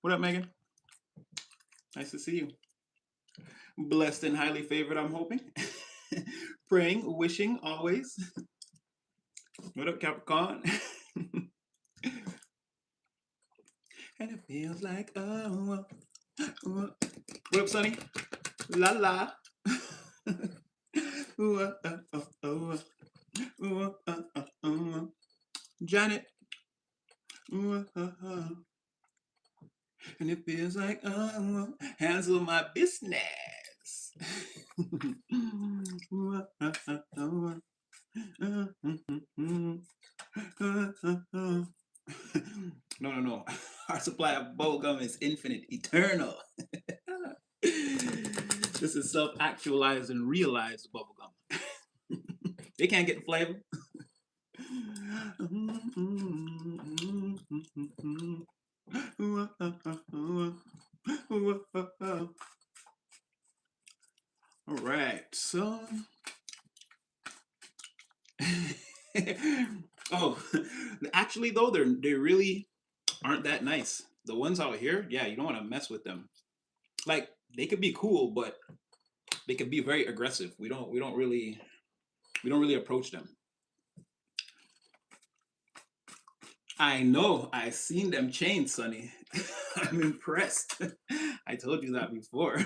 What up, Megan? Nice to see you. Blessed and highly favored, I'm hoping. Praying, wishing, always. What up, Capricorn? And it feels like, oh, oh. What up, Sonny? La la. Ooh, oh, oh, ooh, Janet. Ooh, and it feels like, oh, handle my business. Ooh, no, no, no. Our supply of bubblegum is infinite, eternal. This is self-actualized and realized bubblegum. They can't get the flavor. All right, so oh, actually though, they really aren't that nice. The ones out here, yeah, you don't want to mess with them. Like they could be cool, but they could be very aggressive. We don't really approach them. I know. I seen them chains, Sonny. I'm impressed. I told you that before.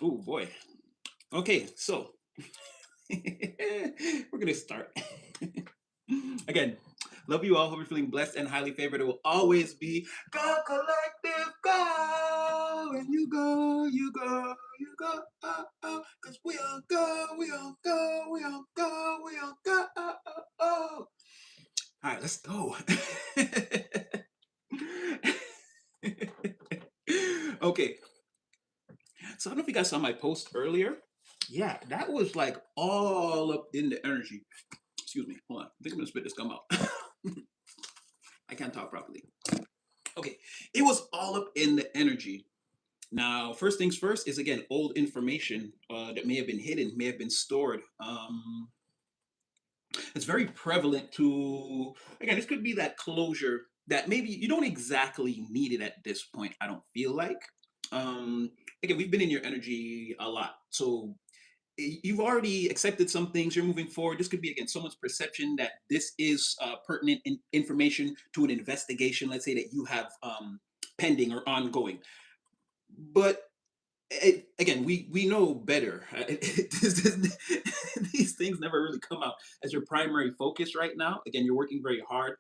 Oh boy. Okay, so we're gonna start. Again, love you all. Hope you're feeling blessed and highly favored. It will always be go collective, go. And you go, you go, you go. Oh, oh. Cause we all go, we all go, we all go, we all go. Oh, oh, oh. All right, let's go. Okay, so I don't know if you guys saw my post earlier. Yeah, that was like all up in the energy. Excuse me. Hold on. I think I'm gonna spit this gum out. I can't talk properly. Okay, it was all up in the energy. Now, first things first is again old information that may have been hidden, may have been stored. It's very prevalent to again. This could be that closure that maybe you don't exactly need it at this point. I don't feel like. Um, Again, we've been in your energy a lot, so you've already accepted some things. You're moving forward. This could be again someone's perception that this is pertinent information to an investigation. Let's say that you have pending or ongoing, but again, we know better. These things never really come out as your primary focus right now. Again, you're working very hard.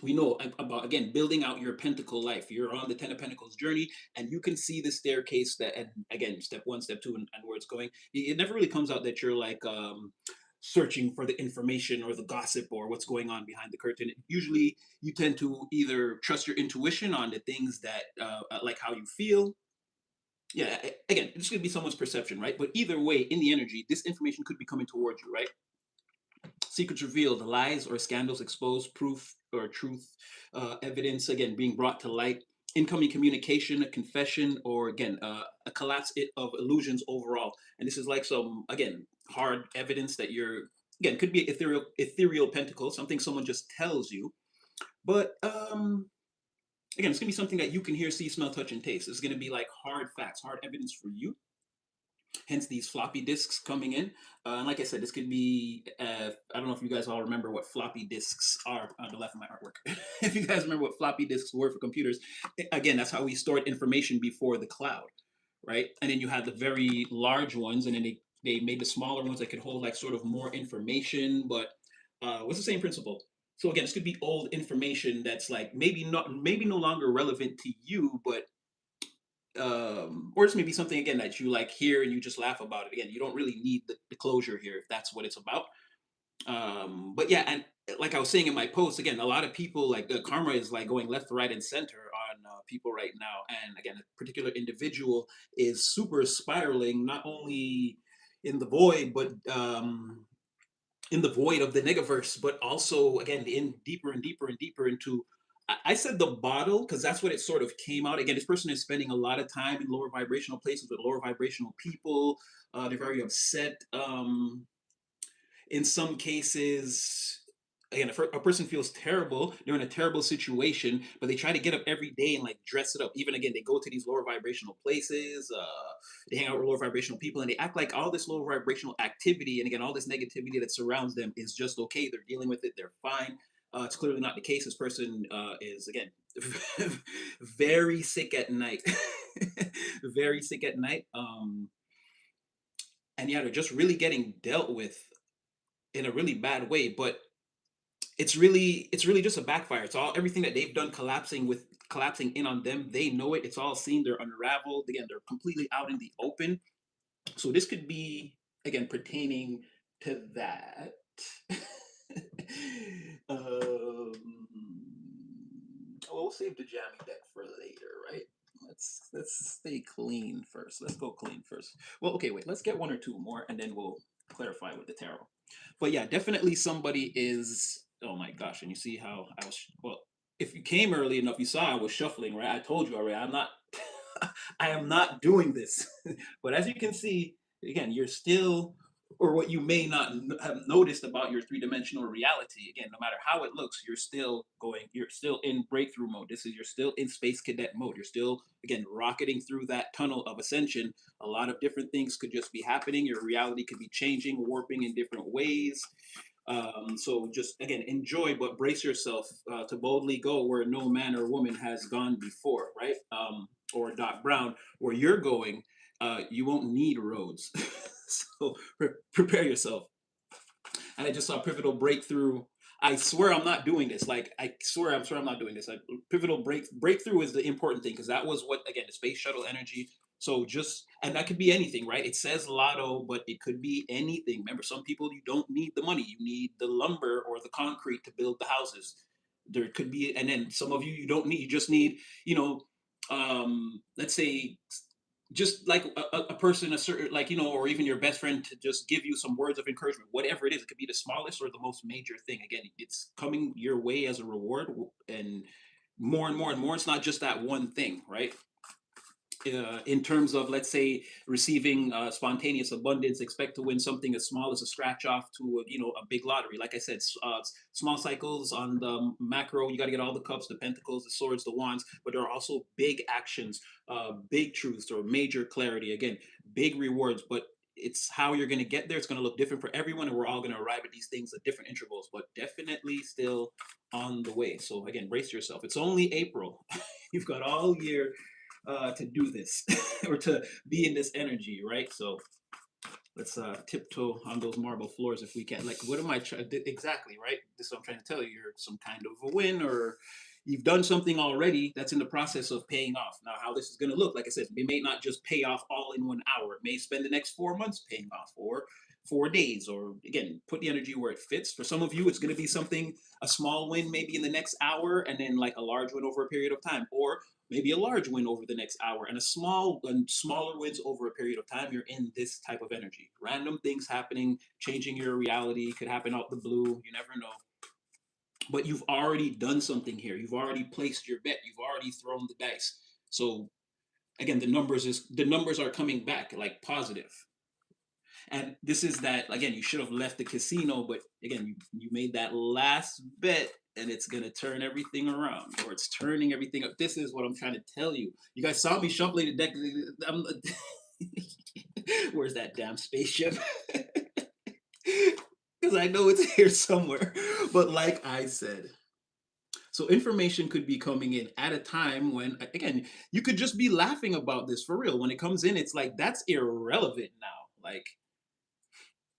We know about again building out your pentacle life. You're on the Ten of Pentacles journey, and you can see the staircase that, and again, step one, step two, and where it's going. It never really comes out that you're like searching for the information or the gossip or what's going on behind the curtain. Usually, you tend to either trust your intuition on the things that, like how you feel. Yeah, again, this could be someone's perception, right? But either way, in the energy, this information could be coming towards you, right? Secrets revealed, lies or scandals exposed, proof or truth, evidence again being brought to light, incoming communication, a confession, or again a collapse of illusions overall. And this is like some again hard evidence that you're again could be ethereal pentacle, something someone just tells you, but again it's gonna be something that you can hear, see, smell, touch, and taste. It's gonna be like hard facts, hard evidence for you, hence these floppy disks coming in. And like I said, this could be, I don't know if you guys all remember what floppy disks are on the left of my artwork. If you guys remember what floppy disks were for computers, again, that's how we stored information before the cloud, right? And then you had the very large ones, and then they made the smaller ones that could hold like sort of more information, but what's the same principle? So again, this could be old information that's like maybe no longer relevant to you, but or it's maybe something again that you like hear and you just laugh about it. Again, you don't really need the closure here if that's what it's about. But yeah, and like I was saying in my post, again, a lot of people like the karma is like going left, right, and center on people right now. And again, a particular individual is super spiraling, not only in the void, but in the void of the negaverse, but also again in deeper and deeper and deeper into. I said the bottle because that's what it sort of came out. Again, this person is spending a lot of time in lower vibrational places with lower vibrational people. They're very upset. In some cases, again, if a person feels terrible, they're in a terrible situation, but they try to get up every day and like dress it up. Even again, they go to these lower vibrational places, they hang out with lower vibrational people, and they act like all this lower vibrational activity and again, all this negativity that surrounds them is just okay. They're dealing with it, they're fine. It's clearly not the case. This person is again very sick at night, very sick at night. And yeah, they're just really getting dealt with in a really bad way. But it's really just a backfire. It's all everything that they've done collapsing in on them. They know it. It's all seen. They're unraveled. Again, they're completely out in the open. So this could be again pertaining to that. um, well, we'll save the jammy deck for later, right? Let's stay clean first. Let's go clean first. Well, okay, wait. Let's get one or two more, and then we'll clarify with the tarot. But yeah, definitely somebody is. Oh my gosh! And you see how I was. Well, if you came early enough, you saw I was shuffling, right? I told you already. I'm not. I am not doing this. But as you can see, again, you're still, or what you may not have noticed about your three-dimensional reality. Again, no matter how it looks, you're still in breakthrough mode. You're still in space cadet mode. You're still, again, rocketing through that tunnel of ascension. A lot of different things could just be happening. Your reality could be changing, warping in different ways. So just again, enjoy, but brace yourself to boldly go where no man or woman has gone before, right? Or Doc Brown, where you're going, you won't need roads. So prepare yourself. And I just saw pivotal breakthrough. I swear I'm not doing this. Like I'm sure I'm not doing this. Pivotal breakthrough is the important thing because that was what again the space shuttle energy. So just and that could be anything, right? It says lotto, but it could be anything. Remember, some people you don't need the money, you need the lumber or the concrete to build the houses. There could be, and then some of you don't need. You just need, let's say just like a person, a certain, like, or even your best friend to just give you some words of encouragement, whatever it is. It could be the smallest or the most major thing. Again, it's coming your way as a reward, and more and more and more. It's not just that one thing, right? In terms of, let's say, receiving spontaneous abundance, expect to win something as small as a scratch off to a big lottery. Like I said, small cycles on the macro. You got to get all the cups, the pentacles, the swords, the wands. But there are also big actions, big truths, or major clarity. Again, big rewards. But it's how you're going to get there. It's going to look different for everyone, and we're all going to arrive at these things at different intervals. But definitely still on the way. So again, brace yourself. It's only April. You've got all year to do this or to be in this energy, right? So let's tiptoe on those marble floors if we can. Like, what am I trying? Exactly, right? This is what I'm trying to tell you. You're some kind of a win, or you've done something already that's in the process of paying off. Now, how this is going to look, like I said, it may not just pay off all in 1 hour. It may spend the next 4 months paying off, or 4 days, or again, put the energy where it fits. For some of you, it's going to be something, a small win maybe in the next hour, and then like a large win over a period of time, or maybe a large win over the next hour and a small and smaller wins over a period of time. You're in this type of energy. Random things happening, changing your reality, could happen out the blue. You never know. But you've already done something here. You've already placed your bet. You've already thrown the dice. So again, the numbers are coming back like positive. And this is that, again, you should have left the casino, but again, you made that last bet, and it's gonna turn everything around, or it's turning everything up. This is what I'm trying to tell you. You guys saw me shuffling the deck. Where's that damn spaceship? Because I know it's here somewhere. But like I said, so information could be coming in at a time when, again, you could just be laughing about this for real. When it comes in, it's like that's irrelevant now. Like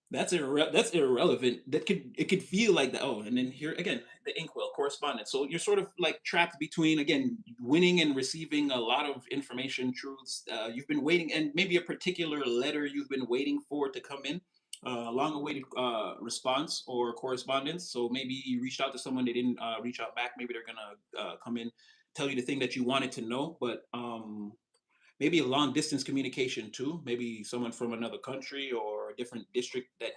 That's irrelevant. It could feel like that. Oh, and then here again, the inkwell correspondence. So you're sort of like trapped between again winning and receiving a lot of information, truths. You've been waiting, and maybe a particular letter you've been waiting for to come in, long-awaited response or correspondence. So maybe you reached out to someone, they didn't reach out back. Maybe they're gonna come in, tell you the thing that you wanted to know, but maybe a long distance communication too. Maybe someone from another country or a different district that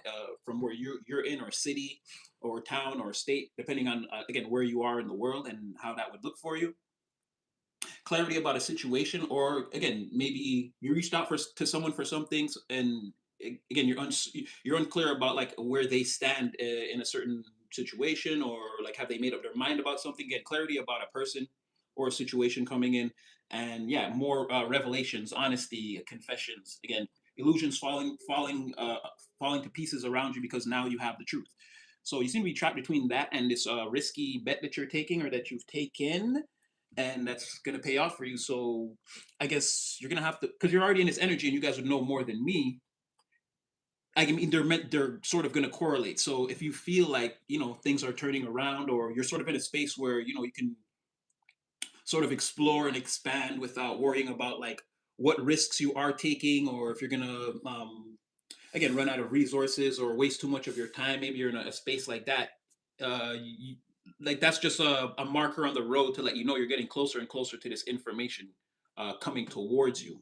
from where you're in, or city or town or state, depending on again where you are in the world and how that would look for you. Clarity about a situation, or again maybe you reached out to someone for some things, and again you're unclear about like where they stand in a certain situation, or like have they made up their mind about something. Get clarity about a person or a situation coming in, and yeah, more revelations, honesty, confessions. Again, illusions falling to pieces around you because now you have the truth. So you seem to be trapped between that and this risky bet that you're taking or that you've taken, and that's going to pay off for you. So I guess you're going to have to, because you're already in this energy and you guys would know more than me. I mean, they're sort of going to correlate. So if you feel like, things are turning around, or you're sort of in a space where, you can sort of explore and expand without worrying about like what risks you are taking, or if you're going to, again, run out of resources or waste too much of your time. Maybe you're in a space like that. Like that's just a marker on the road to let you know you're getting closer and closer to this information coming towards you.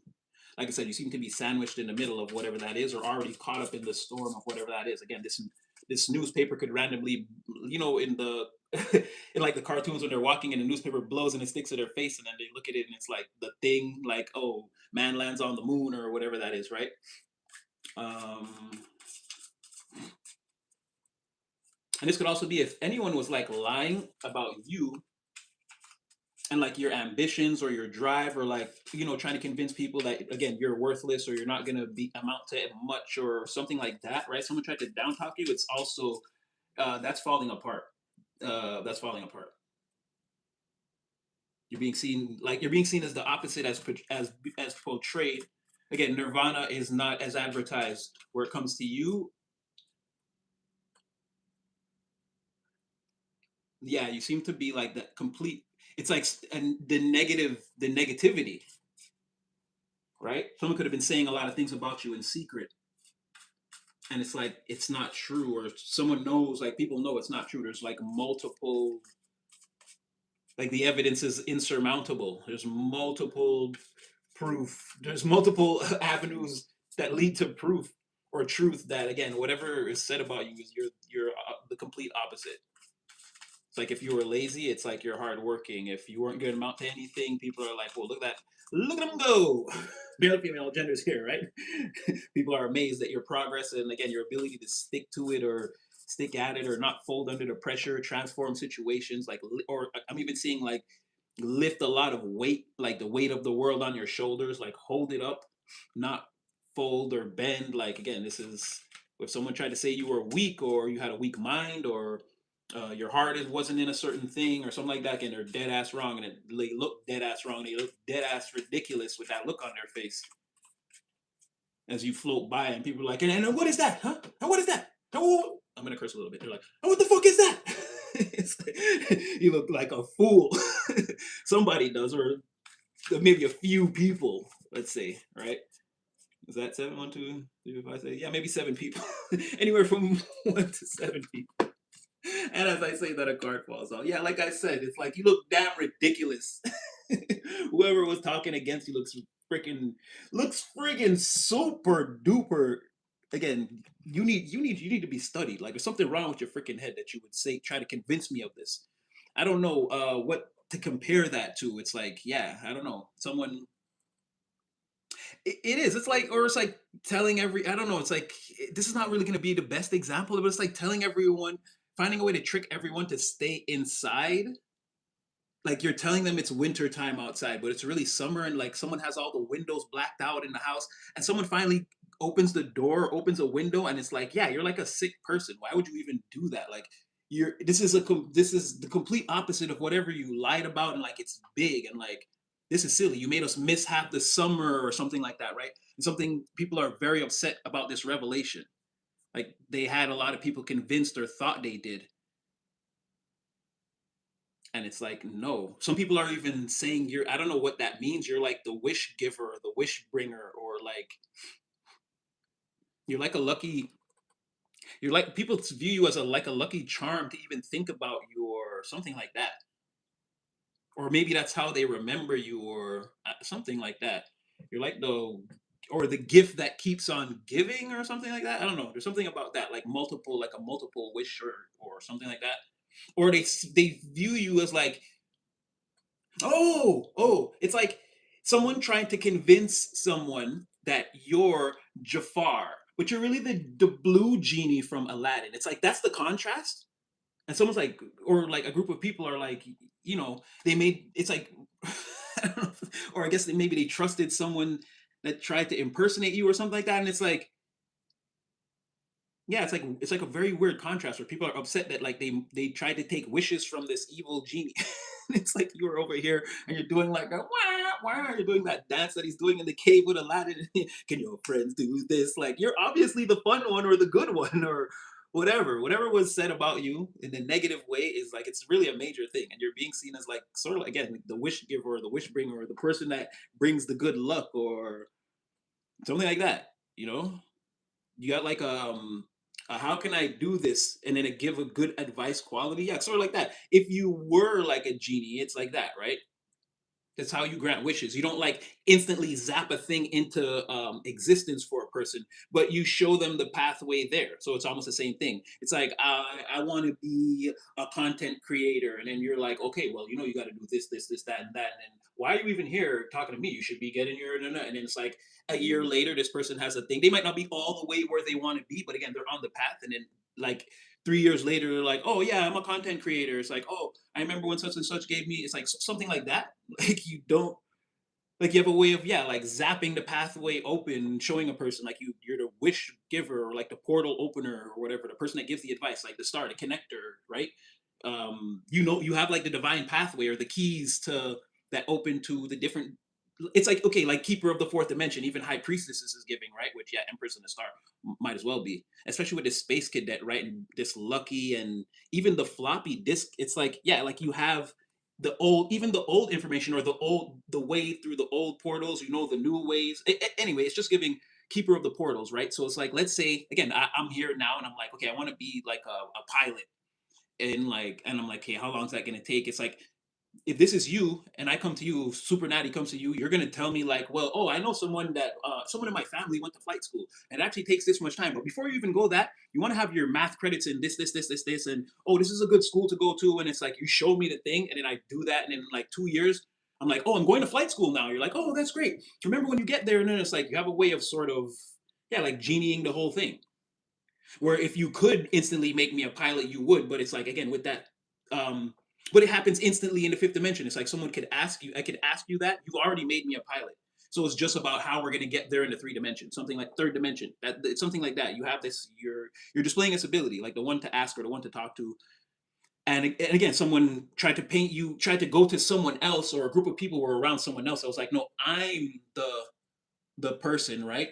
Like I said, you seem to be sandwiched in the middle of whatever that is, or already caught up in the storm of whatever that is. Again, this newspaper could randomly, in the in like the cartoons when they're walking and the newspaper blows and it sticks to their face, and then they look at it and it's like the thing, like, oh, man lands on the moon or whatever that is, right? Um, and this could also be if anyone was like lying about you and like your ambitions or your drive, or like trying to convince people that again you're worthless or you're not going to be amount to much or something like that, right? Someone tried to down talk you. It's also that's falling apart. That's falling apart. You're being seen as the opposite, as portrayed. Again, nirvana is not as advertised where it comes to you. Yeah, you seem to be like the complete, it's like and the negativity, right? Someone could have been saying a lot of things about you in secret, and it's like it's not true, or someone knows, like people know it's not true. There's like multiple, like the evidence is insurmountable. There's multiple proof. There's multiple avenues that lead to proof or truth that again whatever is said about you is you're the complete opposite. It's like if you were lazy, it's like you're hardworking. If you weren't going to amount to anything, people are like, well, look at them go. Male, female genders here, right? People are amazed at your progress and again your ability to stick to it, or stick at it, or not fold under the pressure, transform situations, like, or I'm even seeing like lift a lot of weight, like the weight of the world on your shoulders, like hold it up, not fold or bend. Like again, this is if someone tried to say you were weak, or you had a weak mind, or your heart wasn't in a certain thing or something like that, and they're dead ass wrong, and they look dead ass wrong, they look dead ass ridiculous with that look on their face as you float by, and people are like, and what is that, huh? And what is that? Oh, I'm gonna curse a little bit. They're like, oh, what the fuck is that? You look like a fool. Somebody does, or maybe a few people, let's say, right? Is that seven? One, two, three, four, five, six. Yeah, maybe seven people. Anywhere from 1 to 7 people. And as I say that, a card falls off. Yeah, like I said, it's like you look damn ridiculous. Whoever was talking against you looks friggin' super duper. Again, you need to be studied. Like there's something wrong with your freaking head that you would say try to convince me of this. I don't know what to compare that to. It's like, yeah, I don't know. Someone, it is. It's like, or it's like telling I don't know. It's like this is not really going to be the best example, but it's like telling everyone, finding a way to trick everyone to stay inside. Like you're telling them it's winter time outside, but it's really summer, and like someone has all the windows blacked out in the house, and someone finally opens the door, opens a window, and it's like, yeah, you're like a sick person. Why would you even do that? Like this is the complete opposite of whatever you lied about, and like it's big, and like this is silly. You made us miss half the summer or something like that, right? And something people are very upset about this revelation. Like they had a lot of people convinced or thought they did. And it's like, no. Some people are even saying you're, I don't know what that means. You're like the wish giver or the wish bringer, or like you're like a lucky, you're like people view you as a like a lucky charm to even think about you or something like that. Or maybe that's how they remember you or something like that. You're like the or the gift that keeps on giving or something like that. I don't know. There's something about that, like multiple, like a multiple wish or something like that. Or they view you as like, oh, it's like someone trying to convince someone that you're Jafar, but you're really the blue genie from Aladdin. It's like that's the contrast. And someone's like, or like a group of people are like, they made it's like, I don't know, or I guess maybe they trusted someone that tried to impersonate you or something like that, and it's like, yeah, it's like a very weird contrast where people are upset that like they tried to take wishes from this evil genie. It's like you were over here and you're doing like a wah, you're doing that dance that he's doing in the cave with Aladdin. Can your friends do this? Like you're obviously the fun one or the good one or whatever was said about you in a negative way is like it's really a major thing, and you're being seen as like sort of again like the wish giver or the wish bringer or the person that brings the good luck or something like that. You got like how can I do this and then it give a good advice quality, yeah, sort of like that. If you were like a genie, it's like that, right? That's how you grant wishes. You don't like instantly zap a thing into existence for a person, but you show them the pathway there. So it's almost the same thing. It's like I want to be a content creator, and then you're like, okay, well, you got to do this, that, and that. And then why are you even here talking to me? You should be getting your and then it's like a year later, this person has a thing. They might not be all the way where they want to be, but again, they're on the path. And then like 3 years later, they're like, oh yeah, I'm a content creator. It's like, oh, I remember when such and such gave me. It's like something like that. Like you don't like you have a way of yeah like zapping the pathway open, showing a person like you're the wish giver or like the portal opener or whatever, the person that gives the advice, like the star, the connector, right? You have like the divine pathway or the keys to that open to the different. It's like okay, like keeper of the fourth dimension, even high priestesses is giving, right? Which yeah, empress and the star might as well be, especially with this space cadet, right? And this lucky and even the floppy disk. It's like yeah, like you have even the old information or the way through the old portals, the new ways. Anyway, it's just giving keeper of the portals, right? So it's like let's say again, I'm here now and I'm like okay, I want to be like a pilot, and I'm like okay, how long is that going to take? It's like if this is you and I come to you, Super Natty comes to you, you're gonna tell me like, well, oh, I know someone that someone in my family went to flight school, and it actually takes this much time. But before you even go that, you want to have your math credits in this, and oh, this is a good school to go to, and it's like you show me the thing, and then I do that, and in like 2 years, I'm like, oh, I'm going to flight school now. You're like, oh, that's great. Remember when you get there, and then it's like you have a way of sort of yeah, like genieing the whole thing where if you could instantly make me a pilot you would, but it's like again with that um but it happens instantly in the fifth dimension. It's like someone could ask you, I could ask you that you've already made me a pilot, so it's just about how we're going to get there in the three dimension, something like third dimension, that it's something like that. You have this, you're displaying this ability like the one to ask or the one to talk to, and again someone tried to paint you, tried to go to someone else or a group of people were around someone else. I was like no, I'm the person, right?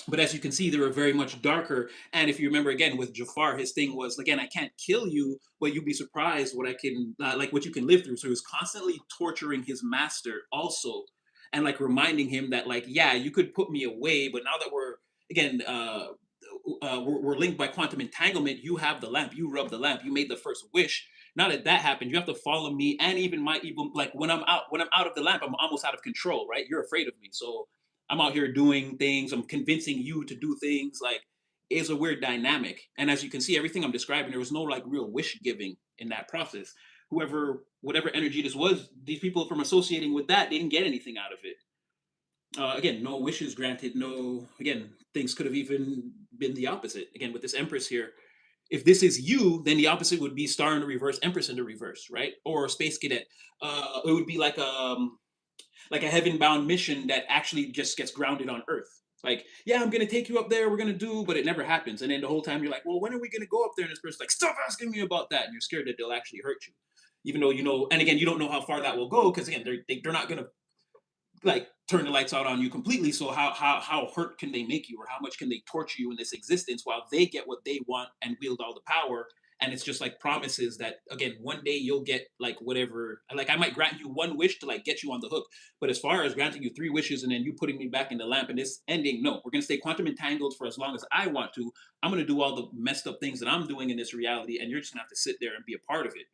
But as you can see, they were very much darker. And if you remember again with Jafar, his thing was again, I can't kill you, but you'd be surprised what I can like what you can live through. So he was constantly torturing his master also, and like reminding him that like yeah, you could put me away, but now that we're again we're linked by quantum entanglement, you have the lamp, you rub the lamp, you made the first wish. Now that that happened, you have to follow me, and even like when I'm out of the lamp, I'm almost out of control, right? You're afraid of me, so I'm out here doing things. I'm convincing you to do things. Like, it's a weird dynamic. And as you can see, everything I'm describing, there was no like real wish giving in that process. Whatever energy this was, these people from associating with that, they didn't get anything out of it. Again, no wishes granted. No, again, things could have even been the opposite. Again, with this Empress here, if this is you, then the opposite would be Star in the reverse, Empress in the reverse, right? Or Space Cadet. It would be like a heaven bound mission that actually just gets grounded on Earth. Like, yeah, I'm gonna take you up there. We're gonna do, but it never happens. And then the whole time you're like, well, when are we gonna go up there? And this person's like, stop asking me about that. And you're scared that they'll actually hurt you, even though you know. And again, you don't know how far that will go because again, they're not gonna like turn the lights out on you completely. So how hurt can they make you, or how much can they torture you in this existence while they get what they want and wield all the power? And it's just like promises that again, one day you'll get like whatever. Like I might grant you one wish to like get you on the hook, but as far as granting you three wishes and then you putting me back in the lamp and this ending, no, we're gonna stay quantum entangled for as long as I want to. I'm gonna do all the messed up things that I'm doing in this reality, and you're just gonna have to sit there and be a part of it.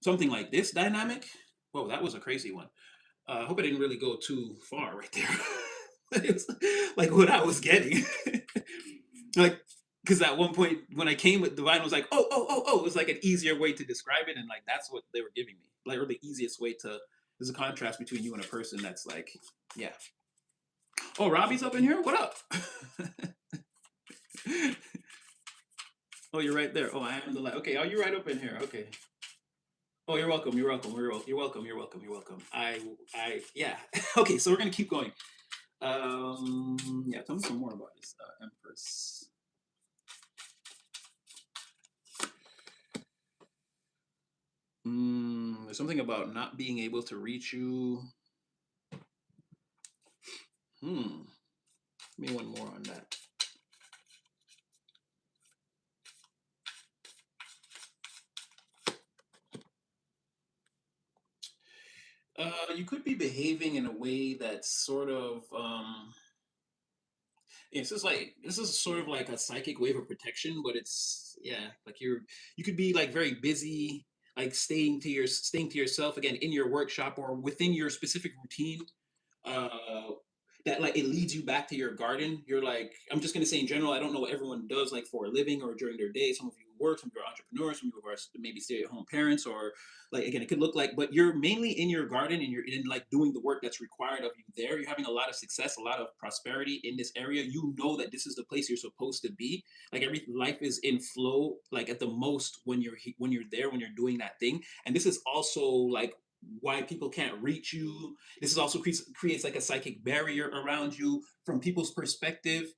Something like this dynamic. Whoa, that was a crazy one. I hope I didn't really go too far right there. It's like what I was getting. Like, because at one point when I came with divine, I was like, oh, it was like an easier way to describe it, and like that's what they were giving me, like, or the easiest way to. There's a contrast between you and a person that's like, yeah. Oh, Robbie's up in here. What up? Oh, you're right there. Oh, I am the light. Okay, oh, you're right up in here. Okay. Oh, you're welcome. You're welcome. You're welcome. You're welcome. You're welcome. Yeah. Okay, so we're gonna keep going. Yeah, tell me some more about this Empress. There's something about not being able to reach you. Give me one more on that. You could be behaving in a way that's sort of this is sort of like a psychic wave of protection, but it's yeah, like you could be like very busy, like staying to yourself again in your workshop or within your specific routine. uh that like it leads you back to your garden. You're like, I'm just gonna say in general, I don't know what everyone does like for a living or during their day. Some of you work, some of you are entrepreneurs, some of you are maybe stay-at-home parents, or like again, it could look like, but you're mainly in your garden and you're in like doing the work that's required of you there. You're having a lot of success, a lot of prosperity in this area. You know that this is the place you're supposed to be. Like every life is in flow, like at the most when you're there, when you're doing that thing. And this is also like why people can't reach you. This is also creates like a psychic barrier around you from people's perspective.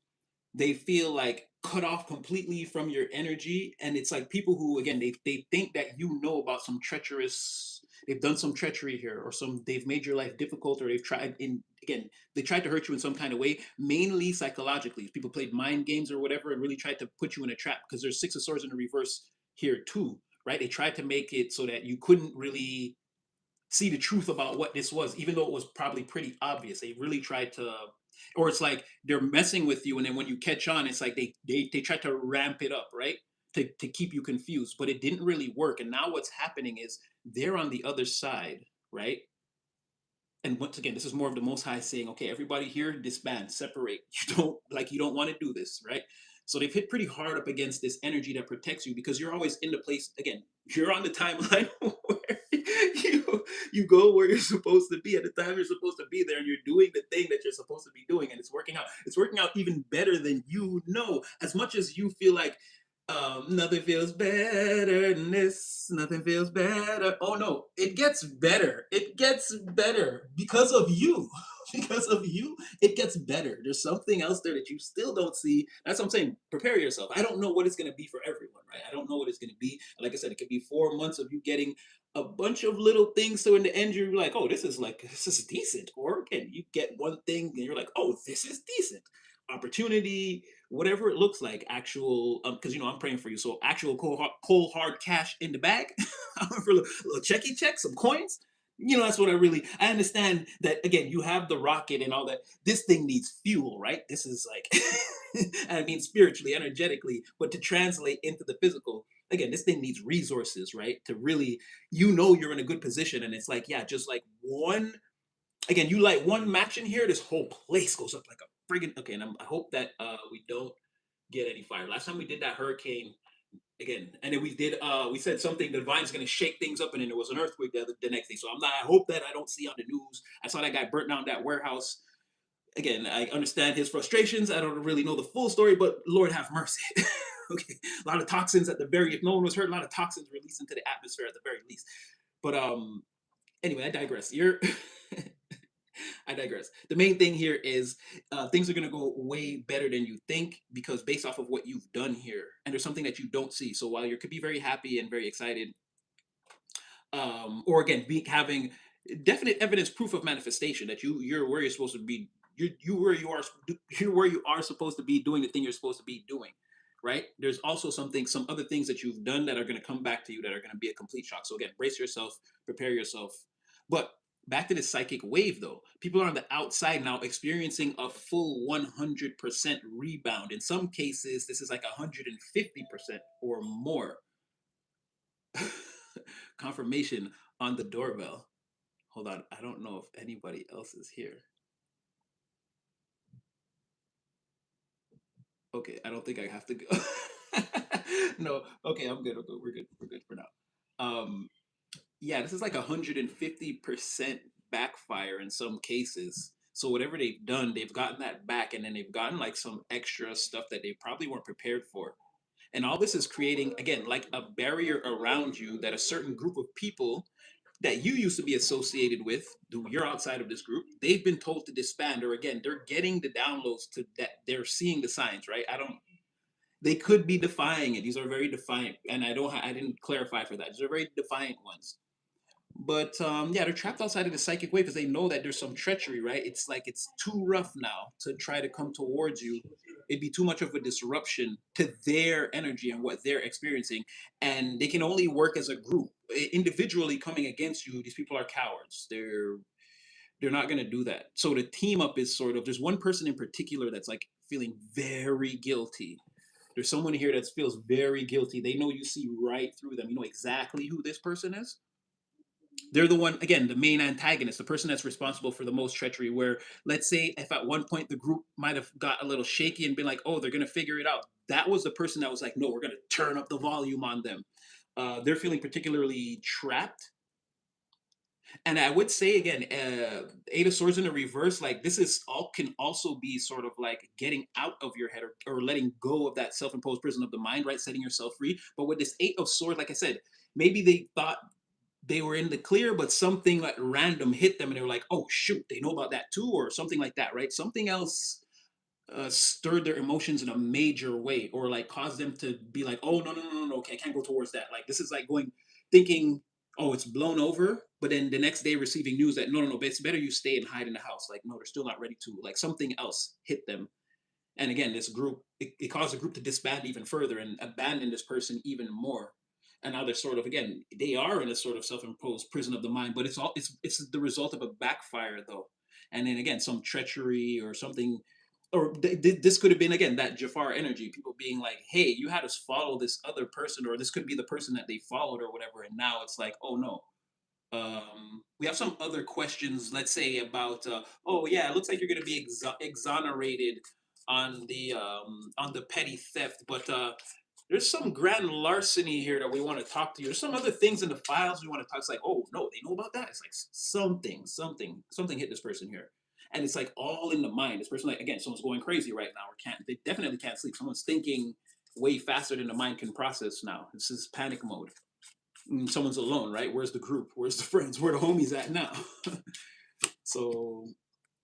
They feel like cut off completely from your energy, and it's like people who again they think that you know about some treacherous, they've done some treachery here, or some they've made your life difficult, or they've tried in again they tried to hurt you in some kind of way, mainly psychologically. People played mind games or whatever and really tried to put you in a trap, because there's six of swords in the reverse here too, right? They tried to make it so that you couldn't really see the truth about what this was, even though it was probably pretty obvious. They really tried to, or it's like they're messing with you, and then when you catch on, it's like they try to ramp it up, right? To keep you confused, but it didn't really work. And now what's happening is they're on the other side, right? And once again, this is more of the Most High saying, okay, everybody here, disband, separate. You don't want to do this, right? So they've hit pretty hard up against this energy that protects you, because you're always in the place. Again, you're on the timeline where you go where you're supposed to be at the time you're supposed to be there, and you're doing the thing that you're supposed to be doing, and it's working out. It's working out even better than you know. As much as you feel like nothing feels better than this. Nothing feels better. Oh no, it gets better. It gets better because of you. Because of you, it gets better. There's something else there that you still don't see. That's what I'm saying. Prepare yourself. I don't know what it's going to be for everyone, right? I don't know what it's going to be. Like I said, it could be 4 months of you getting a bunch of little things. So in the end, you're like, oh, this is decent. Or again, you get one thing and you're like, oh, this is decent. Opportunity, whatever it looks like, actual, because I'm praying for you, so actual cold hard cash in the bag for a little checky check, some coins. That's what I understand. That again, you have the rocket and all that. This thing needs fuel, right? This is like, I mean, spiritually, energetically, but to translate into the physical, again, this thing needs resources, right? To really, you're in a good position, and it's like, yeah, just like one, again, you light one match in here, this whole place goes up like a friggin'. Okay, and I hope that we don't get any fire. Last time we did that hurricane again, and then we said something, the divine's gonna shake things up, and then there was an earthquake the next day. So I hope that I don't see on the news. I saw that guy burnt down that warehouse. Again, I understand his frustrations. I don't really know the full story, but Lord have mercy. Okay, a lot of toxins at the very, if no one was hurt, a lot of toxins released into the atmosphere at the very least. But anyway, I digress. I digress. The main thing here is things are going to go way better than you think, because based off of what you've done here, and there's something that you don't see. So while you could be very happy and very excited, or again, having definite evidence, proof of manifestation that you're where you're supposed to be. You where you are. You're where you are supposed to be doing the thing you're supposed to be doing. Right. There's also some other things that you've done that are going to come back to you that are going to be a complete shock. So again, brace yourself, prepare yourself. But back to the psychic wave, though, people are on the outside now experiencing a full 100% rebound. In some cases, this is like 150% or more. Confirmation on the doorbell. Hold on, I don't know if anybody else is here. Okay, I don't think I have to go. No, okay, I'm good. I'm good. We're good. We're good for now. Yeah, this is like 150% backfire in some cases. So whatever they've done, they've gotten that back, and then they've gotten like some extra stuff that they probably weren't prepared for. And all this is creating, again, like a barrier around you that a certain group of people that you used to be associated with, you're outside of this group, they've been told to disband, or again, they're getting the downloads to that, they're seeing the signs, right? I don't, they could be defying it. These are very defiant, and I didn't clarify for that. These are very defiant ones. But yeah, they're trapped outside of the psychic wave because they know that there's some treachery, right? It's like it's too rough now to try to come towards you. It'd be too much of a disruption to their energy and what they're experiencing, and they can only work as a group. Individually coming against you, these people are cowards. They're not going to do that. So the team up is sort of, there's one person in particular that's like feeling very guilty. There's someone here that feels very guilty. They know you see right through them. You know exactly who this person is. They're the one, again, the main antagonist, the person that's responsible for the most treachery. Where, let's say, if at one point the group might have got a little shaky and been like, oh, they're going to figure it out, that was the person that was like, no, we're going to turn up the volume on them. They're feeling particularly trapped. And I would say again, Eight of Swords in the reverse, like this is all, can also be sort of like getting out of your head, or letting go of that self-imposed prison of the mind, right? Setting yourself free. But with this Eight of Swords, like I said, maybe they thought they were in the clear, but something like random hit them, and they were like, "Oh shoot, they know about that too," or something like that, right? Something else stirred their emotions in a major way, or like caused them to be like, "Oh no, no, no, no, no, okay, I can't go towards that." Like this is like going, thinking, "Oh, it's blown over," but then the next day receiving news that no, no, no, but it's better you stay and hide in the house. Like no, they're still not ready to. Like something else hit them, and again, this group, it caused the group to disband even further and abandon this person even more. And now they're sort of, again, they are in a sort of self-imposed prison of the mind, but it's the result of a backfire though. And then again, some treachery or something, or this could have been again that Jafar energy, people being like, hey, you had us follow this other person, or this could be the person that they followed or whatever, and now it's like, oh no. We have some other questions, let's say about, oh yeah, it looks like you're going to be exonerated on the petty theft, but there's some grand larceny here that we want to talk to you. There's some other things in the files we want to talk. It's like, oh no, they know about that. It's like something hit this person here, and it's like all in the mind. This person, like again, someone's going crazy right now, or can't, they definitely can't sleep. Someone's thinking way faster than the mind can process now. This is panic mode. Someone's alone, right? Where's the group? Where's the friends? Where the homies at now? So,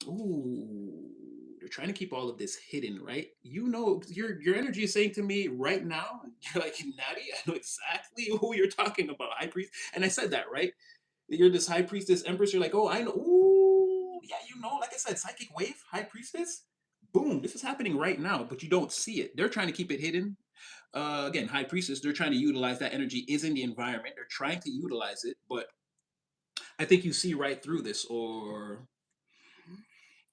ooh, they're trying to keep all of this hidden, right? You know, your energy is saying to me right now, you're like, Natty, I know exactly who you're talking about, high priest. And I said that, right? You're this high priestess empress. You're like, oh, I know. Ooh, yeah, you know, like I said, psychic wave, high priestess. Boom, this is happening right now, but you don't see it. They're trying to keep it hidden. Again, high priestess, they're trying to utilize that energy is in the environment. They're trying to utilize it, but I think you see right through this, or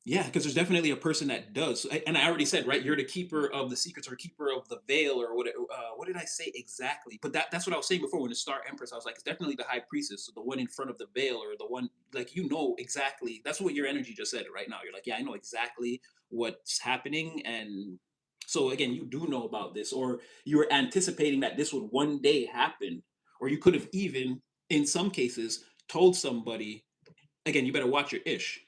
yeah, because there's definitely a person that does. And I already said, right, you're the keeper of the secrets, or keeper of the veil, or what? What did I say exactly? But that's what I was saying before when the Star Empress. I was like, it's definitely the High Priestess, so the one in front of the veil, or the one, like, you know exactly. That's what your energy just said right now. You're like, yeah, I know exactly what's happening, and so again, you do know about this, or you were anticipating that this would one day happen, or you could have even, in some cases, told somebody, again, you better watch your ish.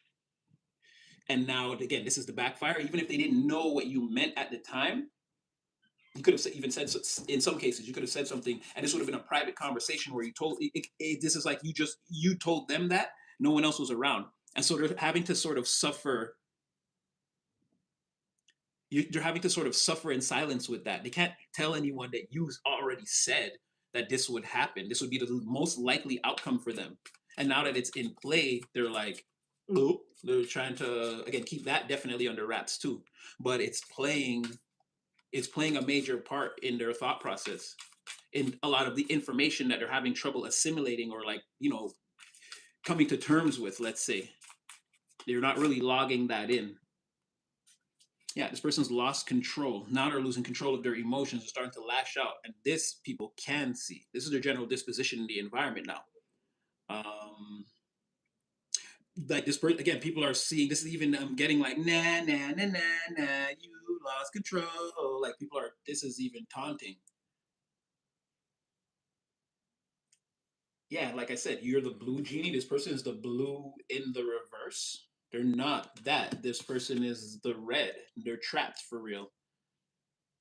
And now again, this is the backfire. Even if they didn't know what you meant at the time, you could have even said, in some cases you could have said something, and this would have been a private conversation where you told this is like you told them that no one else was around, and so they're having to sort of suffer. You're having to sort of suffer in silence with that. They can't tell anyone that you already said that this would happen. This would be the most likely outcome for them. And now that it's in play, they're like, nope. They're trying to again keep that definitely under wraps too. But it's playing a major part in their thought process, in a lot of the information that they're having trouble assimilating or like, coming to terms with, let's say. They're not really logging that in. Yeah, this person's lost control. Now they're losing control of their emotions and starting to lash out. And this people can see. This is their general disposition in the environment now. Um, like this person again, people are seeing this is even getting like nah nah nah nah nah, you lost control. Like people are this is even taunting. Yeah, like I said, you're the blue genie. This person is the blue in the reverse. They're not that. This person is the red. They're trapped for real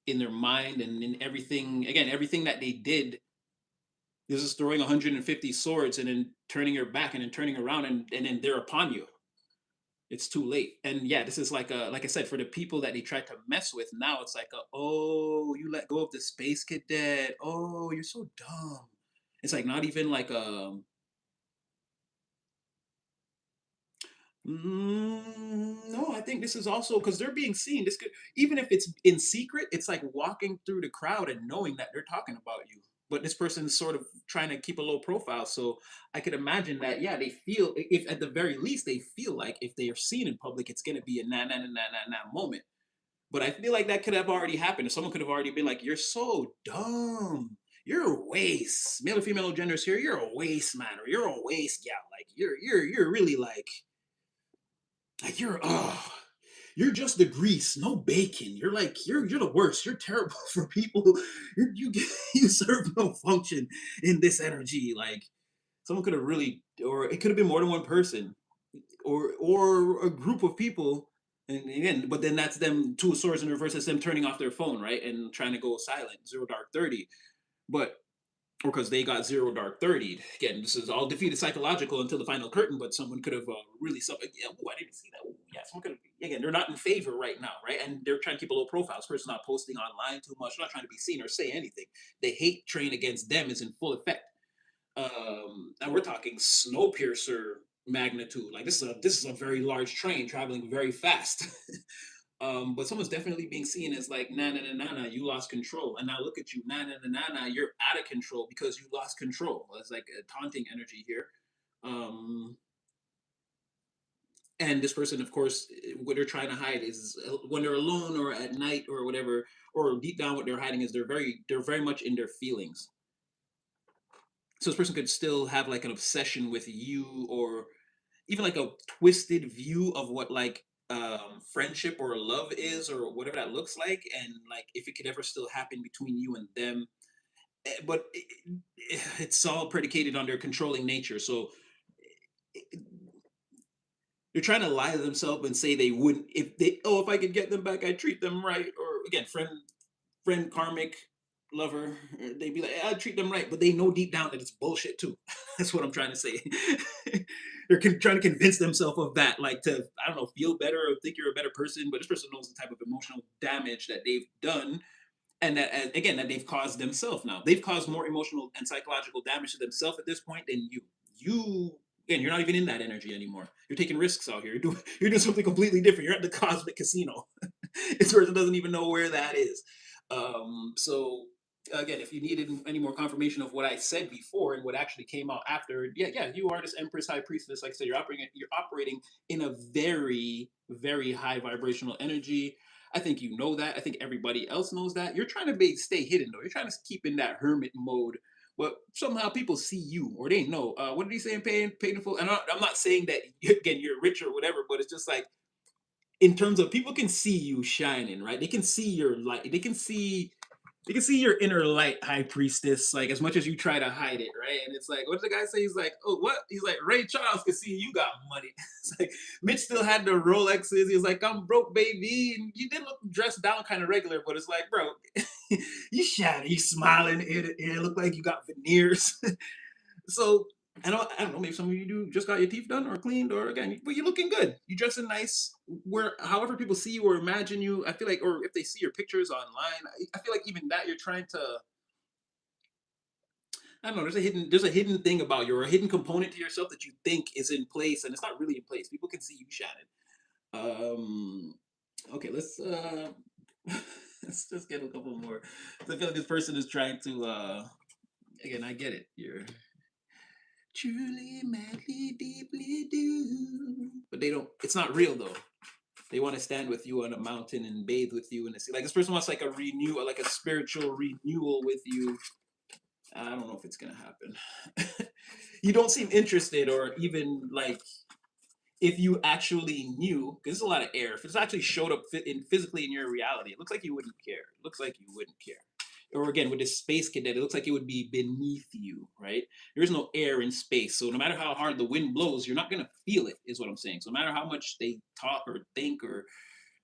in their mind and in everything. Again, everything that they did. This is throwing 150 swords and then turning your back and then turning around and then they're upon you. It's too late. And yeah, this is like I said, for the people that they tried to mess with, now it's like oh, you let go of the space cadet. Oh, you're so dumb. It's like not even like no, I think this is also because they're being seen. This could, even if it's in secret, it's like walking through the crowd and knowing that they're talking about you. But this person's sort of trying to keep a low profile. So I could imagine that, yeah, they feel, if at the very least, they feel like if they are seen in public, it's going to be a na na na na na na moment. But I feel like that could have already happened. Someone could have already been like, you're so dumb. You're a waste. Male or female genders here, you're a waste man, or you're a waste gal. Like you're really like you're just the grease, no bacon. You're like you're the worst. You're terrible for people. You you serve no function in this energy. Like someone could have really, or it could have been more than one person, or a group of people. And again, but then that's them two swords in reverse. That's them turning off their phone, right, and trying to go silent, zero dark 30. But or because they got zero dark 30. Again, this is all defeated psychological until the final curtain, but someone could have really something. Yeah, ooh, I didn't see that. Ooh, yeah, someone could have. Again, they're not in favor right now, right? And they're trying to keep a low profile. This person's not posting online too much, not trying to be seen or say anything. The hate train against them is in full effect. And we're talking Snowpiercer magnitude. Like this is a very large train traveling very fast. But someone's definitely being seen as like, nah, nah, nah, nah, nah, you lost control. And now look at you, nah, nah, nah, nah, nah, you're out of control because you lost control. It's like a taunting energy here. Um, and this person, of course, what they're trying to hide is when they're alone or at night or whatever, or deep down, what they're hiding is they're very much in their feelings. So this person could still have like an obsession with you, or even like a twisted view of what like friendship or love is or whatever that looks like, and like if it could ever still happen between you and them. But it's all predicated on their controlling nature. So they're trying to lie to themselves and say they wouldn't if they, oh, if I could get them back, I'd treat them right. Or again, friend karmic lover, they'd be like, I'd treat them right, but they know deep down that it's bullshit too. That's what I'm trying to say. They're trying to convince themselves of that, like to, I don't know, feel better or think you're a better person. But this person knows the type of emotional damage that they've done, and that again that they've caused themselves. Now they've caused more emotional and psychological damage to themselves at this point than you. You again, you're not even in that energy anymore. You're taking risks out here. You're doing something completely different. You're at the cosmic casino. This person doesn't even know where that is. So again, if you needed any more confirmation of what I said before and what actually came out after, yeah, yeah, you are this Empress High Priestess. Like I said, you're operating in a very, very high vibrational energy. I think you know that. I think everybody else knows that. You're trying to stay hidden though. You're trying to keep in that hermit mode. But somehow people see you, or they know. What did he say in Painful? And I'm not saying that again you're rich or whatever, but it's just like in terms of people can see you shining, right? They can see your light. They can see your inner light, high priestess, like as much as you try to hide it, right? And it's like, what did the guy say? He's like, oh, what? He's like, Ray Charles could see you got money. It's like Mitch still had the Rolexes. He was like, I'm broke, baby. And you did look dressed down kind of regular, but it's like, bro, you shiny, you smiling, it looked like you got veneers. So I don't know. Maybe some of you do just got your teeth done or cleaned, or again, but you're looking good. You dressing nice. Where, however, people see you or imagine you, I feel like, or if they see your pictures online, I feel like even that you're trying to. I don't know. There's a hidden thing about you, or a hidden component to yourself that you think is in place, and it's not really in place. People can see you shining. Um, okay, let's just get a couple more. So I feel like this person is trying to. Again, I get it. You're truly, madly, deeply do, but they don't. It's not real though. They want to stand with you on a mountain and bathe with you in the sea. Like this person wants like a renew, like a spiritual renewal with you. I don't know if it's gonna happen. You don't seem interested, or even like if you actually knew, because there's a lot of air. If it's actually showed up physically in your reality, it looks like you wouldn't care. It looks like you wouldn't care. Or again, with this space cadet, it looks like it would be beneath you, right? There is no air in space, so no matter how hard the wind blows, you're not gonna feel it. Is what I'm saying. So no matter how much they talk or think or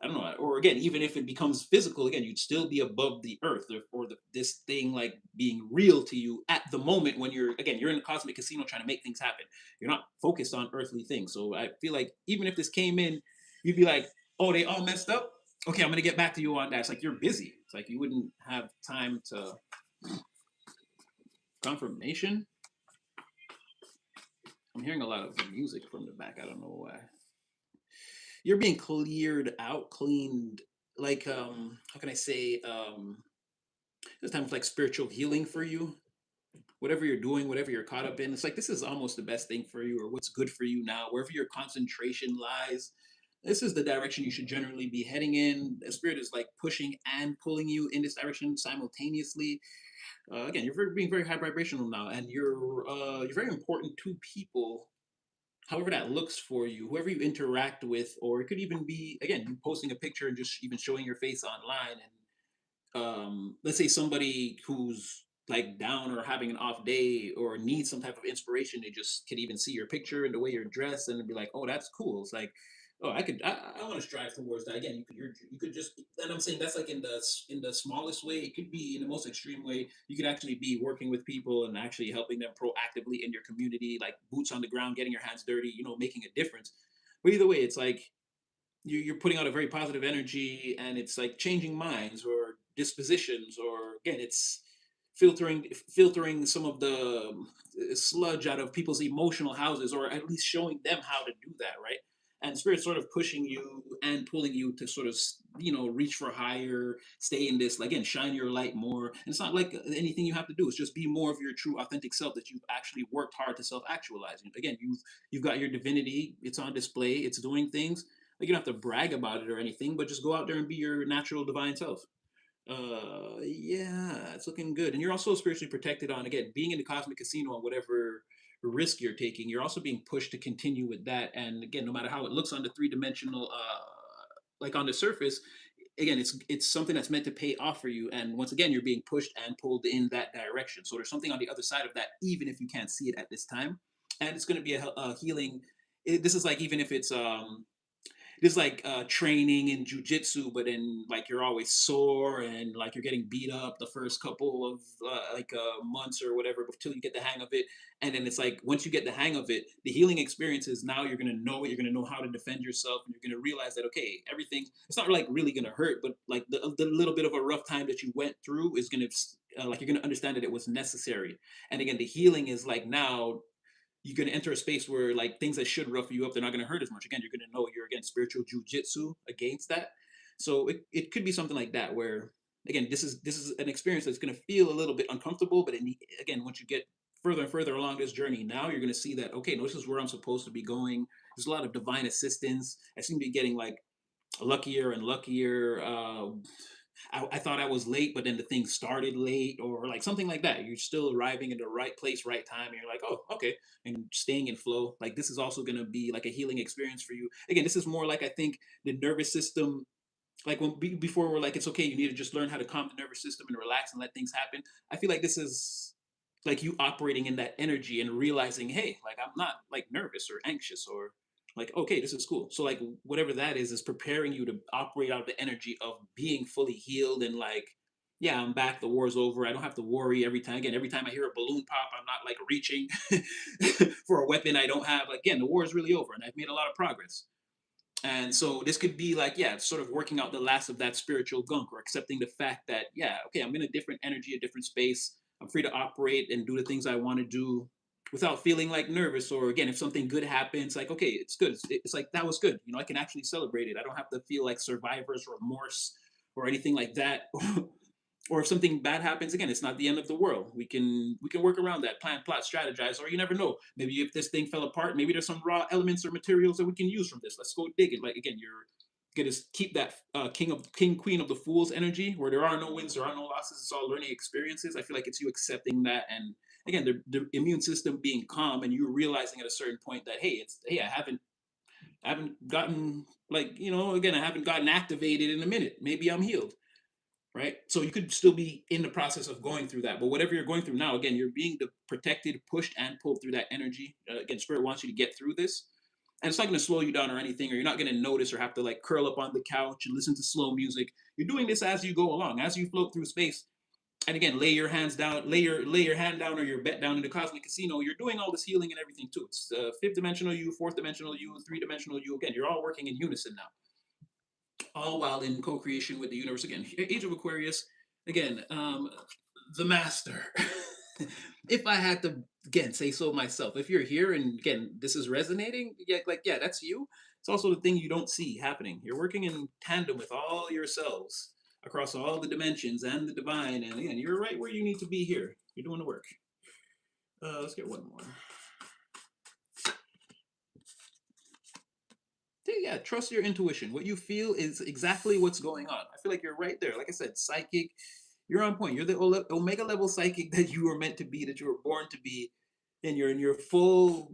I don't know, or again, even if it becomes physical, again, you'd still be above the earth or this thing like being real to you at the moment when you're in the cosmic casino trying to make things happen. You're not focused on earthly things. So I feel like even if this came in, you'd be like, oh, they all messed up. Okay, I'm gonna get back to you on that. It's like you're busy. It's like you wouldn't have time to confirmation. I'm hearing a lot of music from the back. I don't know why. You're being cleared out, cleaned. Like how can I say this time of like spiritual healing for you. Whatever you're doing, whatever you're caught up in, it's like this is almost the best thing for you, or what's good for you now. Wherever your concentration lies, this is the direction you should generally be heading in. The spirit is like pushing and pulling you in this direction simultaneously. Again, being very high vibrational now, and you're very important to people. However that looks for you, whoever you interact with, or it could even be again you posting a picture and just even showing your face online, and let's say somebody who's like down or having an off day or needs some type of inspiration, they just could even see your picture and the way you're dressed and be like, oh, that's cool. It's like, oh, I want to strive towards that. Again, you could just, and I'm saying that's like in the smallest way. It could be in the most extreme way. You could actually be working with people and actually helping them proactively in your community, like boots on the ground, getting your hands dirty, making a difference. But either way, it's like you're putting out a very positive energy, and it's like changing minds or dispositions, or again it's filtering some of the sludge out of people's emotional houses, or at least showing them how to do that, right? And spirit's sort of pushing you and pulling you to sort of reach for higher, stay in this, again, shine your light more. And it's not like anything you have to do, it's just be more of your true authentic self that you've actually worked hard to self actualize. Again, you've got your divinity, it's on display, it's doing things. Like you don't have to brag about it or anything, but just go out there and be your natural divine self. Yeah, it's looking good. And you're also spiritually protected on, again, being in the cosmic casino on whatever risk you're taking. You're also being pushed to continue with that. And again, no matter how it looks on the three-dimensional, like on the surface, again, it's something that's meant to pay off for you. And once again, you're being pushed and pulled in that direction. So there's something on the other side of that, even if you can't see it at this time. And it's going to be a healing. This is like even if it's there's like training in jujitsu, but then like you're always sore and like you're getting beat up the first couple of months or whatever until you get the hang of it. And then it's like once you get the hang of it, the healing experience is now you're gonna know it. You're gonna know how to defend yourself, and you're gonna realize that okay, everything it's not like really gonna hurt, but like the little bit of a rough time that you went through is gonna like you're gonna understand that it was necessary. And again, the healing is like now you're going to enter a space where like things that should rough you up, they're not going to hurt as much. Again, you're going to know you're again spiritual jujitsu against that. So it could be something like that where again this is an experience that's going to feel a little bit uncomfortable, but again once you get further and further along this journey, now you're going to see that okay, no, this is where I'm supposed to be going. There's a lot of divine assistance. I seem to be getting like luckier and luckier. I thought I was late, but then the thing started late, or like something like that. You're still arriving in the right place, right time, and you're like, oh, okay, and staying in flow. Like this is also gonna be like a healing experience for you. Again, this is more like I think the nervous system. Like before we're like it's okay, you need to just learn how to calm the nervous system and relax and let things happen. I feel like this is like you operating in that energy and realizing, hey, like I'm not like nervous or anxious or like okay, this is cool. So like whatever that is preparing you to operate out of the energy of being fully healed and like yeah, I'm back, the war's over, I don't have to worry every time. Again, every time I hear a balloon pop, I'm not like reaching for a weapon I don't have. Again, the war is really over and I've made a lot of progress. And so this could be like, yeah, sort of working out the last of that spiritual gunk, or accepting the fact that, yeah, okay, I'm in a different energy, a different space. I'm free to operate and do the things I want to do without feeling like nervous. Or again, if something good happens, like, okay, it's good. It's like, that was good. You know, I can actually celebrate it. I don't have to feel like survivor's remorse or anything like that. Or if something bad happens, again, it's not the end of the world. We can work around that, plan, plot, strategize. Or you never know, maybe if this thing fell apart, maybe there's some raw elements or materials that we can use from this. Let's go dig it. Like, again, you're gonna keep that king queen of the fools energy, where there are no wins, there are no losses, it's all learning experiences. I feel like it's you accepting that, and again, the immune system being calm, and you realizing at a certain point that, hey, it's, hey, I haven't gotten, like, again, I haven't gotten activated in a minute, maybe I'm healed, right? So you could still be in the process of going through that, but whatever you're going through now, again, you're being protected, pushed, and pulled through that energy. Again, spirit wants you to get through this, and it's not going to slow you down or anything, or you're not going to notice or have to like curl up on the couch and listen to slow music. You're doing this as you go along, as you float through space. And again, lay your hands down, lay your hand down or your bet down in the cosmic casino. You're doing all this healing and everything too. It's fifth dimensional you, fourth dimensional you, three-dimensional you. Again, you're all working in unison now, all while in co-creation with the universe. Again, Age of Aquarius, again, the master. If I had to, again, say so myself, if you're here and again this is resonating, yeah, like, yeah, that's you. It's also the thing you don't see happening. You're working in tandem with all yourselves across all the dimensions and the divine, and again, you're right where you need to be here. You're doing the work. Let's get one more. Yeah, trust your intuition. What you feel is exactly what's going on. I feel like you're right there. Like I said, psychic. You're on point. You're the omega level psychic that you were meant to be, that you were born to be, and you're in your full.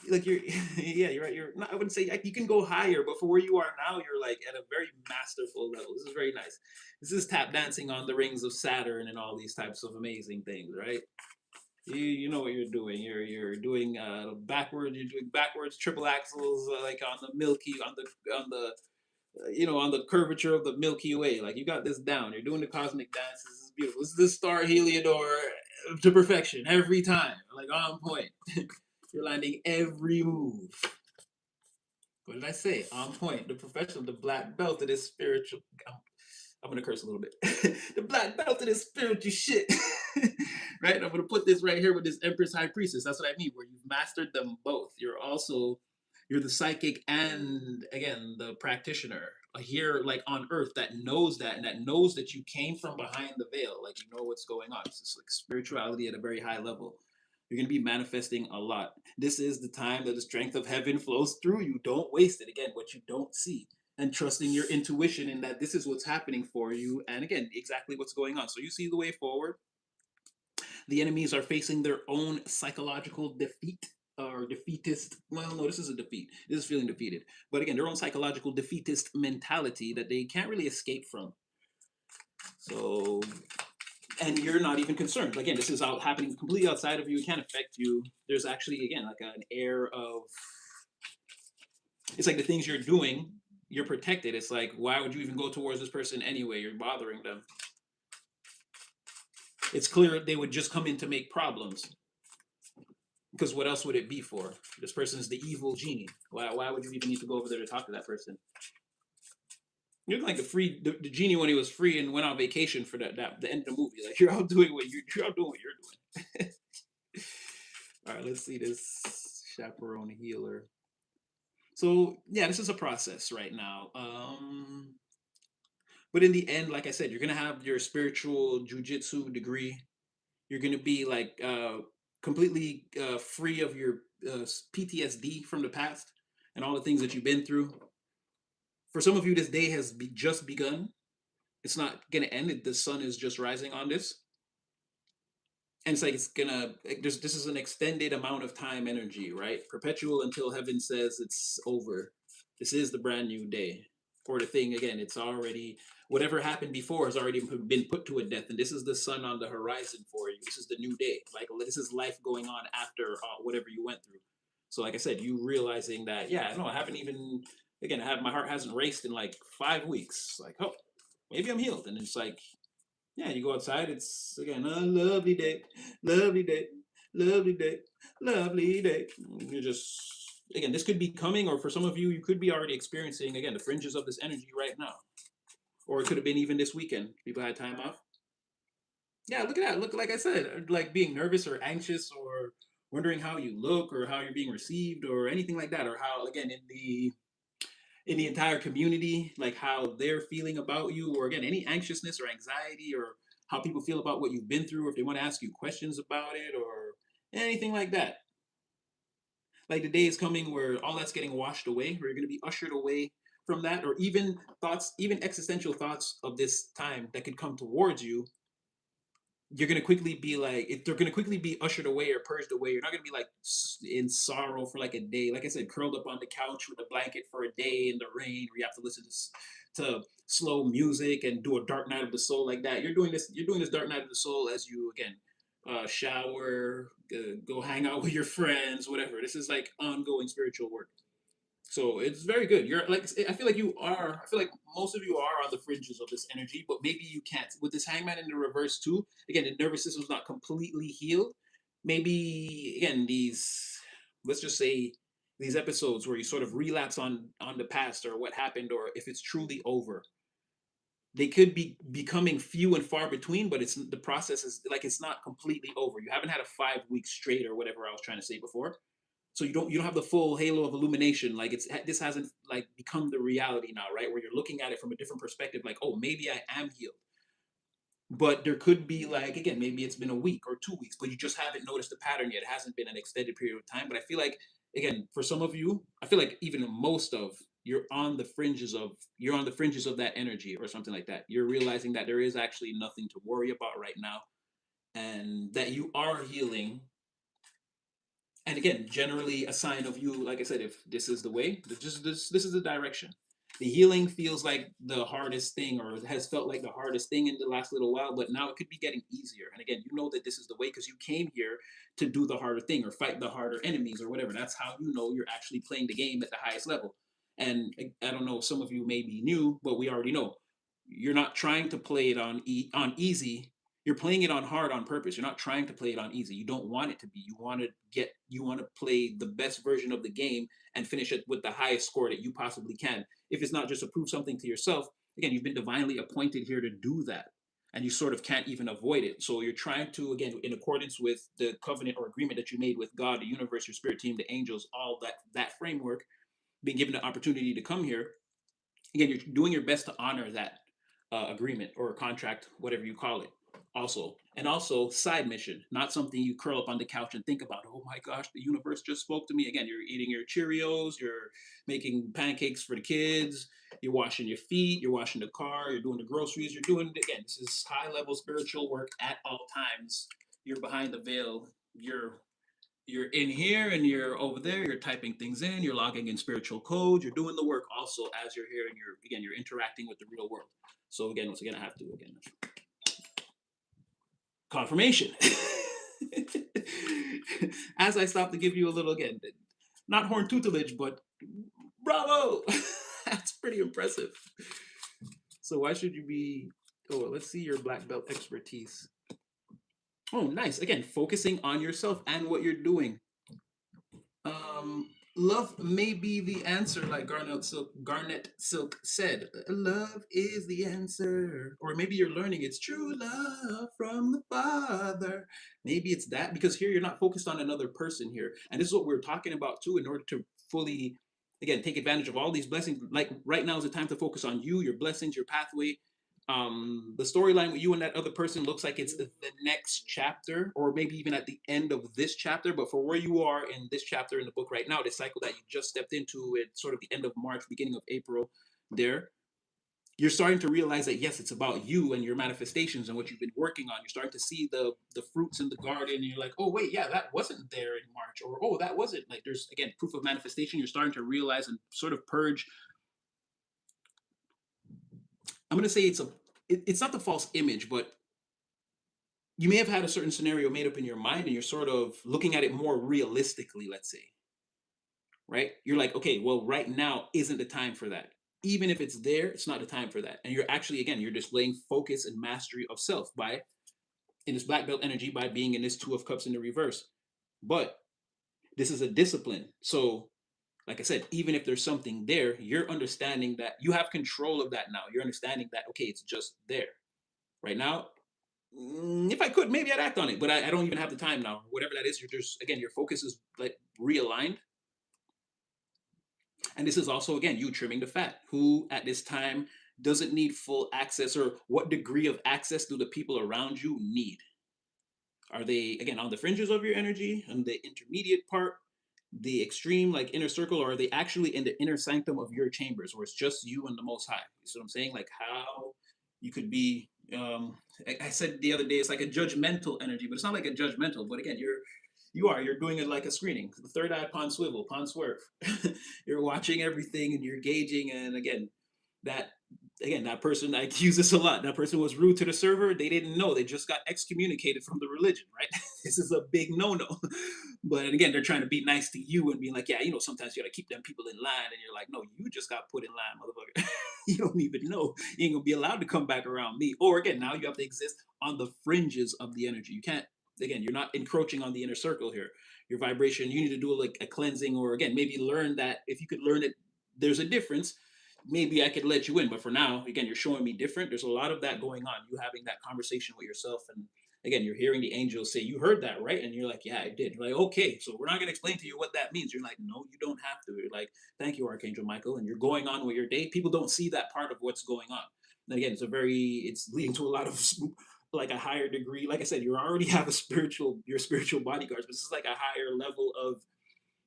Like you're, yeah, you're right. You're not. I wouldn't say like, you can go higher, but for where you are now, you're like at a very masterful level. This is very nice. This is tap dancing on the rings of Saturn and all these types of amazing things, right? You know what you're doing. You're doing backward. You're doing backwards triple axles, like on the Milky, on the curvature of the Milky Way. Like, you got this down. You're doing the cosmic dance. This is beautiful. This is the star Heliodor to perfection every time. Like, on point. You're landing every move. What did I say? On point. The professional, the black belt of this spiritual. I'm gonna curse a little bit. The black belt of this spiritual shit. Right? I'm gonna put this right here with this Empress High Priestess. That's what I mean, where you've mastered them both. You're the psychic and again the practitioner here, like on earth, that knows that, and that knows that you came from behind the veil. Like, you know what's going on. It's just like spirituality at a very high level. You're going to be manifesting a lot. This is the time that the strength of heaven flows through you. Don't waste it. Again, what you don't see, and trusting your intuition in that this is what's happening for you, and again, exactly what's going on. So you see the way forward. The enemies are facing their own psychological defeat or defeatist. Well, no, this is a defeat. This is feeling defeated. But again, their own psychological defeatist mentality that they can't really escape from. So, and you're not even concerned. Again, this is out happening completely outside of you. It can't affect you. There's actually, again, like an air of, it's like the things you're doing, you're protected. It's like, why would you even go towards this person anyway? You're bothering them. It's clear they would just come in to make problems. Because what else would it be for? This person is the evil genie. Why would you even need to go over there to talk to that person? You're like the genie when he was free and went on vacation for the end of the movie. Like, you're out doing what you're doing. All right, let's see this chaperone healer. So yeah, this is a process right now. But in the end, like I said, you're gonna have your spiritual jujitsu degree. You're gonna be like completely free of your PTSD from the past and all the things that you've been through. For some of you, this day has just begun. It's not gonna end. The sun is just rising on this, and it's like it's gonna. This is an extended amount of time energy, right? Perpetual until heaven says it's over. This is the brand new day. For the thing again, it's already, whatever happened before has already been put to a death, and this is the sun on the horizon for you. This is the new day. Like, this is life going on after whatever you went through. So, like I said, you realizing that, yeah, no, I haven't even. Again, my heart hasn't raced in like 5 weeks. Like, oh, maybe I'm healed, and it's like, yeah, you go outside. It's again a lovely day, lovely day, lovely day, lovely day. You're just, again, this could be coming, or for some of you, you could be already experiencing again the fringes of this energy right now, or it could have been even this weekend. People had time off. Yeah, look at that. Look, like I said, like being nervous or anxious or wondering how you look or how you're being received or anything like that, or how again in the entire community, like how they're feeling about you, or again any anxiousness or anxiety or how people feel about what you've been through, or if they want to ask you questions about it or anything like that. Like the day is coming where all that's getting washed away, where you're going to be ushered away from that, or even thoughts, even existential thoughts of this time that could come towards you. You're gonna quickly be like, if they're gonna quickly be ushered away or purged away. You're not gonna be like in sorrow for like a day. Like I said, curled up on the couch with a blanket for a day in the rain, where you have to listen to slow music and do a dark night of the soul like that. You're doing this. You're doing this dark night of the soul as you again shower, go hang out with your friends, whatever. This is like ongoing spiritual work. So it's very good. You're like, I feel like you are. I feel like most of you are on the fringes of this energy, but maybe you can't. With this hangman in the reverse too. Again, the nervous system's not completely healed. Maybe again these, let's just say these episodes where you sort of relapse on the past or what happened, or if it's truly over, they could be becoming few and far between. But it's the process is like it's not completely over. You haven't had a 5 week straight or whatever I was trying to say before, so you don't have the full halo of illumination. Like it's this hasn't like become the reality now, right, where you're looking at it from a different perspective, like, oh, maybe I am healed. But there could be like, again, maybe it's been a week or 2 weeks, but you just haven't noticed the pattern yet. It hasn't been an extended period of time. But I feel like, again, for some of you, I feel like even most of, you're on the fringes of that energy or something like that. You're realizing that there is actually nothing to worry about right now, and that you are healing. And again, generally a sign of you, like I said, if this is the way, just this is the direction. The healing feels like the hardest thing, or has felt like the hardest thing in the last little while, but now it could be getting easier. And again, you know that this is the way because you came here to do the harder thing or fight the harder enemies or whatever. That's how you know you're actually playing the game at the highest level. And I don't know, some of you may be new, but we already know you're not trying to play it on easy. You're playing it on hard on purpose. You're not trying to play it on easy. You don't want it to be. You want to play the best version of the game and finish it with the highest score that you possibly can. If it's not just to prove something to yourself, again, you've been divinely appointed here to do that. And you sort of can't even avoid it. So you're trying to, again, in accordance with the covenant or agreement that you made with God, the universe, your spirit team, the angels, all that framework, being given the opportunity to come here, again, you're doing your best to honor that agreement or contract, whatever you call it. Also side mission, not something you curl up on the couch and think about. Oh my gosh, the universe just spoke to me. Again, you're eating your Cheerios, you're making pancakes for the kids, you're washing your feet, you're washing the car, you're doing the groceries, you're doing, again, this is high level spiritual work at all times. You're behind the veil. You're in here and you're over there, you're typing things in, you're logging in spiritual code, you're doing the work also as you're here, and you're interacting with the real world. So again, once again, I have to again confirmation. As I stop to give you a little, again, not horn tutelage, but bravo. That's pretty impressive. So why should you be, oh well, let's see your black belt expertise. Oh nice, again, focusing on yourself and what you're doing. Love may be the answer, like Garnet Silk said. Love is the answer. Or maybe you're learning it's true love from the Father. Maybe it's that, because here you're not focused on another person here. And this is what we're talking about too, in order to fully, again, take advantage of all these blessings. Like right now is the time to focus on you, your blessings, your pathway. The storyline with you and that other person looks like it's the next chapter, or maybe even at the end of this chapter. But for where you are in this chapter in the book right now, the cycle that you just stepped into at sort of the end of March, beginning of April, there, you're starting to realize that yes, it's about you and your manifestations and what you've been working on. You're starting to see the fruits in the garden, and you're like, oh wait, yeah, that wasn't there in March, or oh, that wasn't, like, there's again proof of manifestation. You're starting to realize and sort of purge. I'm going to say it's not the false image, but you may have had a certain scenario made up in your mind, and you're sort of looking at it more realistically, let's say, right? You're like, okay, well, right now isn't the time for that. Even if it's there, it's not the time for that. And you're actually, again, you're displaying focus and mastery of self by, in this black belt energy, by being in this Two of Cups in the reverse. But this is a discipline. So, like I said, even if there's something there, you're understanding that you have control of that now. You're understanding that, okay, it's just there. Right now, If I could, maybe I'd act on it, but I don't even have the time now. Whatever that is, you're just again, your focus is like realigned. And this is also, again, you trimming the fat. Who at this time doesn't need full access, or what degree of access do the people around you need? Are they, again, on the fringes of your energy, on the intermediate part, the extreme, like inner circle, or are they actually in the inner sanctum of your chambers where it's just you and the Most High? You see what I'm saying? Like how you could be. I said the other day, it's like a judgmental energy, but it's not like a judgmental. But again, you're doing it like a screening. The third eye upon swivel, upon swerve. You're watching everything and you're gauging. And that that person, I use this a lot. That person was rude to the server. They didn't know. They just got excommunicated from the religion, right? This is a big no-no. But again, they're trying to be nice to you and being like, yeah, sometimes you gotta keep them people in line. And you're like, no, you just got put in line, motherfucker. You don't even know. You ain't gonna be allowed to come back around me. Or again, now you have to exist on the fringes of the energy. You can't, again, you're not encroaching on the inner circle here. Your vibration, you need to do like a cleansing, or again, maybe learn that if you could learn it, there's a difference. Maybe I could let you in. But for now, again, you're showing me different. There's a lot of that going on. You having that conversation with yourself, and again, you're hearing the angels say, "You heard that, right?" And you're like, "Yeah, I did." You're like, "Okay, so we're not going to explain to you what that means." You're like, "No, you don't have to." You're like, "Thank you, Archangel Michael," and you're going on with your day. People don't see that part of what's going on. And again, it's leading to a lot of like a higher degree. Like I said, you already have your spiritual bodyguards, but this is like a higher level of,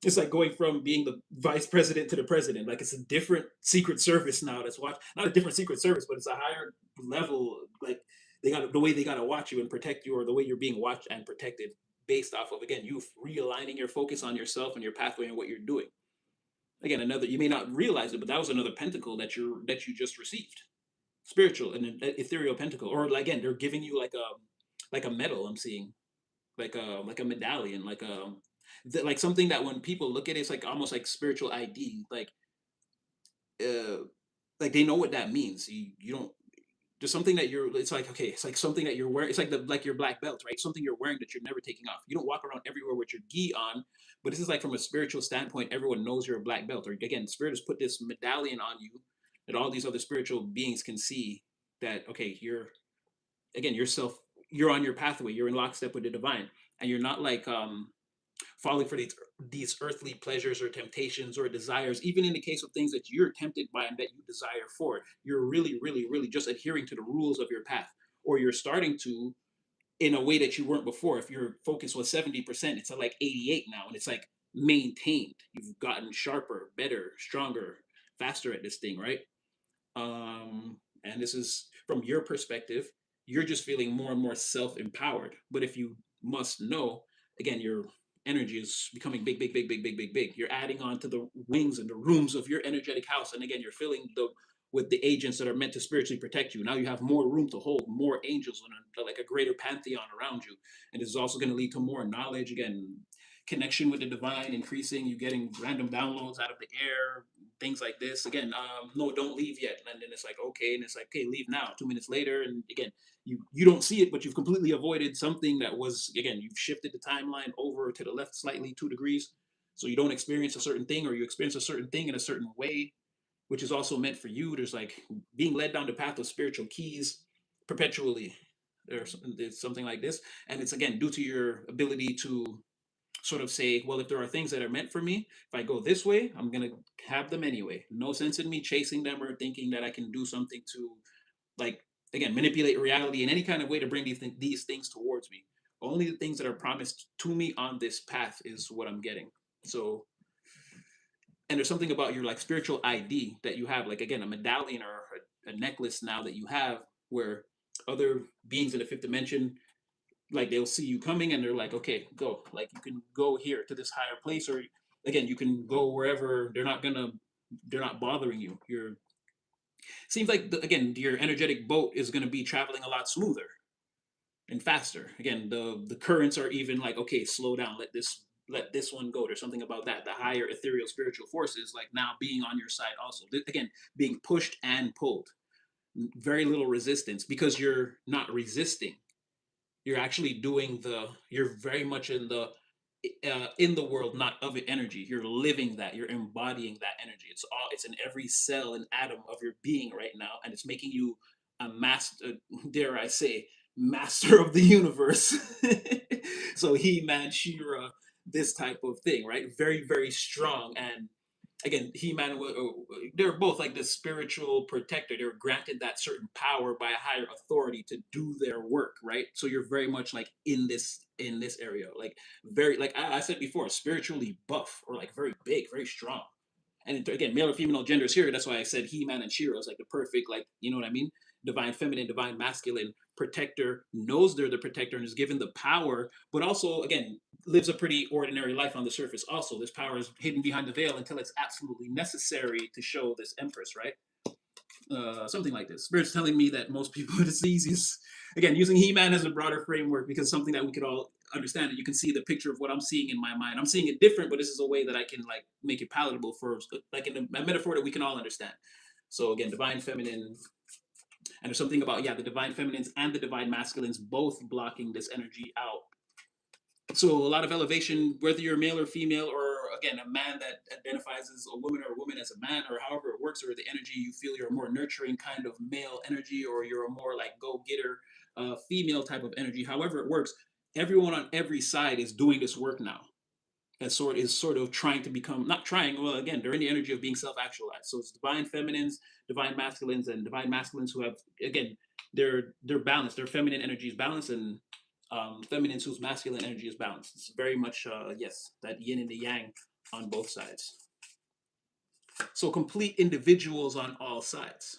it's like going from being the vice president to the president. Like it's a different secret service now that's watch, not a different secret service, but it's a higher level. Like they got the way they got to watch you and protect you, or the way you're being watched and protected, based off of, again, you realigning your focus on yourself and your pathway and what you're doing. Again, another, you may not realize it, but that was another pentacle that you just received, spiritual and an ethereal pentacle. Or again, they're giving you like a medal. I'm seeing like a medallion, like something that when people look at it, it's like almost like spiritual ID. Uh, like they know what that means. You don't, just something that you're. It's like, okay, it's like something that you're wearing. It's like like your black belt, right? Something you're wearing that you're never taking off. You don't walk around everywhere with your gi on, but this is like from a spiritual standpoint. Everyone knows you're a black belt. Or again, spirit has put this medallion on you that all these other spiritual beings can see. That okay, you're, again, yourself. You're on your pathway. You're in lockstep with the divine, and you're not like falling for these earthly pleasures or temptations or desires. Even in the case of things that you're tempted by and that you desire for, you're really, really, really just adhering to the rules of your path, or you're starting to, in a way that you weren't before. If your focus was 70%, it's at like 88 now, and it's like maintained. You've gotten sharper, better, stronger, faster at this thing, right? And this is from your perspective, you're just feeling more and more self-empowered. But if you must know, again, your energy is becoming big, big, big, big, big, big, big. You're adding on to the wings and the rooms of your energetic house. And again, you're filling the with the agents that are meant to spiritually protect you. Now you have more room to hold more angels and like a greater pantheon around you. And this is also going to lead to more knowledge, again, connection with the divine increasing, you getting random downloads out of the air, things like this. Again, no, don't leave yet. And then it's like, okay, and it's like, okay, leave now. 2 minutes later, and again, you don't see it, but you've completely avoided something that was, again, you've shifted the timeline over to the left slightly 2 degrees, so you don't experience a certain thing, or you experience a certain thing in a certain way, which is also meant for you. There's like being led down the path of spiritual keys perpetually. There's something like this, and it's again due to your ability to sort of say, well, if there are things that are meant for me, if I go this way, I'm going to have them anyway. No sense in me chasing them or thinking that I can do something to, like, again, manipulate reality in any kind of way to bring these things towards me. Only the things that are promised to me on this path is what I'm getting. So, and there's something about your like spiritual ID that you have, like, again, a medallion or a necklace now that you have, where other beings in the fifth dimension, like they'll see you coming and they're like, okay, go, like you can go here to this higher place, or again, you can go wherever. They're not bothering you. You're, seems like again, your energetic boat is going to be traveling a lot smoother and faster. Again, the currents are even like, okay, slow down, let this one go. There's something about that, the higher ethereal spiritual forces like now being on your side also. Again, being pushed and pulled, very little resistance, because you're not resisting. You're actually doing you're very much in the world, not of it energy. You're living that, you're embodying that energy. It's in every cell and atom of your being right now, and it's making you a master, dare I say, master of the universe. So He-Man, She-Ra, this type of thing, right? Very, very strong. And again, He-Man, they're both like the spiritual protector. They were granted that certain power by a higher authority to do their work, right? So you're very much like in this area, like very like I said before, spiritually buff or like very big, very strong. And again, male or female genders here. That's why I said He-Man and She-Ra is like the perfect, like, you know what I mean? Divine feminine, divine masculine protector, knows they're the protector and is given the power, but also, again, lives a pretty ordinary life on the surface. Also, this power is hidden behind the veil until it's absolutely necessary to show this empress, right? Something like this. Spirit's telling me that most people, it's the easiest. Again, using He-Man as a broader framework because something that we could all understand, and you can see the picture of what I'm seeing in my mind. I'm seeing it different, but this is a way that I can like make it palatable for like in a metaphor that we can all understand. So again, divine feminine, and there's something about the divine feminines and the divine masculines both blocking this energy out. So a lot of elevation, whether you're male or female, or again a man that identifies as a woman or a woman as a man, or however it works, or the energy you feel you're a more nurturing kind of male energy, or you're a more like go-getter female type of energy. However it works, everyone on every side is doing this work now. And sort of trying to become, not trying, well, again, they're in the energy of being self-actualized. So it's divine feminines, divine masculines, and divine masculines who have, again, they're balanced. Their feminine energy is balanced, and feminines whose masculine energy is balanced. It's very much yes, that yin and the yang on both sides. So complete individuals on all sides.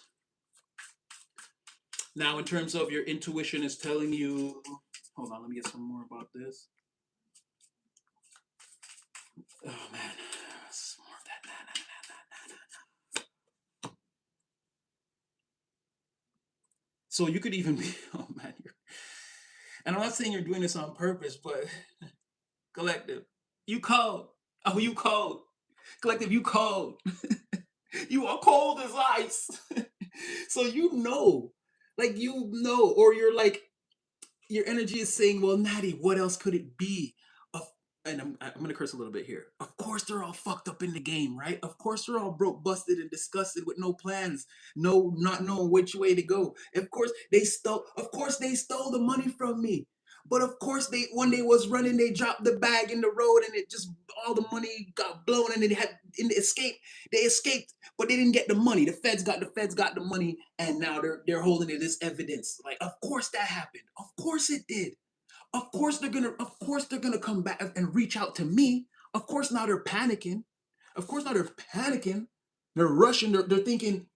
Now, in terms of your intuition is telling you, hold on, let me get some more about this. Oh man, more of that. So you could even be, oh man, and I'm not saying you're doing this on purpose, but collective, you cold. Oh, you cold. Collective, you cold. You are cold as ice. So or you're like, your energy is saying, well, Natty, what else could it be? And I'm gonna curse a little bit here. Of course, they're all fucked up in the game, right? Of course, they're all broke, busted, and disgusted with no plans, not knowing which way to go. Of course, they stole. Of course, they stole the money from me. But of course, they when they was running, they dropped the bag in the road, and it just all the money got blown, and in the escape. They escaped, but they didn't get the money. The feds got the money, and now they're holding it as evidence. Like, of course that happened. Of course it did. Of course they're gonna come back and reach out to me. Of course now they're panicking. Of course now they're panicking. They're rushing. They're thinking,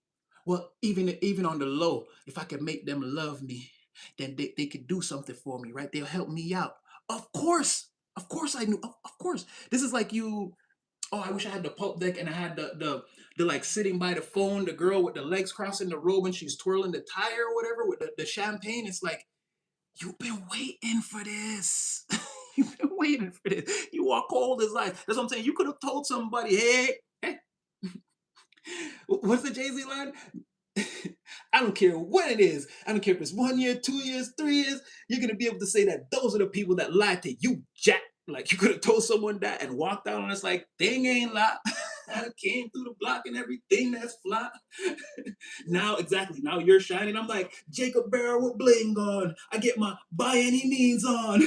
well, even on the low, if I can make them love me, then they could do something for me, right? They'll help me out. Of course. Of course I knew. Of course. This is like you. Oh, I wish I had the pulp deck and I had the like sitting by the phone, the girl with the legs crossing the robe and she's twirling the tire or whatever with the champagne. It's like, you've been waiting for this. You've been waiting for this. You are cold as ice. That's what I'm saying. You could have told somebody, hey, what's the Jay-Z line? I don't care what it is. I don't care if it's 1 year, 2 years, 3 years. You're gonna be able to say that those are the people that lied to you, Jack. Like you could have told someone that and walked out and it's like, thing ain't lie. I came through the block and everything that's fly. Now, exactly. Now you're shining. I'm like Jacob Barrow with bling on. I get my by any means on.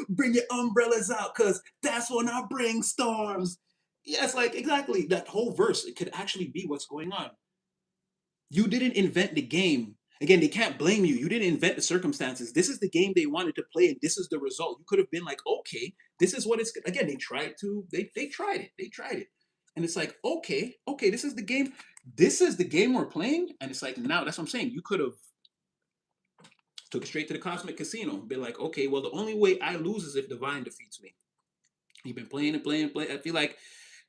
Bring your umbrellas out, cause that's when I bring storms. Yeah, it's like exactly that whole verse. It could actually be what's going on. You didn't invent the game. Again, they can't blame you. You didn't invent the circumstances. This is the game they wanted to play, and this is the result. You could have been like, okay, this is what it's. Again, they tried to. They tried it. They tried it, and it's like, okay, this is the game. This is the game we're playing, and it's like now that's what I'm saying. You could have took it straight to the cosmic casino. Been like, okay, well, the only way I lose is if Divine defeats me. You've been playing and playing and playing. I feel like,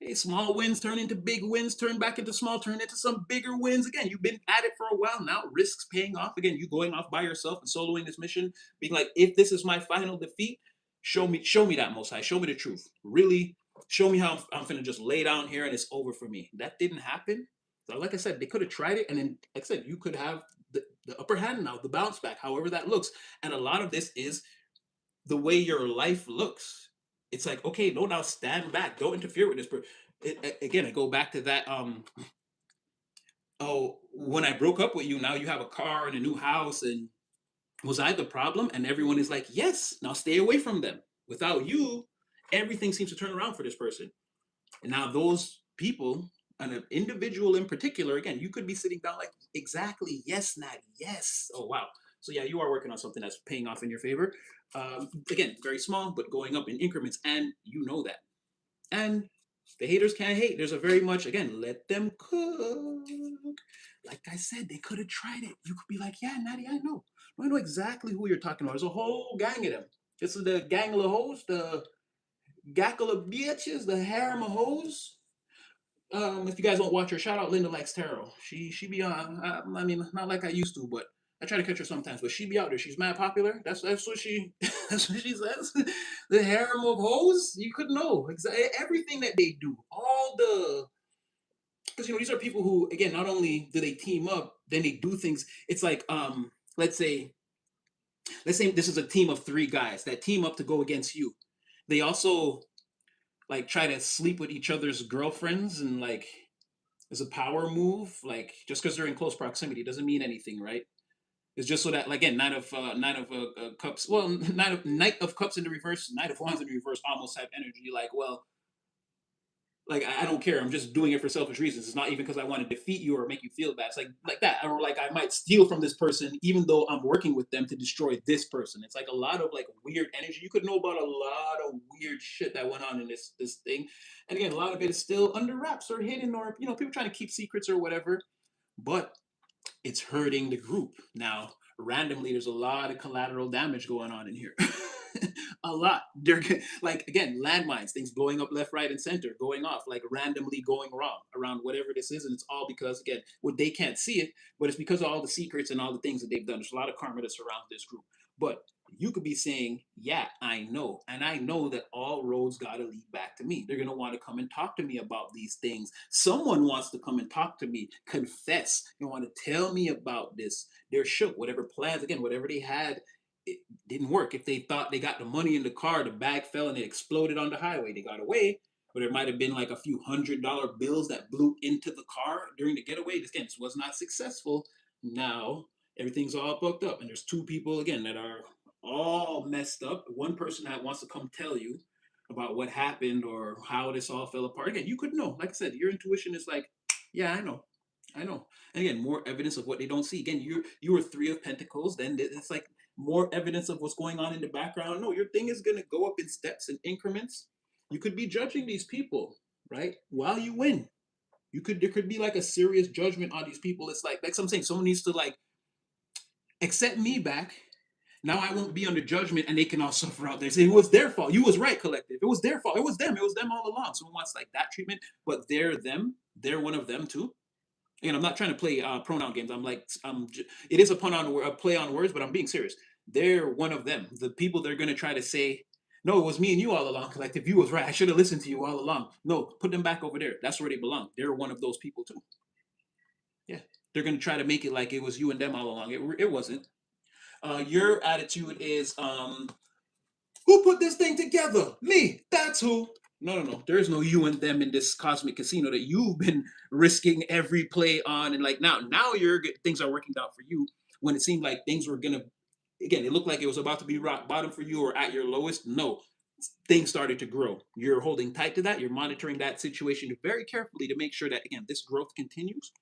hey, small wins turn into big wins, turn back into small, turn into some bigger wins. Again, you've been at it for a while now. Risks paying off. Again, you going off by yourself and soloing this mission, being like, if this is my final defeat, show me that Most High. Show me the truth. Really, show me how I'm finna just lay down here and it's over for me. That didn't happen. So, like I said, they could have tried it, and then, like I said, you could have the upper hand now, the bounce back, however that looks. And a lot of this is the way your life looks. It's like, okay, no, now stand back. Don't interfere with this. Again, I go back to that. Oh, when I broke up with you, now you have a car and a new house, and Was I the problem? And everyone is like, yes, now stay away from them. Without you, everything seems to turn around for this person. And now those people, an individual in particular, again, you could be sitting down like, exactly, yes, Natty, yes. Oh, wow. So yeah, you are working on something that's paying off in your favor. Again, very small, but going up in increments, and you know that. And the haters can't hate. There's a very much, again, let them cook. Like I said, they could have tried it. You could be like, yeah, Natty, I know. I know exactly who you're talking about. There's a whole gang of them. This is the gang of hoes, the gackle of bitches, the harem of hoes. If you guys don't watch her, shout out Linda Likes Tarot. She be on. I mean, not like I used to, but I try to catch her sometimes. But she be out there. She's mad popular. That's what she that's what she says. The harem of hoes. You could know everything that they do. All the because these are people who again not only do they team up, then they do things. It's like let's say this is a team of three guys that team up to go against you. They also like try to sleep with each other's girlfriends and like as a power move. Like just because they're in close proximity doesn't mean anything, right? It's just so that like, again, knight of cups. Well, knight of cups in the reverse, knight of wands in the reverse almost have energy. Like, well, like I don't care. I'm just doing it for selfish reasons. It's not even because I want to defeat you or make you feel bad. It's like that, or like I might steal from this person, even though I'm working with them to destroy this person. It's like a lot of like weird energy. You could know about a lot of weird shit that went on in this thing, and again, a lot of it is still under wraps or hidden, or people trying to keep secrets or whatever. But it's hurting the group. Now, randomly, there's a lot of collateral damage going on in here. A lot. They're like again, landmines, things blowing up left, right, and center, going off, like randomly going wrong around whatever this is, and it's all because again, what they can't see it, but it's because of all the secrets and all the things that they've done. There's a lot of karma that surrounds this group, but you could be saying, yeah, I know. And I know that all roads got to lead back to me. They're going to want to come and talk to me about these things. Someone wants to come and talk to me, confess, and want to tell me about this. They're shook. Whatever plans, again, whatever they had, it didn't work. If they thought they got the money in the car, the bag fell and it exploded on the highway. They got away. But there might have been like a few $100 bills that blew into the car during the getaway. Again, this was not successful. Now everything's all booked up, and there's two people again that are all messed up. One person that wants to come tell you about what happened or how this all fell apart. Again, you could know. Like I said, your intuition is like, yeah, I know. I know. And again, more evidence of what they don't see. Again, you were three of pentacles, then it's like more evidence of what's going on in the background. No, your thing is gonna go up in steps and increments. You could be judging these people, right? While you win. There could be like a serious judgment on these people. It's like I'm saying, someone needs to like accept me back. Now I won't be under judgment, and they can all suffer out there. Say it was their fault. You was right, collective. It was their fault. It was them. It was them all along. Someone wants like that treatment, but they're them. They're one of them too. And I'm not trying to play pronoun games. I'm like, it is a play on words, but I'm being serious. They're one of them. The people they're gonna try to say, no, it was me and you all along, collective. You was right. I should have listened to you all along. No, put them back over there. That's where they belong. They're one of those people too. Yeah, they're gonna try to make it like it was you and them all along. It wasn't. Your attitude is who put this thing together? Me. That's who. No, no, no. There is no you and them in this cosmic casino that you've been risking every play on, and like now things are working out for you when it seemed like things were gonna. Again, it looked like it was about to be rock bottom for you or at your lowest. No, things started to grow. You're holding tight to that. You're monitoring that situation very carefully to make sure that again this growth continues.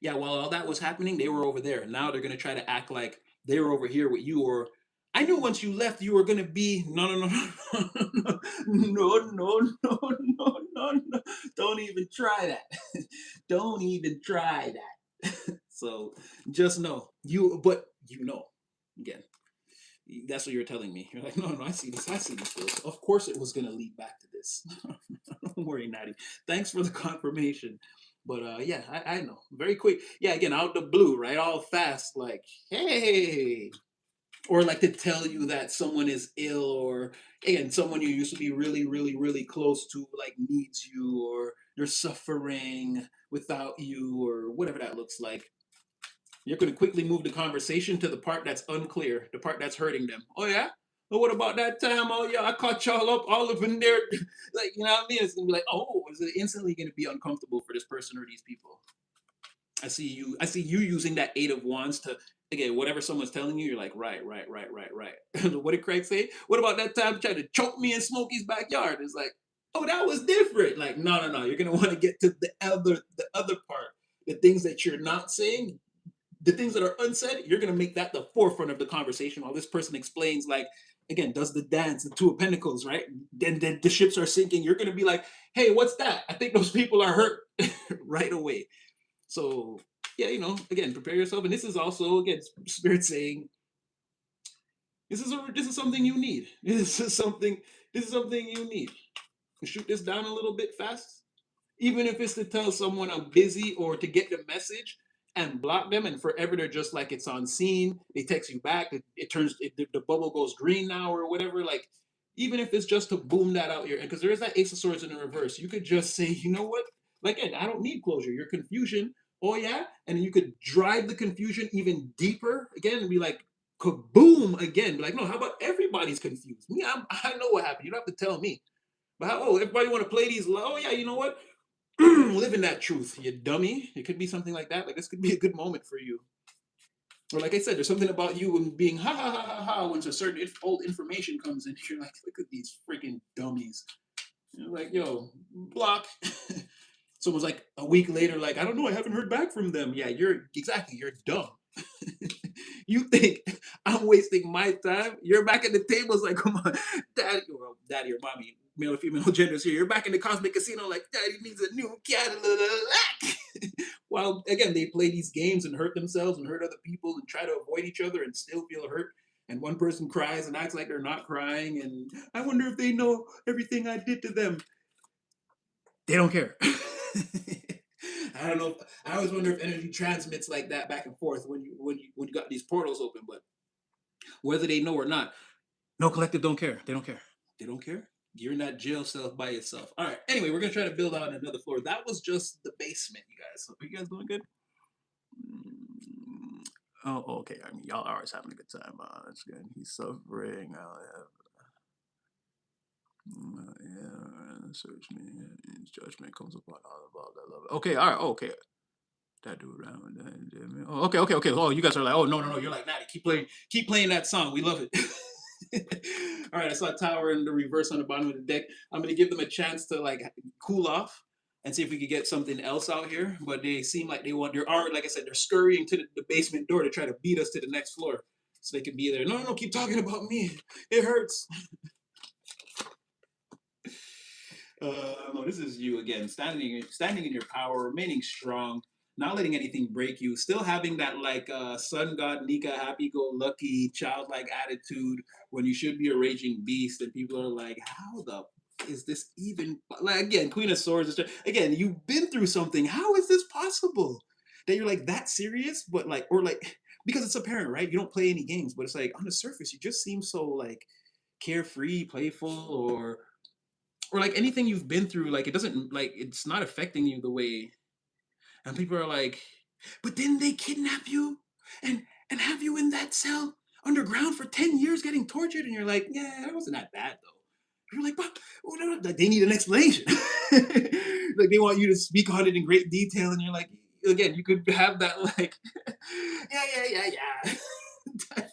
Yeah, while all that was happening, they were over there. Now they're gonna try to act like they were over here with you, or I knew once you left you were gonna be no. Don't even try that. Don't even try that. So just know you, but you know, again, that's what you're telling me. You're like, no, I see this. I see this. Of course, it was gonna lead back to this. Don't worry, Natty. Thanks for the confirmation. But yeah, I know. Very quick. Yeah, again, out the blue, right? All fast, like, hey. Or like to tell you that someone is ill, or again, someone you used to be really, really, really close to, like needs you, or they're suffering without you, or whatever that looks like. You're going to quickly move the conversation to the part that's unclear, the part that's hurting them. Oh yeah? Well, what about that time? Oh yeah, I caught y'all up all up in there. Like, you know what I mean? It's gonna be like, oh, is it instantly gonna be uncomfortable for this person or these people? I see you using that 8 of Wands to again, whatever someone's telling you, you're like, right, right, right, right, right. What did Craig say? What about that time he tried to choke me in Smokey's backyard? It's like, oh, that was different. Like, no, no, no. You're gonna want to get to the other part, the things that you're not saying, the things that are unsaid. You're gonna make that the forefront of the conversation while this person explains, like, again, does the dance, the two of pentacles, right? Then the ships are sinking. You're gonna be like, hey, what's that? I think those people are hurt right away. So yeah, again, prepare yourself. And this is also, again, spirit saying this is something you need. This is something you need. Shoot this down a little bit fast, even if it's to tell someone I'm busy or to get the message and block them, and forever they're just like it's on scene. They text you back. It turns the bubble goes green now or whatever. Like, even if it's just to boom that out your, because there is that Ace of Swords in the reverse. You could just say, you know what? Like, I don't need closure. Your confusion. Oh yeah, and then you could drive the confusion even deeper again and be like, kaboom again. Be like, no, how about everybody's confused? Me, I know what happened. You don't have to tell me. But how, oh, everybody want to play these? Oh yeah, you know what? Live in that truth, you dummy. It could be something like that. Like, this could be a good moment for you. Or like I said, there's something about you and being ha ha ha ha ha when a certain old information comes in. You're like, look at these freaking dummies. You're like, yo, block. Someone's like a week later, like, I don't know, I haven't heard back from them. Yeah, you're dumb. You think I'm wasting my time? You're back at the table. It's like, come on, daddy or mommy, male or female genders here. You're back in the cosmic casino, like, daddy needs a new Cadillac. While again, they play these games and hurt themselves and hurt other people and try to avoid each other and still feel hurt. And one person cries and acts like they're not crying. And I wonder if they know everything I did to them. They don't care. I don't know. I always wonder if energy transmits like that back and forth when you got these portals open. But whether they know or not, no, collective don't care. They don't care. They don't care. You're in that jail cell by yourself. All right. Anyway, we're gonna try to build out another floor. That was just the basement, you guys. So, are you guys doing good? Oh, okay. I mean, y'all are always having a good time. That's good. He's suffering. Yeah, search me. His judgment comes upon all about that love. Okay, all right, okay. That dude around that. Oh, okay, okay, okay. Oh, you guys are like, oh no, no, no. You're like, Natty, keep playing that song. We love it. All right, I saw Tower in the reverse on the bottom of the deck. I'm gonna give them a chance to like cool off and see if we could get something else out here. But they seem like they want. They're already, like I said, they're scurrying to the basement door to try to beat us to the next floor, so they can be there. No, no, no. Keep talking about me. It hurts. No, this is you again, standing in your power, remaining strong, not letting anything break you, still having that like sun god Nika happy-go-lucky childlike attitude when you should be a raging beast, and people are like, how the is this even, like, again, Queen of Swords, again, you've been through something. How is this possible that you're like that serious? But like, or like, because it's apparent, right? You don't play any games, but it's like on the surface, you just seem so like carefree, playful, or like anything you've been through, like it doesn't, like it's not affecting you the way. And people are like, but didn't they kidnap you and have you in that cell underground for 10 years getting tortured? And you're like, yeah, it wasn't that bad though. You're like, but oh, no, no, they need an explanation. Like, they want you to speak on it in great detail, and you're like, again, you could have that like, yeah, yeah, yeah, yeah.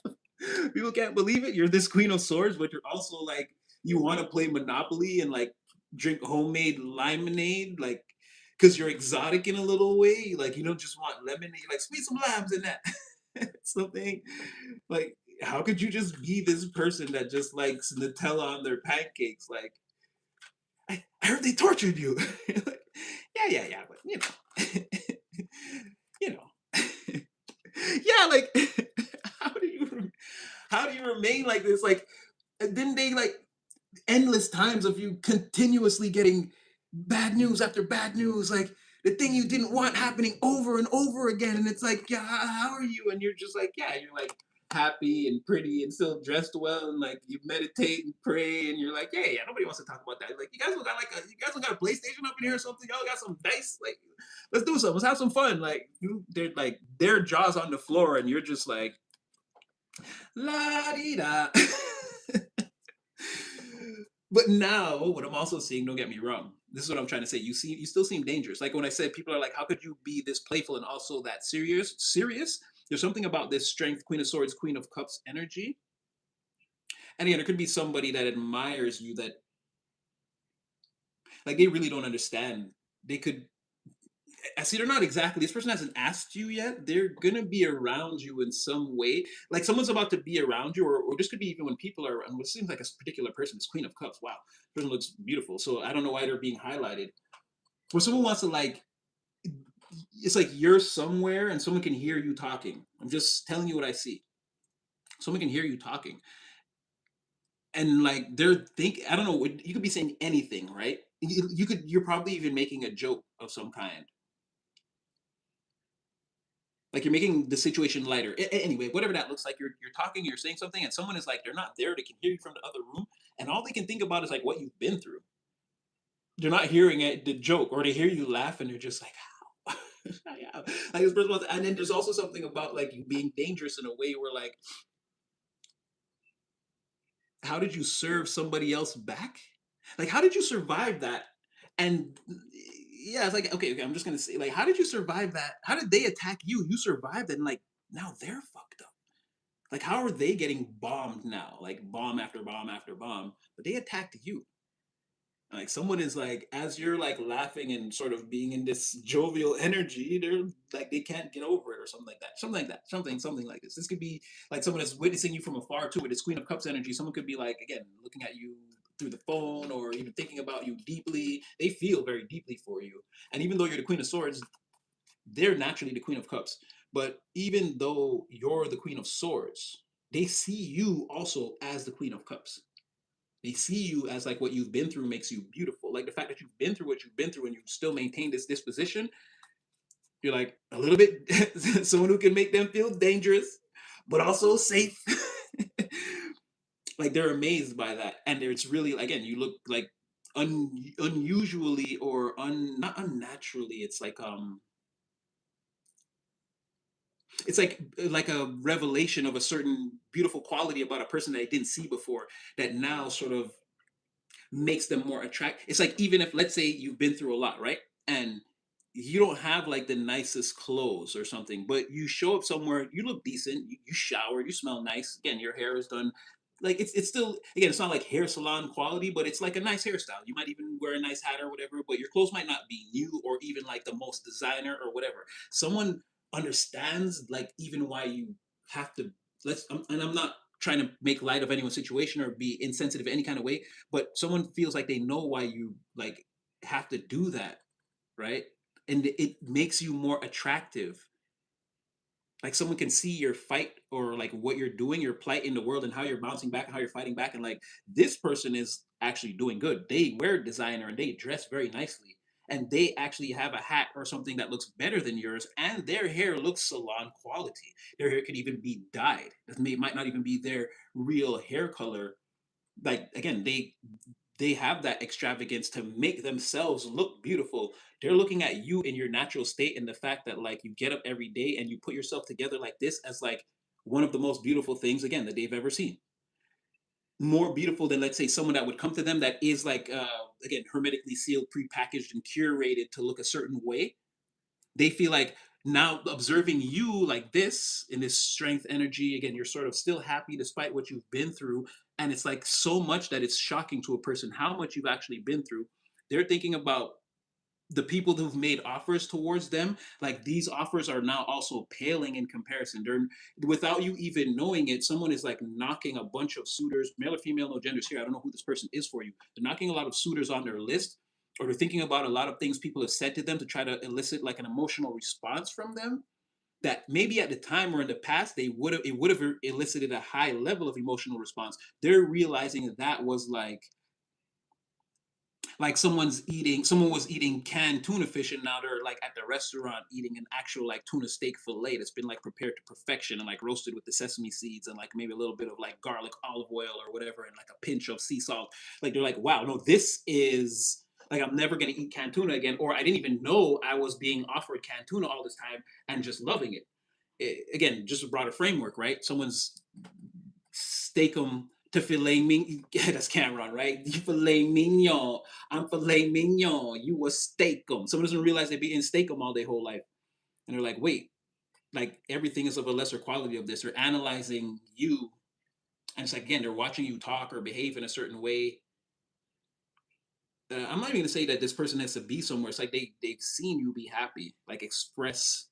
People can't believe it. You're this Queen of Swords, but you're also like, you want to play Monopoly and like drink homemade lemonade, like, because you're exotic in a little way. Like, you don't just want lemonade, like squeeze some limes in that. Something like, how could you just be this person that just likes Nutella on their pancakes? Like, I heard they tortured you. Like, yeah, yeah, yeah, but you know, yeah, like, how do you how do you remain like this? Like, didn't they like endless times of you continuously getting bad news after bad news, like the thing you didn't want happening over and over again, and it's like, yeah, how are you? And you're just like, yeah, you're like happy and pretty and still dressed well, and like you meditate and pray, and you're like, yeah, yeah, nobody wants to talk about that. Like, you guys don't got like you guys don't got a PlayStation up in here or something? Y'all got some dice? Like, let's do something. Let's have some fun. Like, they're like their jaws on the floor, and you're just like la di da. But now, what I'm also seeing, don't get me wrong, this is what I'm trying to say. You still seem dangerous. Like when I said people are like, how could you be this playful and also that serious? Serious? There's something about this strength, Queen of Swords, Queen of Cups energy. And again, it could be somebody that admires you that like they really don't understand. They could I see they're not exactly this person hasn't asked you yet. They're gonna be around you in some way. Like someone's about to be around you, or this could be even when people are around. What seems like a particular person is Queen of Cups. Wow, person looks beautiful. So I don't know why they're being highlighted. Where someone wants to like it's like you're somewhere and someone can hear you talking. I'm just telling you what I see. Someone can hear you talking. And like they're think I don't know, you could be saying anything, right? You're probably even making a joke of some kind. Like you're making the situation lighter. Anyway, whatever that looks like, you're talking, you're saying something, and someone is like they're not there. They can hear you from the other room, and all they can think about is like what you've been through. They're not hearing it, the joke, or they hear you laugh, and they're just like, "How?" Yeah. Like this person wants, and then there's also something about like you being dangerous in a way where like, how did you serve somebody else back? Like, how did you survive that? And yeah, it's like okay, I'm just gonna say like, how did you survive that? How did they attack you? You survived, and like now they're fucked up. Like, how are they getting bombed now? Like, bomb after bomb after bomb, but they attacked you. Like, someone is like, as you're like laughing and sort of being in this jovial energy, they're like, they can't get over it or something like that. Something like that. Something like this. This could be like someone is witnessing you from afar too with this Queen of Cups energy. Someone could be like, again, looking at you through the phone or even thinking about you deeply. They feel very deeply for you. And even though you're the Queen of Swords, they're naturally the Queen of Cups. But even though you're the Queen of Swords, they see you also as the Queen of Cups. They see you as like what you've been through makes you beautiful. Like the fact that you've been through what you've been through and you still maintain this disposition, you're like a little bit someone who can make them feel dangerous, but also safe. Like they're amazed by that, and it's really again, you look like unusually or not unnaturally. It's like a revelation of a certain beautiful quality about a person that I didn't see before that now sort of makes them more attractive. It's like even if let's say you've been through a lot, right? And you don't have like the nicest clothes or something, but you show up somewhere, you look decent, you shower, you smell nice. Again, your hair is done. Like it's still again, it's not like hair salon quality, but it's like a nice hairstyle. You might even wear a nice hat or whatever, but your clothes might not be new or even like the most designer or whatever. Someone understands like even why you have to and I'm not trying to make light of anyone's situation or be insensitive in any kind of way, but someone feels like they know why you like have to do that, right? And it makes you more attractive. Like someone can see your fight or like what you're doing, your plight in the world and how you're bouncing back and how you're fighting back and like this person is actually doing good. They wear designer and they dress very nicely and they actually have a hat or something that looks better than yours and their hair looks salon quality. Their hair could even be dyed. It might not even be their real hair color. Like again, they have that extravagance to make themselves look beautiful. They're looking at you in your natural state and the fact that like you get up every day and you put yourself together like this as like one of the most beautiful things again that they've ever seen. More beautiful than let's say someone that would come to them that is like again hermetically sealed, prepackaged and curated to look a certain way. They feel like now observing you like this in this strength energy again you're sort of still happy despite what you've been through and it's like so much that it's shocking to a person how much you've actually been through. They're thinking about the people who've made offers towards them like these offers are now also paling in comparison. They're without you even knowing it, someone is like knocking a bunch of suitors, male or female, no genders here, I don't know who this person is for you. They're knocking a lot of suitors on their list or they're thinking about a lot of things people have said to them to try to elicit like an emotional response from them that maybe at the time or in the past they would have it would have elicited a high level of emotional response. They're realizing that that was like someone was eating canned tuna fish and now they're like at the restaurant eating an actual like tuna steak fillet that's been like prepared to perfection and like roasted with the sesame seeds and like maybe a little bit of like garlic olive oil or whatever and like a pinch of sea salt. Like they're like wow, no, this is like I'm never going to eat canned tuna again or I didn't even know I was being offered canned tuna all this time and just loving again, just a broader framework, right? Someone's steak them to filet mignon. Yeah, that's Cameron, right? You filet mignon. I'm filet mignon. You a steak them. Someone doesn't realize they've been eating steak them all their whole life. And they're like, wait. like everything is of a lesser quality of this. They're analyzing you, and it's like again, they're watching you talk or behave in a certain way. I'm not even gonna say that this person has to be somewhere. It's like they've seen you be happy, like express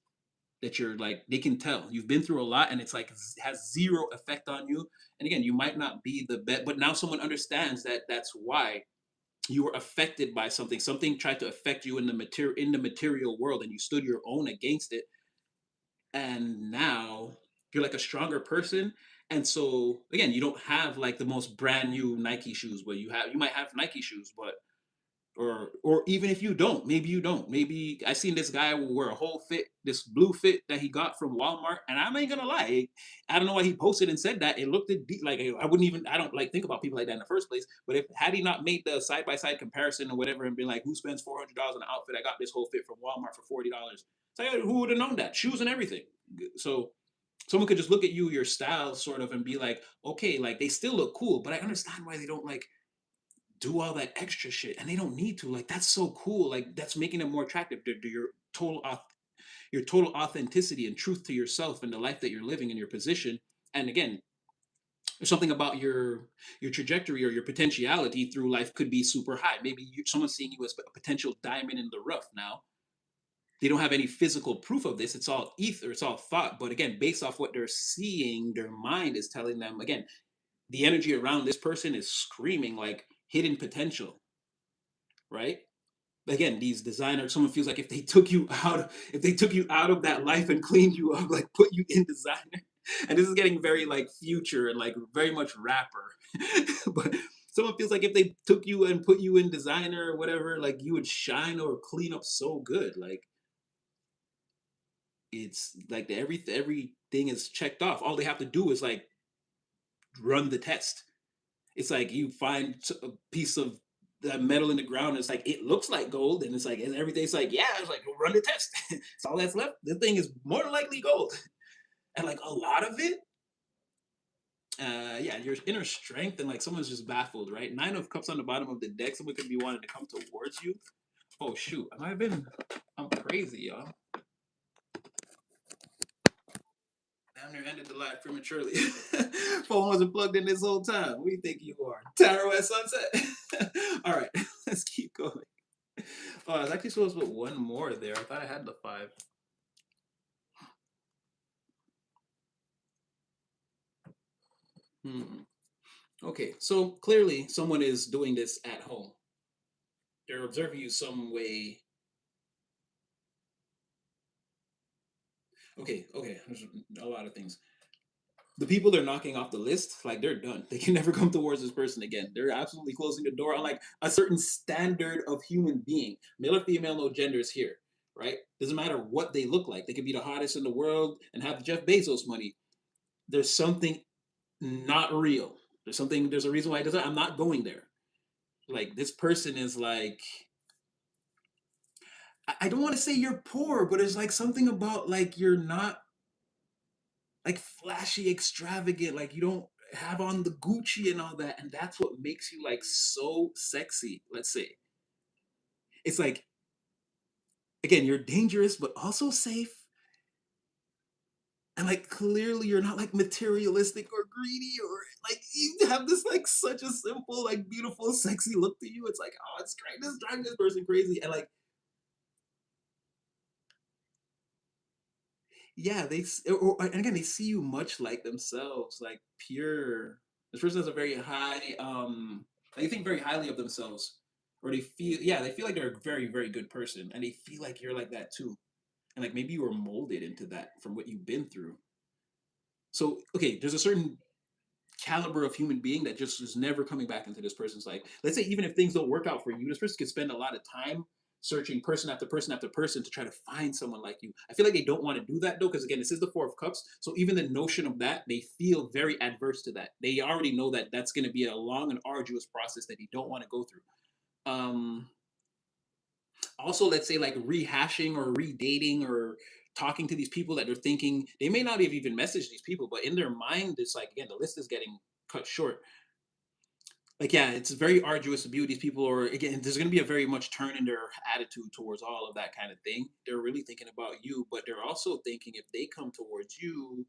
that you're like they can tell you've been through a lot, and it's like has zero effect on you. And again, you might not be the best, but now someone understands that that's why you were affected by something. Something tried to affect you in the material world, and you stood your own against it, and now you're like a stronger person. And so again, you don't have like the most brand new Nike shoes, but you might have Nike shoes, but or even if you don't, maybe you don't. Maybe I seen this guy wear a whole fit, this blue fit that he got from Walmart, and I ain't gonna lie, I don't know why he posted and said that. It looked like I wouldn't even. I don't like think about people like that in the first place. But if had he not made the side by side comparison or whatever and been like, who spends $400 on an outfit? I got this whole fit from Walmart for $40. So who would have known that? Shoes and everything. So someone could just look at you, your style, sort of, and be like, okay, like they still look cool, but I understand why they don't like do all that extra shit, and they don't need to. Like that's so cool. Like that's making it more attractive to your total authenticity and truth to yourself and the life that you're living in your position. And again, there's something about your trajectory or your potentiality through life could be super high. Maybe someone's seeing you as a potential diamond in the rough. Now they don't have any physical proof of this. It's all ether. It's all thought. But again, based off what they're seeing, their mind is telling them again. The energy around this person is screaming like hidden potential, right? Again, these designers, someone feels like if they took you out of that life and cleaned you up, like put you in designer. And this is getting very like future and like very much rapper. But someone feels like if they took you and put you in designer or whatever, like you would shine or clean up so good. Like it's like everything is checked off. All they have to do is like run the test. It's like you find a piece of that metal in the ground. And it's like it looks like gold, and it's like and everything's like yeah. It's like run the test. It's all that's left. The thing is more than likely gold, and like a lot of it. Yeah, your inner strength and like someone's just baffled, right? Nine of Cups on the bottom of the deck. Someone could be wanting to come towards you. Oh shoot, am I been? I'm crazy, y'all. Damn near ended the live prematurely. Phone wasn't plugged in this whole time. What do you think you are? Tarot at sunset? All right, let's keep going. Oh, I was actually supposed to put one more there. I thought I had the five. Hmm. Okay, so clearly someone is doing this at home. They're observing you some way. Okay, there's a lot of things. The people they're knocking off the list, like they're done. They can never come towards this person again. They're absolutely closing the door on like a certain standard of human being. Male or female, no genders here, right? Doesn't matter what they look like. They could be the hottest in the world and have Jeff Bezos money. There's something not real. There's a reason why it doesn't. I'm not going there. Like this person is like, I don't want to say you're poor, but it's like something about like you're not like flashy, extravagant. Like you don't have on the Gucci and all that, and that's what makes you like so sexy. Let's say it's like again, you're dangerous but also safe, and like clearly you're not like materialistic or greedy or like you have this like such a simple, like beautiful, sexy look to you. It's like oh, it's great. This is driving this person crazy, and like yeah, and again they see you much like themselves, like pure. This person has a very high they think very highly of themselves, or they feel yeah they feel like they're a very very good person, and they feel like you're like that too, and like maybe you were molded into that from what you've been through. So okay, there's a certain caliber of human being that just is never coming back into this person's life. Let's say even if things don't work out for you, this person could spend a lot of time searching person after person after person to try to find someone like you. I feel like they don't want to do that though, because again, this is the Four of Cups. So even the notion of that, they feel very adverse to that. They already know that that's going to be a long and arduous process that they don't want to go through. Um, Also, let's say like rehashing or redating or talking to these people that they're thinking they may not have even messaged these people, but in their mind, it's like again, the list is getting cut short. Like, yeah, it's very arduous to be with these people, or again, there's going to be a very much turn in their attitude towards all of that kind of thing. They're really thinking about you, but they're also thinking if they come towards you,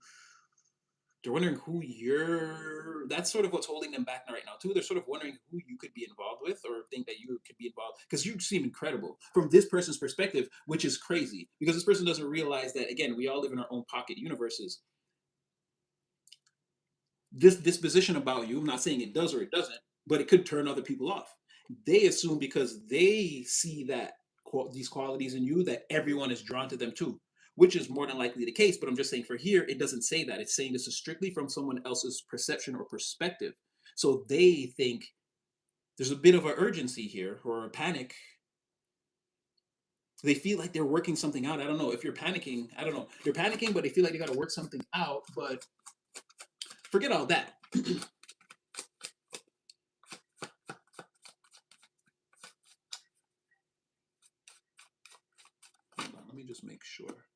they're wondering who you're. That's sort of what's holding them back right now too. They're sort of wondering who you could be involved with, or think that you could be involved, because you seem incredible from this person's perspective, which is crazy because this person doesn't realize that again, we all live in our own pocket universes. This disposition about you, I'm not saying it does or it doesn't, but it could turn other people off. They assume because they see that these qualities in you that everyone is drawn to them too, which is more than likely the case. But I'm just saying for here, it doesn't say that. It's saying this is strictly from someone else's perception or perspective. So they think there's a bit of an urgency here or a panic. They feel like they're working something out. I don't know if you're panicking. I don't know. They're panicking, but they feel like they got to work something out. But forget all that. Hold on, let me just make sure.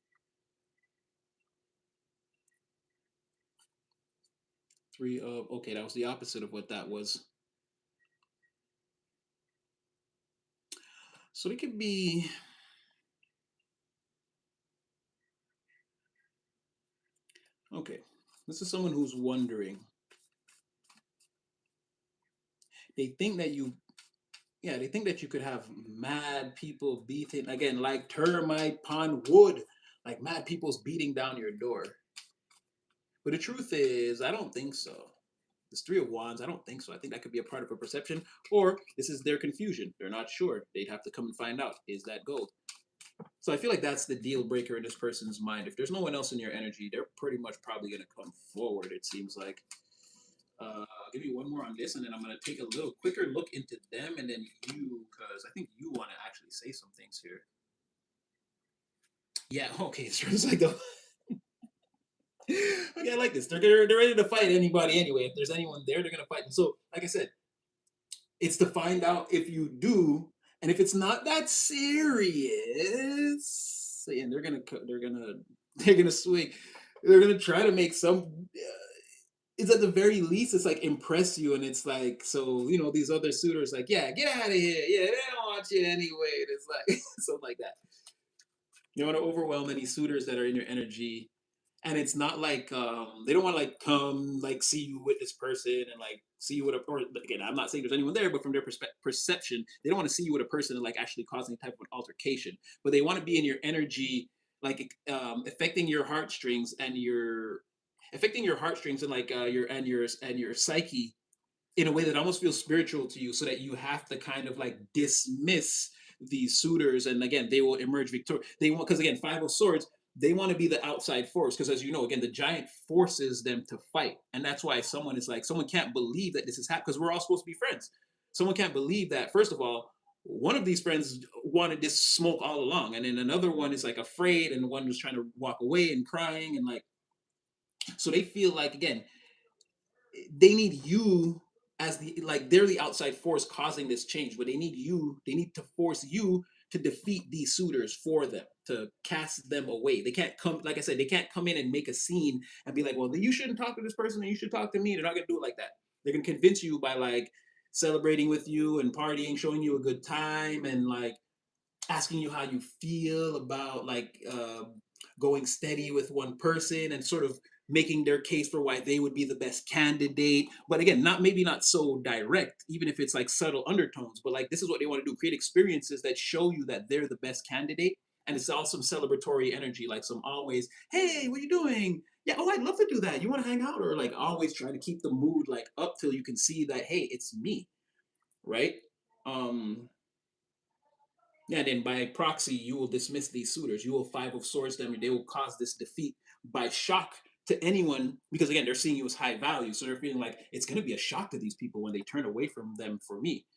Three of, okay, that was the opposite of what that was. So it could be, okay, this is someone who's wondering. They think that you, yeah, they think that you could have mad people beating, again, like termite upon wood, like mad people's beating down your door. But the truth is, I don't think so. This Three of Wands, I don't think so. I think that could be a part of a perception, or this is their confusion. They're not sure. They'd have to come and find out. Is that gold? So I feel like that's the deal breaker in this person's mind. If there's no one else in your energy, they're pretty much probably going to come forward. It seems like. I'll give you one more on this, and then I'm going to take a little quicker look into them, and then you, because I think you want to actually say some things here. Yeah. Okay. So it's like the. Okay, I like this. They're ready to fight anybody anyway. If there's anyone there, they're gonna fight. And so, like I said, it's to find out if you do, and if it's not that serious, and they're gonna swing. They're gonna try to make some. It's at the very least, it's like impress you, and it's like so these other suitors like yeah, get out of here, yeah, they don't want you anyway. And it's like something like that. You don't want to overwhelm any suitors that are in your energy, and it's not like they don't want to like come like see you with this person and like see you with a, or again, I'm not saying there's anyone there, but from their perception, they don't want to see you with a person and like actually cause any type of an altercation, but they want to be in your energy, like affecting your heartstrings and your affecting your heartstrings and like your psyche in a way that almost feels spiritual to you, so that you have to kind of like dismiss these suitors, and again they will emerge victorious. They want, because again, Five of Swords, they want to be the outside force, because as you know, again, the giant forces them to fight, and that's why someone is like, someone can't believe that this is happening, because we're all supposed to be friends. Someone can't believe that, first of all, one of these friends wanted this smoke all along, and then another one is like afraid, and one was trying to walk away and crying, and like, so they feel like again they need you as the, like they're the outside force causing this change, but they need to force you to defeat these suitors for them, to cast them away. They can't come, like I said, they can't come in and make a scene and be like, well, you shouldn't talk to this person and you should talk to me. They're not going to do it like that. They're going to convince you by like celebrating with you and partying, showing you a good time, and like asking you how you feel about like going steady with one person, and sort of making their case for why they would be the best candidate. But again, not maybe not so direct, even if it's like subtle undertones, but like this is what they want to do, create experiences that show you that they're the best candidate. And it's all some celebratory energy, like some always, hey, what are you doing? Yeah, oh, I'd love to do that. You want to hang out? Or like always trying to keep the mood like up till you can see that, hey, it's me, right? Um, yeah, then by proxy, you will dismiss these suitors. You will Five of Swords them, and they will cause this defeat by shock to anyone, because again, they're seeing you as high value. So they're feeling like it's going to be a shock to these people when they turn away from them for me.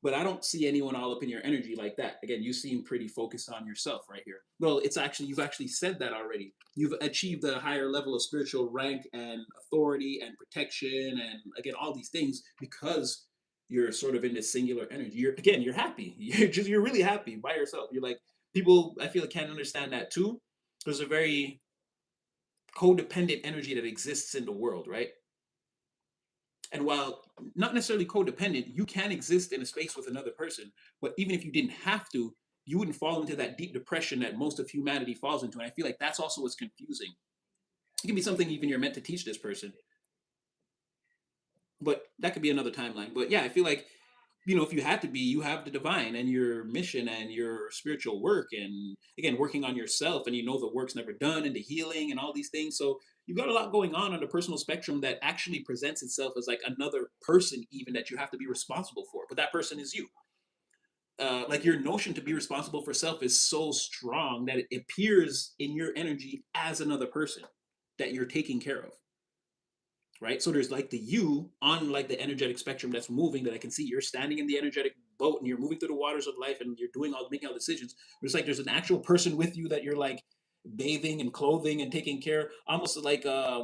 But I don't see anyone all up in your energy like that. Again, you seem pretty focused on yourself right here. Well, it's actually, you've actually said that already. You've achieved a higher level of spiritual rank and authority and protection, and again, all these things because you're sort of in this singular energy. You're again, you're happy. You're really happy by yourself. You're like, people I feel like can't understand that too. There's a very codependent energy that exists in the world, right? And while not necessarily codependent, you can exist in a space with another person. But even if you didn't have to, you wouldn't fall into that deep depression that most of humanity falls into. And I feel like that's also what's confusing. It can be something even you're meant to teach this person, but that could be another timeline. But yeah, I feel like, if you had to be, you have the divine and your mission and your spiritual work, and again, working on yourself, and the work's never done, and the healing and all these things. So you've got a lot going on the personal spectrum that actually presents itself as like another person, even that you have to be responsible for. But that person is you. Like your notion to be responsible for self is so strong that it appears in your energy as another person that you're taking care of, right? So there's like the you on like the energetic spectrum that's moving, that I can see. You're standing in the energetic boat and you're moving through the waters of life and you're making all decisions. There's an actual person with you that you're like bathing and clothing and taking care, almost like a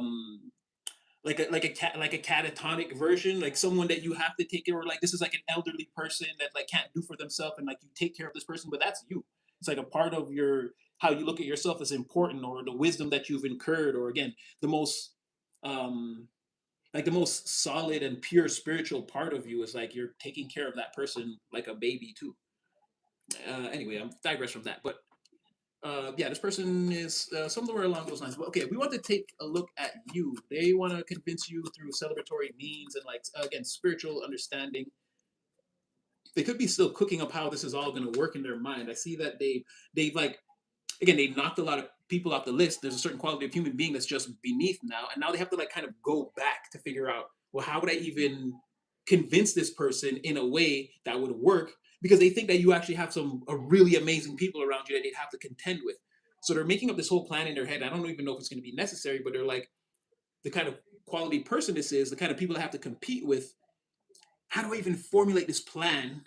catatonic version, like someone that you have to take care of. Like this is like an elderly person that like can't do for themselves, and like you take care of this person, but that's you. It's like a part of your how you look at yourself as important, or the wisdom that you've incurred, or again, the most um the most solid and pure spiritual part of you is like you're taking care of that person like a baby too. Anyway, I'm digress from that, but yeah, this person is somewhere along those lines. But okay, we want to take a look at you. They want to convince you through celebratory means and like again spiritual understanding. They could be still cooking up how this is all going to work in their mind. I see that they've like again, they knocked a lot of people off the list. There's a certain quality of human being that's just beneath now, and now they have to like kind of go back to figure out, well, how would I even convince this person in a way that would work? Because they think that you actually have some really amazing people around you that they'd have to contend with. So they're making up this whole plan in their head. I don't even know if it's going to be necessary, but they're like, the kind of quality person this is, the kind of people I have to compete with. How do I even formulate this plan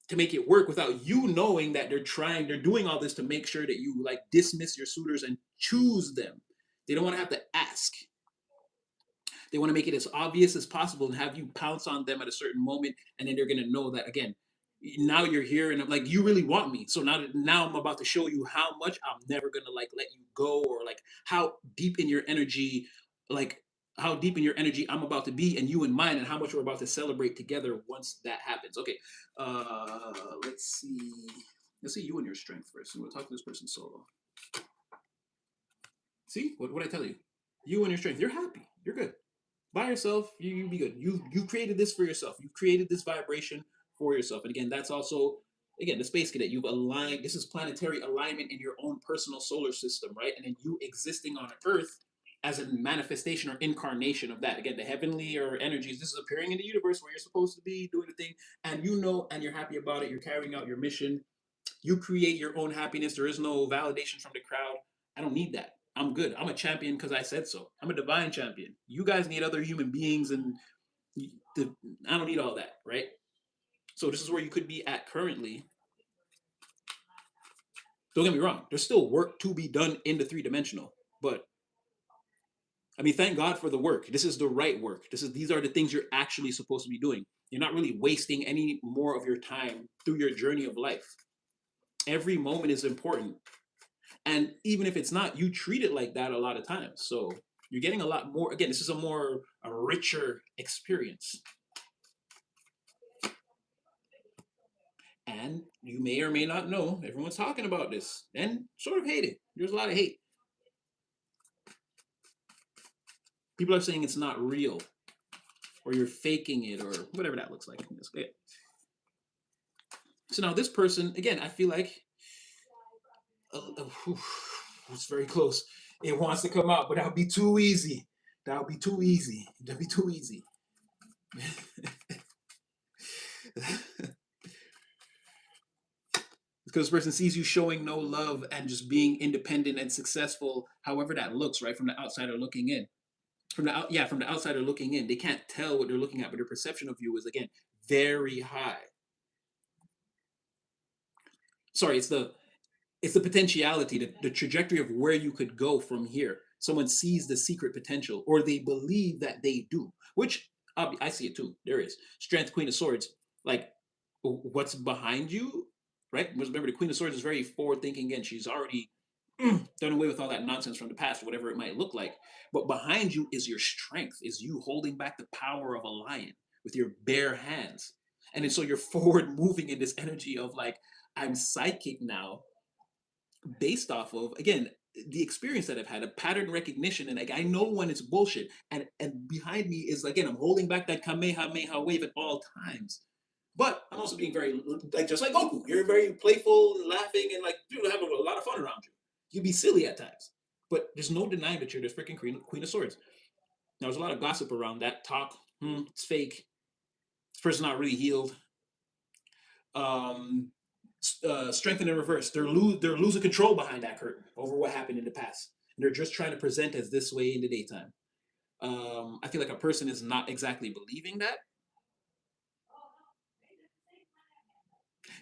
to make it work without you knowing that they're doing all this to make sure that you like dismiss your suitors and choose them. They don't want to have to ask. They want to make it as obvious as possible and have you pounce on them at a certain moment, and then they're going to know that again, now you're here and I'm like, you really want me. So now I'm about to show you how much I'm never going to like let you go, or like how deep in your energy, like how deep in your energy I'm about to be, and you and mine, and how much we're about to celebrate together once that happens. Okay, let's see. Let's see you and your strength first. And we'll talk to this person solo. See what I tell you? You and your strength. You're happy. You're good. By yourself, you be good. You created this for yourself. You created this vibration for yourself. And again, that's also again the space cadet. You've aligned. This is planetary alignment in your own personal solar system, right? And then you existing on Earth as a manifestation or incarnation of that. Again, the heavenly or energies. This is appearing in the universe where you're supposed to be doing the thing, and and you're happy about it. You're carrying out your mission. You create your own happiness. There is no validation from the crowd. I don't need that. I'm good. I'm a champion because I said so. I'm a divine champion. You guys need other human beings, and the, I don't need all that, right? So this is where you could be at currently. Don't get me wrong. There's still work to be done in the three dimensional, but I mean, thank God for the work. This is the right work. These are the things you're actually supposed to be doing. You're not really wasting any more of your time through your journey of life. Every moment is important. And even if it's not, you treat it like that a lot of times. So you're getting a lot more. Again, this is a richer experience. And you may or may not know, everyone's talking about this and sort of hate it. There's a lot of hate. People are saying it's not real, or you're faking it, or whatever that looks like. So now this person, again, I feel like it's very close. It wants to come out, but that would be too easy. That would be too easy. That'd be too easy. Because this person sees you showing no love and just being independent and successful, however that looks, right, from the outsider looking in. From the outsider looking in, they can't tell what they're looking at, but their perception of you is again very high. Sorry, it's the potentiality, the trajectory of where you could go from here. Someone sees the secret potential, or they believe that they do, which I see it too. There is strength, Queen of Swords. Like, what's behind you, right? Remember, the Queen of Swords is very forward thinking. Again, she's already done away with all that nonsense from the past, whatever it might look like. But behind you is your strength, is you holding back the power of a lion with your bare hands. And then so you're forward moving in this energy of like, I'm psychic now, based off of, again, the experience that I've had, a pattern recognition, and like I know when it's bullshit. And behind me is, again, I'm holding back that Kamehameha wave at all times. But I'm also being very, like, just like Goku. You're very playful and laughing and like, dude, having a lot of fun around you. You be silly at times, but there's no denying that you're this freaking Queen of Swords. Now, there's a lot of gossip around that talk. It's fake. This person's not really healed. Um, Strength in reverse. They're losing control behind that curtain over what happened in the past, and they're just trying to present as this way in the daytime. I feel like a person is not exactly believing that.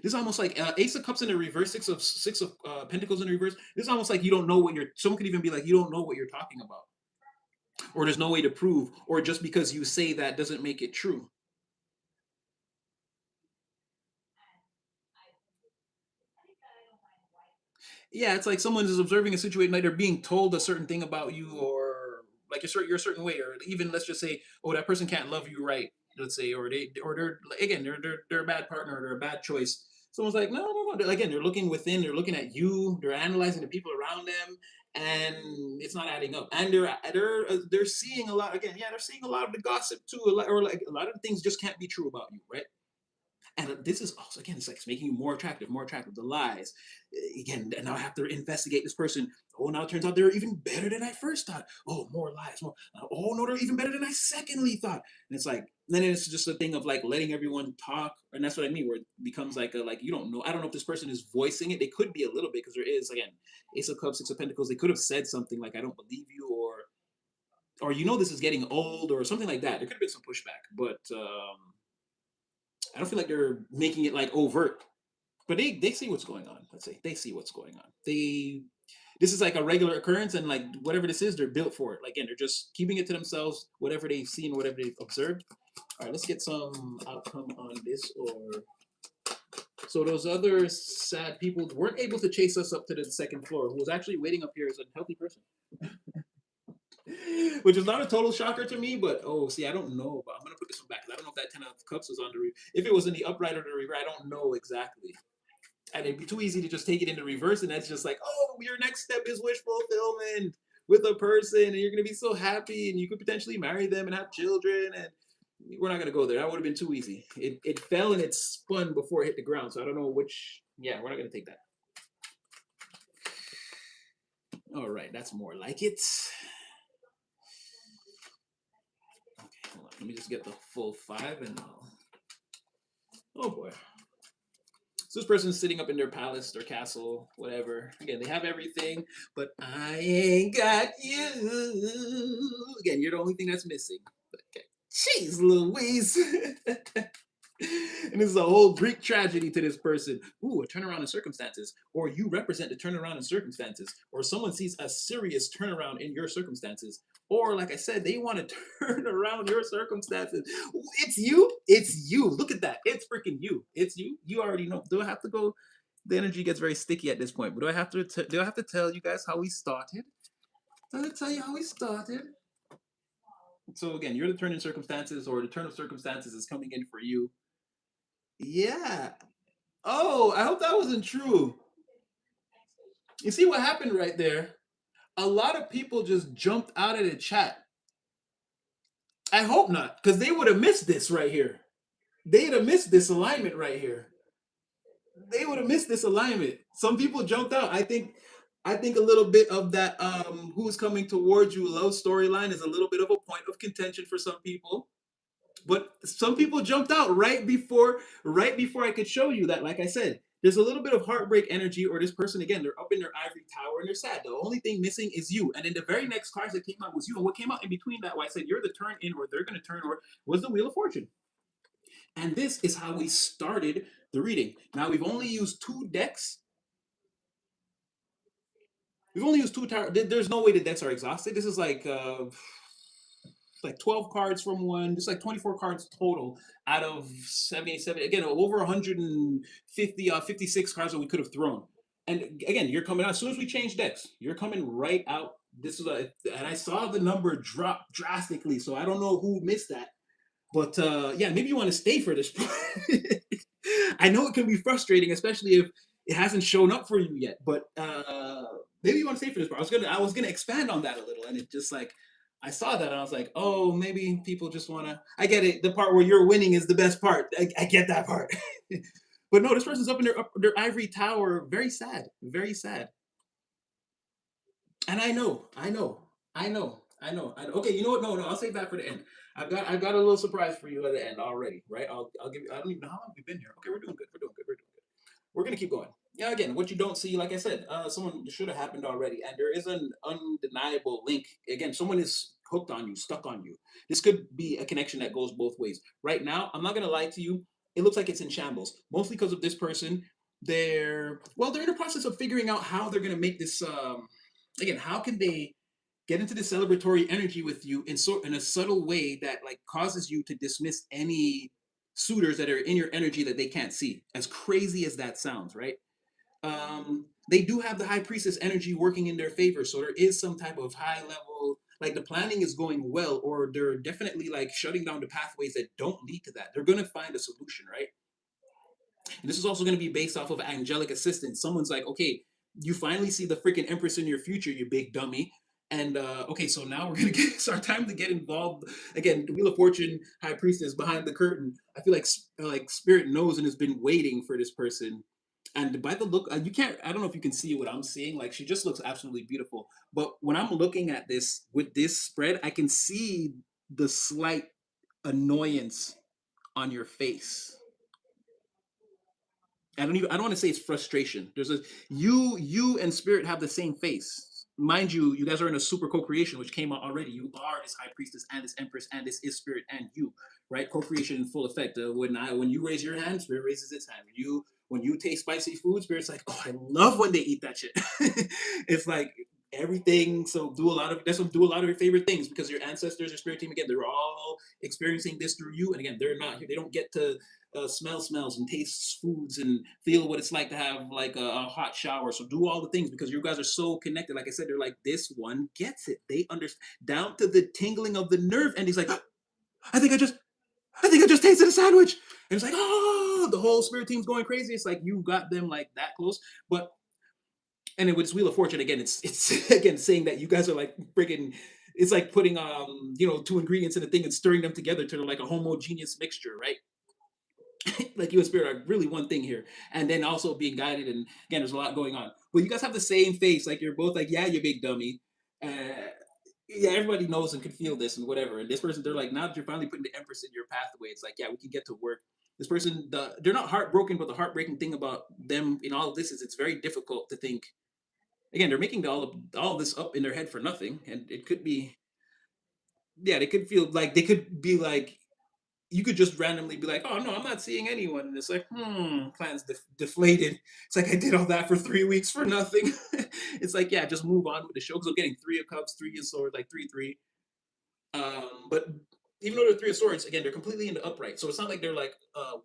This is almost like Ace of Cups in the reverse, Six of Pentacles in the reverse. This is almost like you don't know what you're. Someone could even be like, you don't know what you're talking about, or there's no way to prove, or just because you say that doesn't make it true. Yeah, it's like someone is observing a situation, like they're being told a certain thing about you, or like you're a certain way, or even let's just say, oh, that person can't love you right, let's say, or they're again they're a bad partner, or they're a bad choice. Someone's like, no, no, no. Again, they're looking within, they're looking at you, they're analyzing the people around them, and it's not adding up. And they're seeing a lot again. Yeah, they're seeing a lot of the gossip too, or like a lot of things just can't be true about you, right? And this is also, again, it's like it's making you more attractive. The lies, again, and now I have to investigate this person. Oh, now it turns out they're even better than I first thought. Oh, more lies, more. Oh no, they're even better than I secondly thought. And it's like, then it's just a thing of like letting everyone talk, and that's what I mean, where it becomes like a, like, you don't know. I don't know if this person is voicing it. They could be a little bit, because there is, again, Ace of Cups, Six of Pentacles. They could have said something like, "I don't believe you," or this is getting old, or something like that. There could have been some pushback, but I don't feel like they're making it like overt, but they see what's going on. Let's say they see what's going on. This is like a regular occurrence, and like whatever this is, they're built for it. Like, again, they're just keeping it to themselves, whatever they've seen, whatever they've observed. All right, let's get some outcome on this. Or so those other sad people weren't able to chase us up to the second floor. Who was actually waiting up here as a healthy person. Which is not a total shocker to me, but oh, see, I don't know. But I'm gonna put this one back, because I don't know if that 10 of Cups was on the if it was in the upright or the reverse. I don't know exactly, and it'd be too easy to just take it in the reverse, and that's just like, oh, your next step is wish fulfillment with a person, and you're gonna be so happy, and you could potentially marry them and have children, and we're not gonna go there. That would have been too easy. It fell and it spun before it hit the ground, so I don't know which. Yeah, we're not gonna take that. All right, that's more like it. Okay, hold on. Let me just get the full five, and oh boy. So this person's sitting up in their palace, their castle, whatever. Again, they have everything, but I ain't got you. Again, you're the only thing that's missing. Okay. Jeez Louise. And this is a whole Greek tragedy to this person. Ooh, a turnaround in circumstances. Or you represent the turnaround in circumstances. Or someone sees a serious turnaround in your circumstances. Or, like I said, they want to turn around your circumstances. It's you. It's you. Look at that. It's freaking you. It's you. You already know. Do I have to go? The energy gets very sticky at this point. But do I have to? Do I have to tell you guys how we started? Do I have to tell you how we started? So again, you're the turn in circumstances, or the turn of circumstances is coming in for you. Yeah. Oh, I hope that wasn't true. You see what happened right there? A lot of people just jumped out of the chat. I hope not, because they would have missed this right here. They'd have missed this alignment right here. They would have missed this alignment. Some people jumped out. I think a little bit of that who's coming towards you love storyline is a little bit of a point of contention for some people. But some people jumped out right before I could show you that. Like I said, there's a little bit of heartbreak energy, or this person, again, they're up in their ivory tower and they're sad. The only thing missing is you. And then the very next cards that came out was you. And what came out in between that, why I said you're the turn in, or they're going to turn, or was the Wheel of Fortune. And this is how we started the reading. Now we've only used two decks. We've only used two towers. There's no way the decks are exhausted. This is like 12 cards from one, just like 24 cards total out of 77. Again, over 150, 56 cards that we could have thrown. And again, you're coming out as soon as we change decks. You're coming right out. This is and I saw the number drop drastically, so I don't know who missed that. But yeah, maybe you want to stay for this. I know it can be frustrating, especially if it hasn't shown up for you yet. But maybe you want to stay for this part. I was gonna expand on that a little, and it just like I saw that and I was like, oh, maybe people just wanna. I get it. The part where you're winning is the best part. I get that part. But no, this person's up in their ivory tower, very sad, very sad. And I know. Okay, you know what? No, no, I'll save that for the end. I've got a little surprise for you at the end already, right? I'll give you. I don't even know how long we've been here. Okay, we're doing good. We're doing good. We're doing good. We're gonna keep going. Yeah, again, what you don't see, like I said, someone should have happened already, and there is an undeniable link. Again, someone is hooked on you, stuck on you. This could be a connection that goes both ways. Right now, I'm not gonna lie to you. It looks like it's in shambles, mostly because of this person. They're in the process of figuring out how they're gonna make this. Again, how can they get into the celebratory energy with you in a subtle way that like causes you to dismiss any suitors that are in your energy that they can't see, as crazy as that sounds, right? They do have the high priestess energy working in their favor, so there is some type of high level, like the planning is going well, or they're definitely like shutting down the pathways that don't lead to that. They're going to find a solution, right? And this is also going to be based off of angelic assistance. Someone's like, okay, you finally see the freaking empress in your future, you big dummy. And okay, so now we're gonna get it's our time to get involved again. The Wheel of Fortune High Priestess behind the curtain. I feel like Spirit knows and has been waiting for this person. And by the look, you can't. I don't know if you can see what I'm seeing. Like she just looks absolutely beautiful. But when I'm looking at this with this spread, I can see the slight annoyance on your face. I don't want to say it's frustration. There's a you and Spirit have the same face. Mind you, you guys are in a super co-creation, which came out already. You are this high priestess and this empress and this is Spirit and you, right? Co-creation in full effect. When you raise your hand, Spirit raises its hand. When you taste spicy food, Spirit's like, oh, I love when they eat that shit. It's like everything. So do a lot of your favorite things because your ancestors, your spirit team, again, they're all experiencing this through you. And again, they're not here. They don't get to smell smells and taste foods and feel what it's like to have like a hot shower. So do all the things because you guys are so connected. Like I said, they're like this one gets it. They understand down to the tingling of the nerve. And he's like, I think I just, I think I just tasted a sandwich. And it's like, oh, the whole spirit team's going crazy. It's like you got them like that close. But and it was Wheel of Fortune again. It's again saying that you guys are like freaking. It's like putting two ingredients in a thing and stirring them together to like a homogeneous mixture, right? Like you and Spirit are really one thing here, and then also being guided. And again, there's a lot going on. But you guys have the same face. Like you're both like, yeah, you big dummy. Yeah, everybody knows and can feel this and whatever. And this person, they're like, now that you're finally putting the Empress in your pathway, it's like, yeah, we can get to work. This person, they're not heartbroken, but the heartbreaking thing about them in all of this is it's very difficult to think. Again, they're making all of this up in their head for nothing, and it could be, yeah, they could feel like they could be like you could just randomly be like, "Oh no, I'm not seeing anyone," and it's like, plans deflated. It's like I did all that for 3 weeks for nothing. It's like, yeah, just move on with the show because I'm getting Three of Cups, Three of Swords, like 3-3. But even though they're Three of Swords, again, they're completely in the upright. So it's not like they're like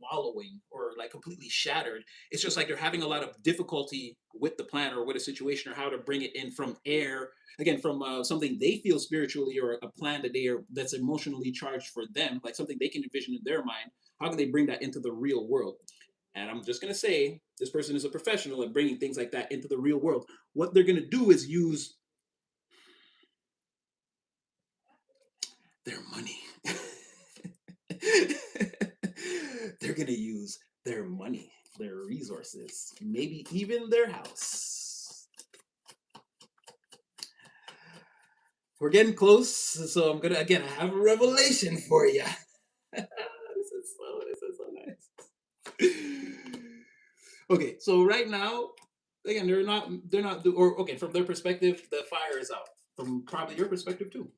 wallowing or like completely shattered. It's just like they're having a lot of difficulty with the plan or with a situation or how to bring it in from air. Again, from something they feel spiritually or a plan that's emotionally charged for them, like something they can envision in their mind. How can they bring that into the real world? And I'm just gonna say this person is a professional at bringing things like that into the real world. What they're gonna do is use their money. They're going to use their money, their resources, maybe even their house. We're getting close, so I'm gonna again. I have a revelation for you. This is so nice. Okay, so right now, again, they're not or okay from their perspective, the fire is out. From probably your perspective too.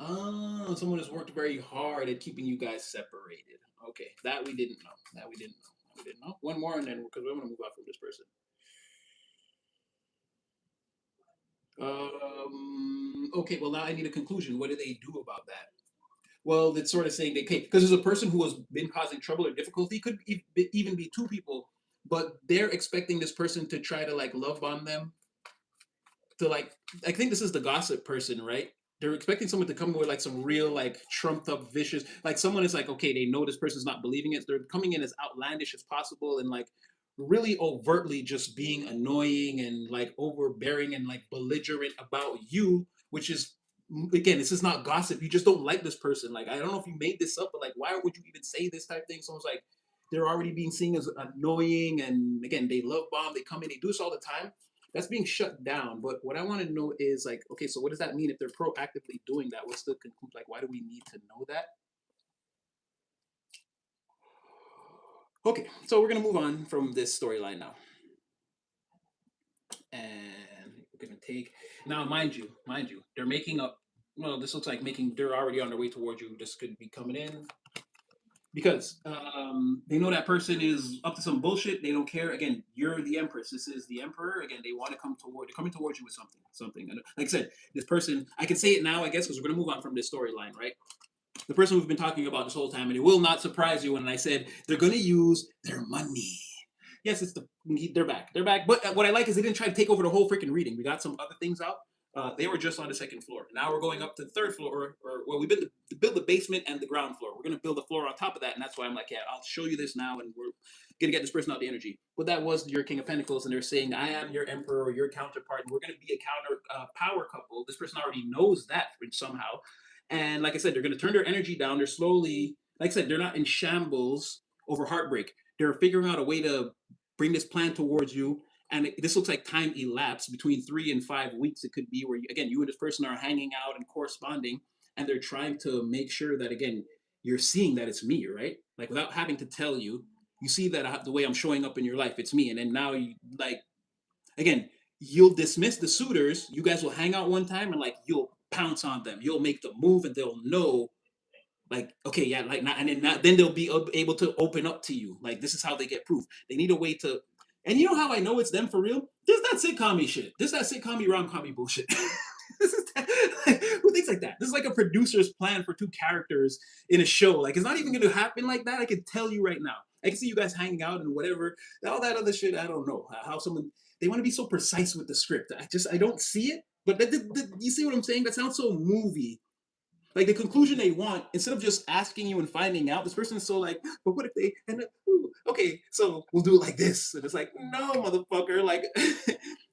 Oh, someone has worked very hard at keeping you guys separated. Okay, that we didn't know. That we didn't know. That we didn't know. One more, and then because we're gonna move on from this person. Okay, well now I need a conclusion. What do they do about that? Well, it's sort of saying they okay, because there's a person who has been causing trouble or difficulty. Could even be two people, but they're expecting this person to try to like love bomb them to like I think this is the gossip person, right? They're expecting someone to come with like some real like trumped up vicious like someone is like okay they know this person's not believing it. They're coming in as outlandish as possible and like really overtly just being annoying and like overbearing and like belligerent about you, which is again this is not gossip. You just don't like this person. Like I don't know if you made this up, but like why would you even say this type of thing? Someone's like they're already being seen as annoying and again they love bomb. They come in, they do this all the time that's being shut down. But what I want to know is like, okay, so what does that mean if they're proactively doing that? What's the conclusion? Like, why do we need to know that? Okay, so we're gonna move on from this storyline now, and we're gonna take now, mind you, they're making up. Well, this looks like making. They're already on their way towards you. This could be coming in because they know that person is up to some bullshit. They don't care. Again, you're the empress. This is the emperor. Again, they want to come toward. They're coming towards you with something. Something. And like I said, this person. I can say it now, I guess, because we're gonna move on from this storyline, right? The person we've been talking about this whole time, and it will not surprise you when I said they're gonna use their money. Yes, it's the they're back. They're back. But what I like is they didn't try to take over the whole freaking reading. We got some other things out. They were just on the second floor. Now we're going up to the third floor, or well, we build the basement and the ground floor. We're gonna build the floor on top of that, and that's why I'm like, yeah, I'll show you this now, and we're gonna get this person out the energy. But that was your King of Pentacles, and they're saying, I am your Emperor or your counterpart, and we're gonna be a counter power couple. This person already knows that somehow, and like I said, they're gonna turn their energy down. They're slowly, like I said, they're not in shambles over heartbreak. They're figuring out a way to bring this plan towards you. And this looks like time elapsed between 3 and 5 weeks. It could be where, again, you and this person are hanging out and corresponding, and they're trying to make sure that, again, you're seeing that it's me, right? Like without having to tell you, you see that the way I'm showing up in your life, it's me. And then now, you like, again, you'll dismiss the suitors. You guys will hang out one time and like you'll pounce on them. You'll make the move, and they'll know like okay yeah like not and then not, then they'll be able to open up to you like this is how they get proof they need a way to and you know how I know it's them for real this is that sitcom shit this is that sitcom rom-com bullshit this is like, who thinks like that this is like a producer's plan for two characters in a show like it's not even going to happen like that I can tell you right now I can see you guys hanging out and whatever all that other shit I don't know how someone they want to be so precise with the script I don't see it but you see what I'm saying that sounds so movie like the conclusion they want, instead of just asking you and finding out, this person is so like, but what if they and okay, so we'll do it like this. And it's like, no, motherfucker, like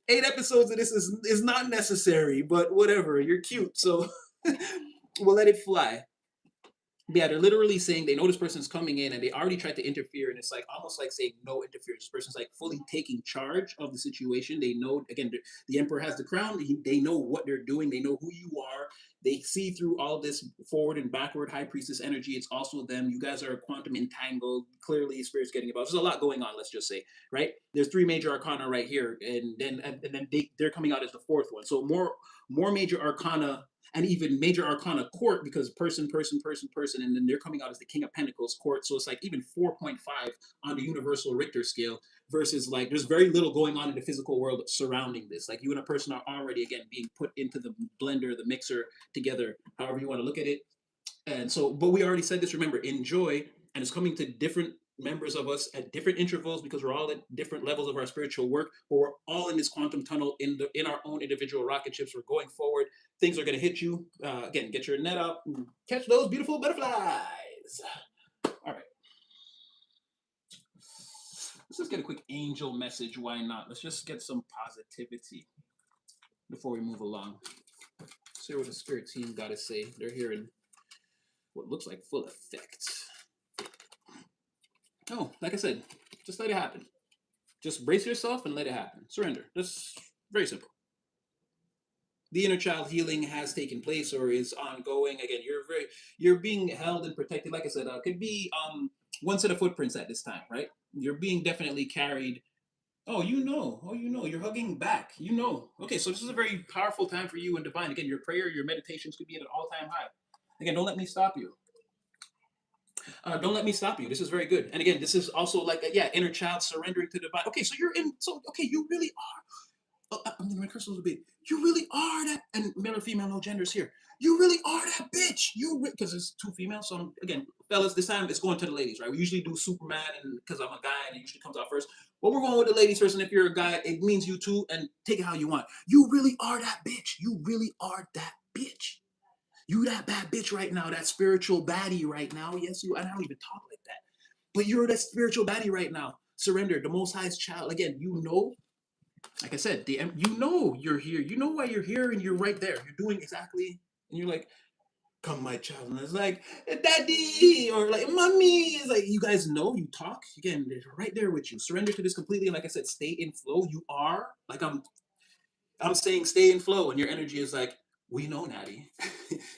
8 episodes of this is not necessary, but whatever, you're cute, so we'll let it fly. Yeah, they're literally saying they know this person's coming in and they already tried to interfere, and it's like almost like saying no interference. This person's like fully taking charge of the situation. They know again the emperor has the crown. They know what they're doing. They know who you are. They see through all this forward and backward high priestess energy. It's also them. You guys are quantum entangled. Clearly, spirit's getting involved. There's a lot going on. Let's just say, right? There's three major arcana right here, and then they're coming out as the fourth one. So more major arcana and even major arcana court because person, and then they're coming out as the King of Pentacles court. So it's like even 4.5 on the universal Richter scale versus like there's very little going on in the physical world surrounding this. Like you and a person are already again being put into the blender, the mixer together, however you want to look at it. And so, but we already said this, remember, enjoy, and it's coming to different members of us at different intervals because we're all at different levels of our spiritual work, but we're all in this quantum tunnel in our own individual rocket ships. We're going forward. Things are going to hit you. Again, get your net out, catch those beautiful butterflies. All right. Let's just get a quick angel message. Why not? Let's just get some positivity before we move along. Let's hear what the spirit team got to say. They're here in what looks like full effect. Oh, like I said, just let it happen. Just brace yourself and let it happen. Surrender. That's very simple. The inner child healing has taken place or is ongoing. Again, you're being held and protected. Like I said, could be one set of footprints at this time, right? You're being definitely carried. Oh, you know. Oh, you know. You're hugging back. You know. Okay, so this is a very powerful time for you and divine. Again, your prayer, your meditations could be at an all-time high. Again, don't let me stop you. Don't let me stop you. This is very good. And again, this is also like, yeah, inner child surrendering to divine. Okay, so you're in, so, okay, you really are. Oh, I'm crystals would be, you really are that, and male or female, no genders here. You really are that bitch. Because it's two females. So again, fellas, this time it's going to the ladies, right? We usually do Superman, and because I'm a guy, and it usually comes out first. But we're going with the ladies first, and if you're a guy, it means you too, and take it how you want. You really are that bitch. You really are that bitch. You that bad bitch right now, that spiritual baddie right now. Yes, you. And I don't even talk like that, but you're that spiritual baddie right now. Surrender, the Most High's child. Again, you know, like I said, you know you're here. You know why you're here, and you're right there. You're doing exactly, and you're like, come, my child. And it's like, daddy, or like, mommy. It's like, you guys know, you talk. Again, they're right there with you. Surrender to this completely. And like I said, stay in flow. You are, like I'm saying, stay in flow. And your energy is like, we know, Natty.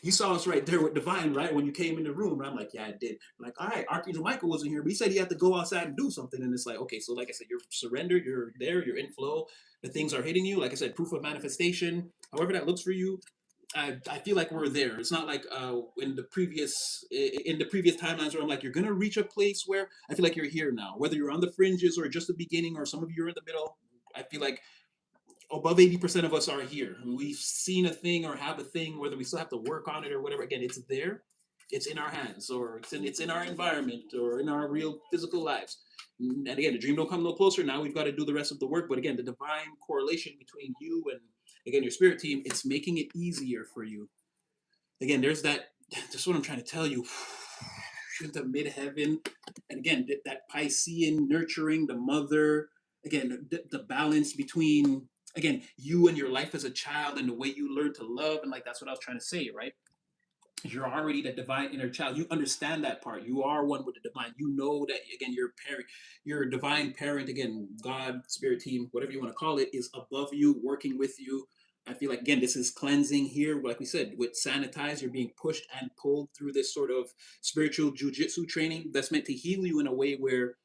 You saw us right there with Divine, right? When you came in the room. And I'm like, yeah, I did. I'm like, all right, Archangel Michael wasn't here, but he said he had to go outside and do something. And it's like, okay, so like I said, you're surrendered, you're there, you're in flow. The things are hitting you. Like I said, proof of manifestation, however that looks for you. I feel like we're there. It's not like in the previous timelines where I'm like, you're gonna reach a place where I feel like you're here now. Whether you're on the fringes or just the beginning, or some of you are in the middle. I feel like above 80% of us are here. We've seen a thing or have a thing, whether we still have to work on it or whatever. Again, it's there. It's in our hands, or it's in our environment, or in our real physical lives. And again, the dream don't come no closer. Now we've got to do the rest of the work. But again, the divine correlation between you and, again, your spirit team, it's making it easier for you. Again, there's that. That's what I'm trying to tell you. The midheaven, and again, that Piscean nurturing the mother. Again, the balance between, again, you and your life as a child, and the way you learn to love, and like that's what I was trying to say, right? You're already that divine inner child. You understand that part. You are one with the divine. You know that, again, your parent, your divine parent, again, God, spirit team, whatever you want to call it, is above you, working with you. I feel like, again, this is cleansing here. Like we said, with sanitize, you're being pushed and pulled through this sort of spiritual jujitsu training that's meant to heal you in a way where,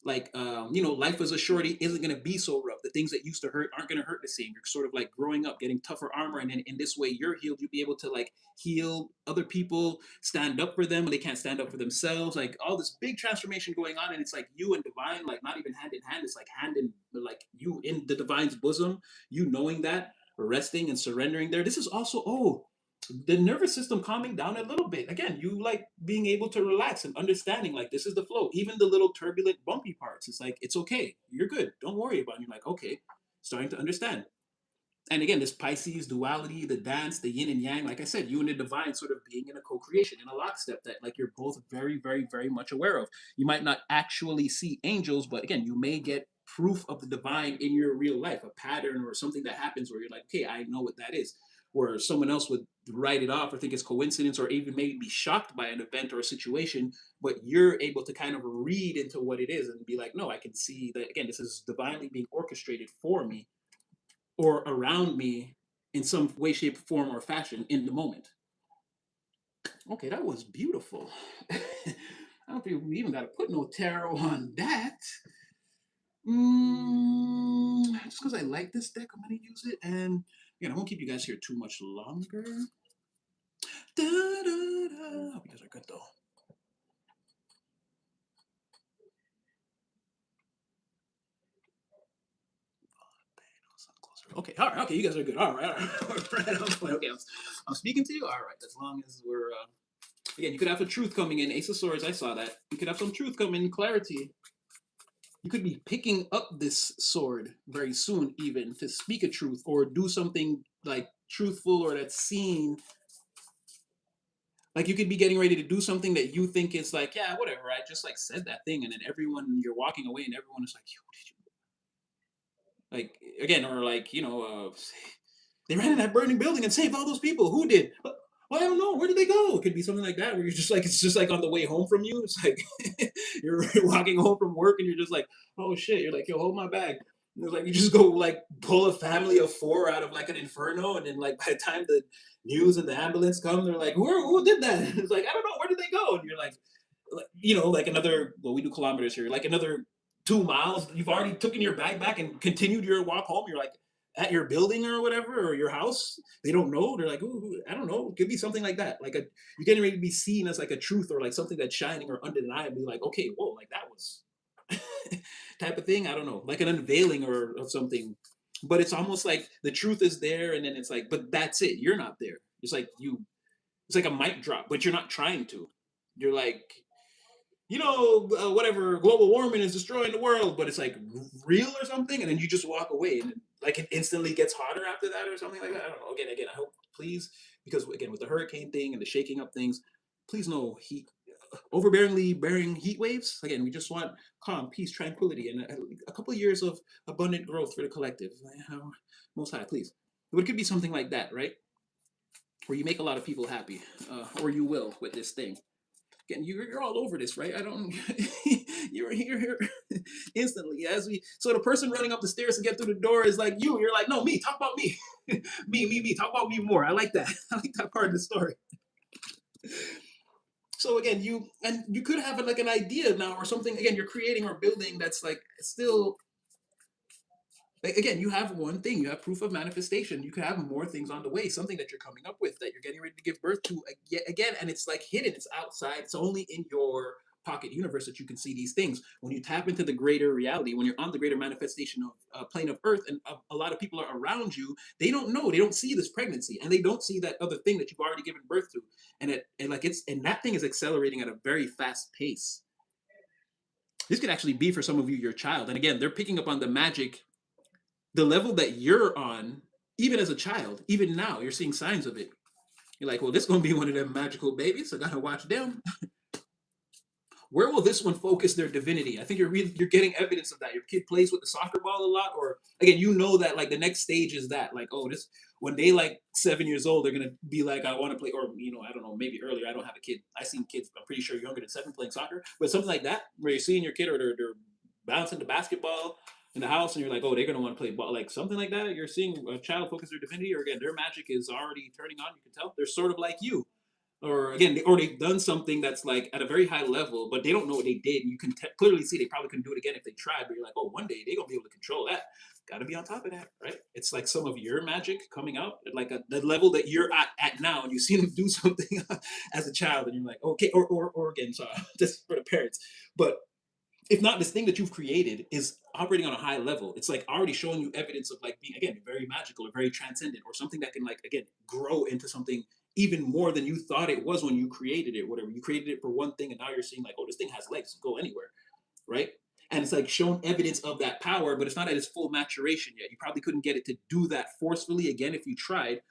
like, life as a shorty isn't going to be so rough. The things that used to hurt aren't going to hurt the same. You're sort of like growing up, getting tougher armor, and then in this way you're healed. You'll be able to like heal other people, stand up for them when they can't stand up for themselves. Like all this big transformation going on, and it's like you and divine, like not even hand in hand. It's like hand in, like you in the divine's bosom. You knowing that, resting and surrendering there. This is also, the nervous system calming down a little bit. Again, you like being able to relax and understanding, like, this is the flow. Even the little turbulent, bumpy parts, it's like, it's okay. You're good. Don't worry about it. You're like, okay, starting to understand. And again, this Pisces duality, the dance, the yin and yang, like I said, you and the divine sort of being in a co-creation, in a lockstep that like you're both very, very, very much aware of. You might not actually see angels, but again, you may get proof of the divine in your real life, a pattern or something that happens where you're like, okay, I know what that is. Where someone else would write it off or think it's coincidence, or even maybe be shocked by an event or a situation, but you're able to kind of read into what it is and be like, no, I can see that, again, this is divinely being orchestrated for me or around me in some way, shape, form, or fashion in the moment. Okay, that was beautiful. I don't think we even got to put no tarot on that. Just because I like this deck, I'm going to use it. And again, I won't keep you guys here too much longer. Da, da, da. Hope you guys are good, though. Okay, all right, okay, you guys are good. All right, okay, I'm speaking to you. All right, as long as we're again, you could have the truth coming in. Ace of Swords, I saw that. You could have some truth coming, clarity. You could be picking up this sword very soon, even to speak a truth or do something like truthful or that's seen. Like you could be getting ready to do something that you think is like, yeah, whatever. I just like said that thing, and then everyone, you're walking away, and everyone is like, yo, did you? Like again, or like they ran in that burning building and saved all those people. Who did? Well, I don't know. Where did they go? It could be something like that, where you're just like, it's just like on the way home from you. It's like you're walking home from work, and you're just like, oh shit. You're like, yo, hold my bag. And it's like you just go like pull a family of 4 out of like an inferno, and then like by the time the news and the ambulance come, they're like, who did that? And it's like, I don't know. Where did they go? And you're like another. Well, we do kilometers here. Like another 2 miles. You've already taken your bag back and continued your walk home. You're like at your building or whatever, or your house. They don't know. They're like, ooh, I don't know. It could be something like that. Like you're getting ready to be seen as like a truth or like something that's shining or undeniably like, okay, whoa, like that was type of thing. I don't know, like an unveiling or something. but it's almost like the truth is there, and then it's like, but that's it. You're not there. It's like you. It's like a mic drop, but you're not trying to. You're like, whatever, global warming is destroying the world, but it's like real or something, and then you just walk away, and like it instantly gets hotter after that or something like that. I don't know. Again, I hope, please, because again, with the hurricane thing and the shaking up things, please no heat, overbearingly bearing heat waves. Again, we just want calm, peace, tranquility, and a couple of years of abundant growth for the collective. Most high, please. But it could be something like that, right? Where you make a lot of people happy, or you will with this thing. Again, you're all over this, right? I don't. You're here instantly as we. So the person running up the stairs to get through the door is like you. You're like, no, me. Talk about me. Me. Talk about me more. I like that. I like that part of the story. So again, you could have like an idea now or something. Again, you're creating or building that's like still, like, again, you have one thing, you have proof of manifestation. You could have more things on the way, something that you're coming up with that you're getting ready to give birth to again, and it's like hidden, it's outside, it's only in your pocket universe that you can see these things. When you tap into the greater reality, when you're on the greater manifestation of plane of earth, and a lot of people are around you, they don't know, they don't see this pregnancy, and they don't see that other thing that you've already given birth to, and that thing is accelerating at a very fast pace. This could actually be for some of you your child, and again, they're picking up on the magic, the level that you're on, even as a child, even now, you're seeing signs of it. You're like, well, this is gonna be one of them magical babies. I gotta watch them. Where will this one focus their divinity? I think you're getting evidence of that. Your kid plays with the soccer ball a lot, or again, that like the next stage is that, like, oh, this, when they like 7 years old, they're gonna be like, I want to play, or I don't know, maybe earlier. I don't have a kid. I've seen kids, I'm pretty sure younger than 7 playing soccer, but something like that, where you're seeing your kid, or they're bouncing the basketball in the house, and you're like, oh, they're gonna want to play ball, like something like that. You're seeing a child focus their divinity, or again, their magic is already turning on. You can tell they're sort of like you, or again, or they've done something that's like at a very high level, but they don't know what they did. And you can clearly see they probably couldn't do it again if they tried. But you're like, oh, one day they're gonna be able to control that. Got to be on top of that, right? It's like some of your magic coming out at like the level that you're at now, and you see them do something as a child, and you're like, okay, or again, sorry, just for the parents, but if not, this thing that you've created is operating on a high level. It's like already showing you evidence of like being, again, very magical or very transcendent, or something that can, like, again, grow into something even more than you thought it was when you created it. Whatever, you created it for one thing, and now you're seeing like, oh, this thing has legs, to go anywhere, right? And it's like shown evidence of that power, but it's not at its full maturation yet. You probably couldn't get it to do that forcefully again if you tried,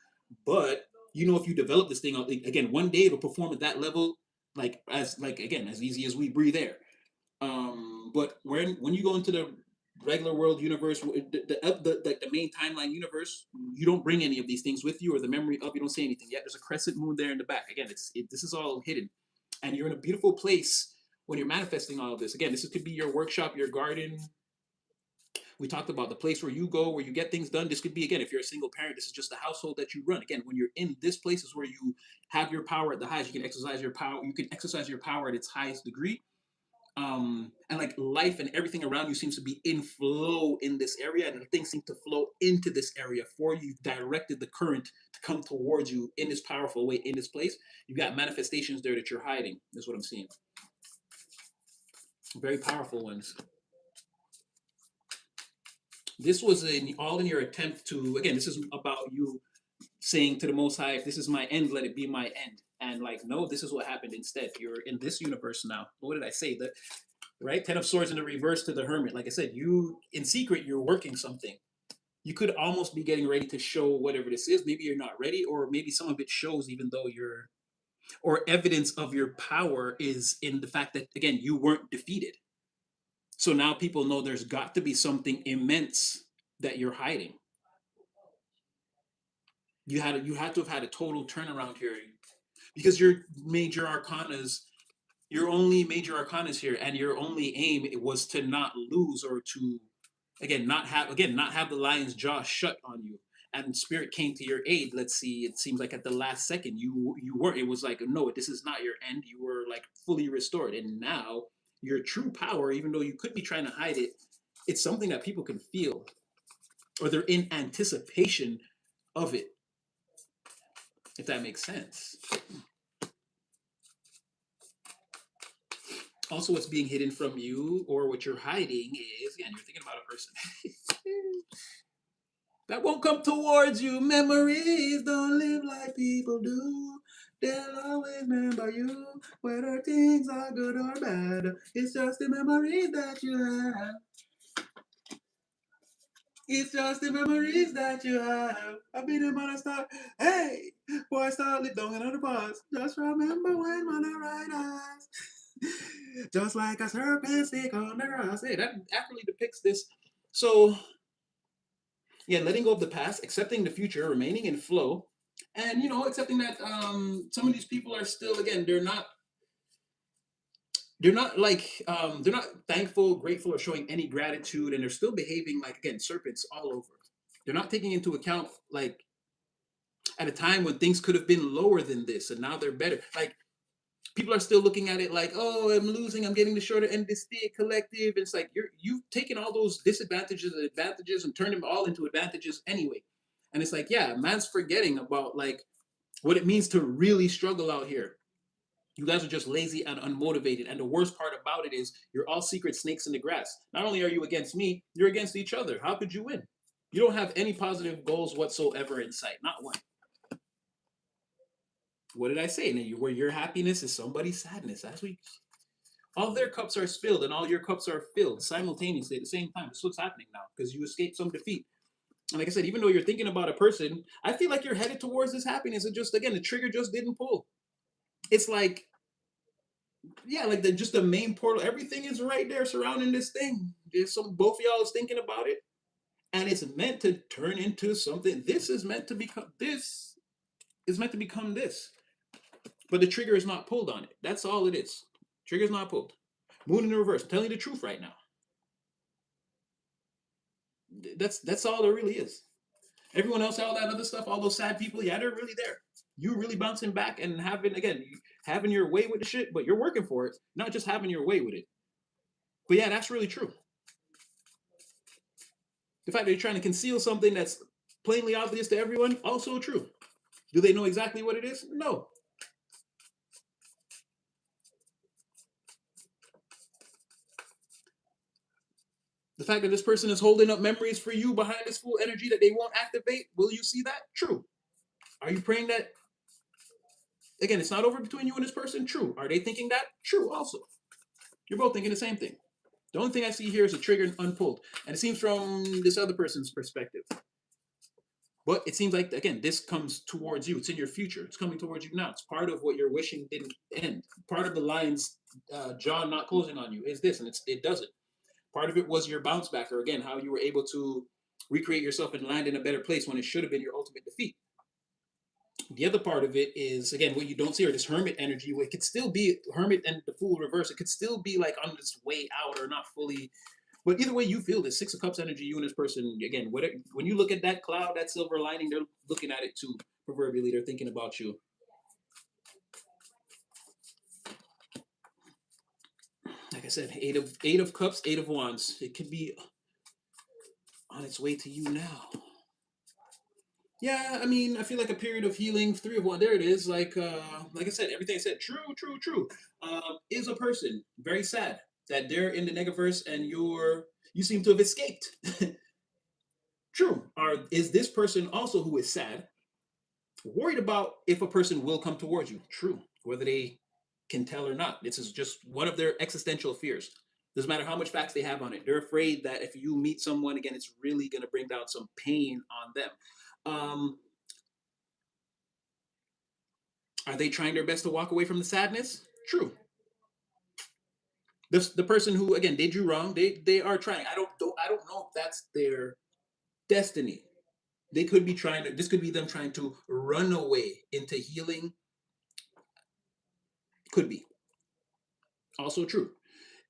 but if you develop this thing, again, one day it'll perform at that level, like again, as easy as we breathe air. But when you go into the regular world universe, the main timeline universe, you don't bring any of these things with you, or the memory of. You don't say anything yet. There's a crescent moon there in the back. Again, this is all hidden, and you're in a beautiful place when you're manifesting all of this. Again, this could be your workshop, your garden. We talked about the place where you go, where you get things done. This could be, again, if you're a single parent, this is just the household that you run. Again, when you're in this place is where you have your power at the highest. You can exercise your power. You can exercise your power at its highest degree, and like life and everything around you seems to be in flow in this area, and things seem to flow into this area for you. You've directed the current to come towards you in this powerful way in this place. You've got manifestations there that you're hiding. That's what I'm seeing. Very powerful ones. This was all in your attempt to, again, this is about you saying to the Most High, if this is my end, let it be my end. And like, no, this is what happened instead. You're in this universe now. What did I say? Right? 10 of Swords in the reverse to the Hermit. Like I said, you, in secret, you're working something. You could almost be getting ready to show whatever this is. Maybe you're not ready, or maybe some of it shows even though or evidence of your power is in the fact that, again, you weren't defeated. So now people know there's got to be something immense that you're hiding. You had to have had a total turnaround here, because your only major arcanas here, and your only aim was to not lose, or to, not have the lion's jaw shut on you. And spirit came to your aid. Let's see, it seems like at the last second you weren't. It was like, no, this is not your end. You were like fully restored, and now your true power, even though you could be trying to hide it, it's something that people can feel, or they're in anticipation of it, if that makes sense. Also, what's being hidden from you, or what you're hiding, is, again, you're thinking about a person. That won't come towards you. Memories don't live like people do. They'll always remember you, whether things are good or bad. It's just the memories that you have. It's just the memories that you have. I've been a man star. Hey, boy, start live down in the past. Just remember when man I ride eyes. Just like a serpent stick on the grass. Hey, that accurately depicts this. So, yeah, letting go of the past, accepting the future, remaining in flow, and accepting that some of these people are still, again, they're not like they're not thankful, grateful, or showing any gratitude, and they're still behaving like, again, serpents all over. They're not taking into account, like, at a time when things could have been lower than this, and now they're better. Like, people are still looking at it like, oh, I'm losing, I'm getting the shorter end of the stick, collective. It's like you've taken all those disadvantages and advantages and turned them all into advantages anyway. And it's like, yeah, man's forgetting about, like, what it means to really struggle out here. You guys are just lazy and unmotivated. And the worst part about it is you're all secret snakes in the grass. Not only are you against me, you're against each other. How could you win? You don't have any positive goals whatsoever in sight. Not one. What did I say? And where your happiness is somebody's sadness. As we all their cups are spilled and all your cups are filled simultaneously at the same time. That's what's happening now because you escaped some defeat. And like I said, even though you're thinking about a person, I feel like you're headed towards this happiness. It just, again, the trigger just didn't pull. It's like, yeah, like just the main portal. Everything is right there surrounding this thing. There's some both of y'all is thinking about it, and it's meant to turn into something. This is meant to become this. Is meant to become this. But the trigger is not pulled on it. That's all it is. Trigger's not pulled. Moon in the reverse. I'm telling you the truth right now. That's all there really is. Everyone else, all that other stuff, all those sad people, yeah, they're really there. You really bouncing back and having your way with the shit, but you're working for it, not just having your way with it. But yeah, that's really true. The fact that you're trying to conceal something that's plainly obvious to everyone, also true. Do they know exactly what it is? No. The fact that this person is holding up memories for you behind this full energy that they won't activate, will you see that? True. Are you praying that, again, it's not over between you and this person? True. Are they thinking that? True, also. You're both thinking the same thing. The only thing I see here is a trigger unpulled. And it seems from this other person's perspective. But it seems like, again, this comes towards you. It's in your future. It's coming towards you now. It's part of what you're wishing didn't end. Part of the lion's jaw not closing on you is this, and it doesn't. Part of it was your bounce back, or again, how you were able to recreate yourself and land in a better place when it should have been your ultimate defeat. The other part of it is, again, what you don't see, or this hermit energy. It could still be hermit and the fool reverse. It could still be like on this way out or not fully. But either way, you feel this Six of Cups energy. You and this person, again, when you look at that cloud, that silver lining, they're looking at it too. Proverbially, they're thinking about you. Like I said, eight of cups, 8 of wands. It could be on its way to you now. Yeah, I mean, I feel like a period of healing. 3 of one, there it is. Like I said, everything I said, true, true, true. Is a person very sad that they're in the negaverse and you seem to have escaped. True. Is this person also who is sad, worried about if a person will come towards you? True. Whether they can tell or not. This is just one of their existential fears. Doesn't matter how much facts they have on it. They're afraid that if you meet someone again, it's really going to bring down some pain on them. Um, are they trying their best to walk away from the sadness? True. The person who again did you wrong, they are trying. I don't know if that's their destiny. They could be trying to. This could be them trying to run away into healing. Could be also true.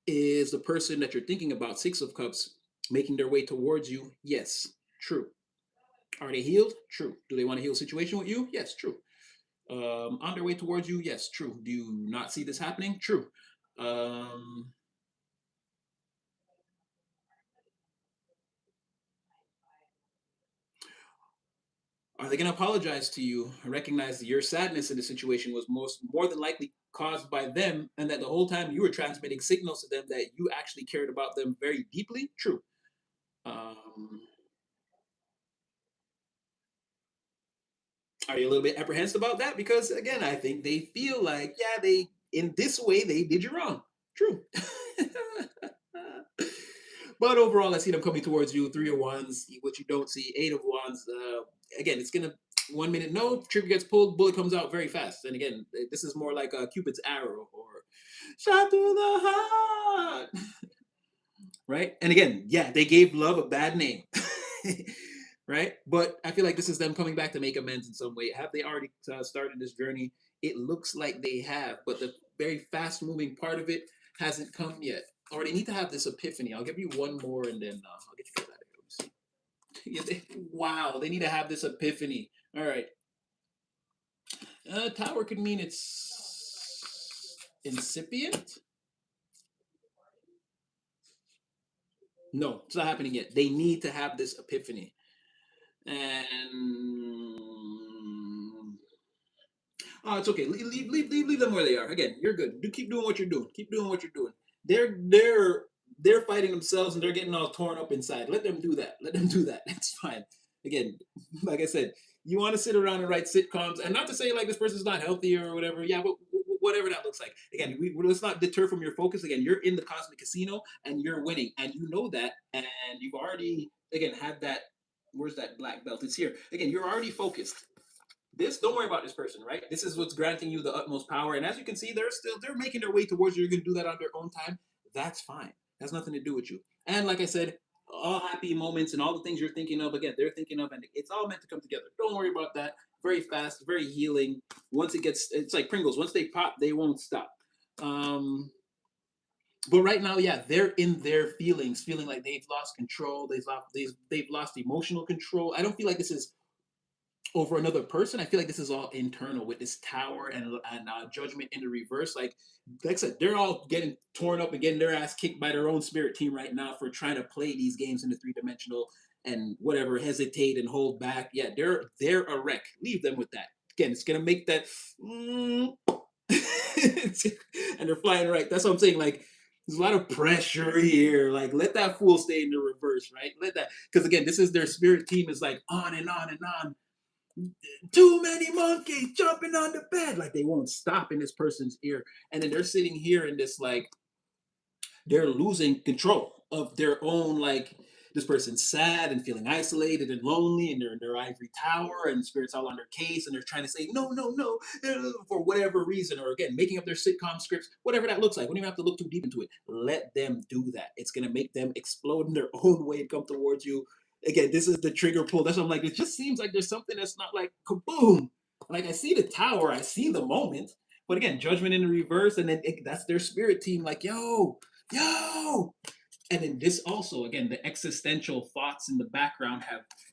Is the person that you're thinking about, 6 of cups, making their way towards you? Yes, true. Are they healed? True. Do they want to heal a situation with you? Yes, true. On their way towards you? Yes, true. Do you not see this happening? True. Um, are they going to apologize to you and recognize that your sadness in the situation was more than likely caused by them, and that the whole time you were transmitting signals to them that you actually cared about them very deeply? True. Um, Are you a little bit apprehensive about that? Because again, I think they feel like, yeah, they in this way they did you wrong. True. But overall, I see them coming towards you. Three of wands, what you don't see, eight of wands. Again, it's gonna 1 minute. No, trigger gets pulled, bullet comes out very fast. And again, this is more like a Cupid's arrow or shot through the heart, right? And again, yeah, they gave love a bad name, right? But I feel like this is them coming back to make amends in some way. Have they already started this journey? It looks like they have, but the very fast moving part of it hasn't come yet. Or they need to have this epiphany. I'll give you one more and then I'll get you guys out of here. Yeah, wow, they need to have this epiphany. All right. Tower could mean it's incipient. No, it's not happening yet. They need to have this epiphany. And oh, it's okay. Leave them where they are. Again, you're good. Keep doing what you're doing. Keep doing what you're doing. They're fighting themselves and they're getting all torn up inside. Let them do that. Let them do that. It's fine. Again, like I said, you want to sit around and write sitcoms, and not to say like this person's not healthy or whatever. Yeah, but whatever that looks like. Again, let's not deter from your focus. Again, you're in the cosmic casino and you're winning, and you know that, and you've already again had that. Where's that black belt? It's here. Again, you're already focused. This, don't worry about this person, right? This is what's granting you the utmost power, and as you can see, they're making their way towards you. You're going to do that on their own time. That's fine. Has nothing to do with you. And like I said, all happy moments and all the things you're thinking of, again, they're thinking of, and it's all meant to come together. Don't worry about that. Very fast, very healing. Once it gets, it's like Pringles. Once they pop, they won't stop. um but right now, yeah, they're in their feelings, feeling like they've lost control. They've lost emotional control. I don't feel like this is over another person. I feel like this is all internal with this tower and judgment in the reverse. Like I said, they're all getting torn up and getting their ass kicked by their own spirit team right now for trying to play these games in the three-dimensional and whatever, hesitate and hold back. Yeah, they're a wreck. Leave them with that. Again, it's gonna make that and they're flying right. That's what I'm saying. Like there's a lot of pressure here. Like let that fool stay in the reverse, right? Let that, because again, this is their spirit team is like on and on and on. Too many monkeys jumping on the bed. Like they won't stop in this person's ear. And then they're sitting here in this, like, they're losing control of their own, like, this person's sad and feeling isolated and lonely, and they're in their ivory tower, and spirits all on their case, and they're trying to say, no, no, no, for whatever reason, or again, making up their sitcom scripts, whatever that looks like. We don't even have to look too deep into it. Let them do that. It's going to make them explode in their own way and come towards you. Again, this is the trigger pull. That's what I'm like. It just seems like there's something that's not like kaboom. Like I see the tower, I see the moment, but again, judgment in the reverse, and then that's their spirit team. Like, yo, and then this also, again, the existential thoughts in the background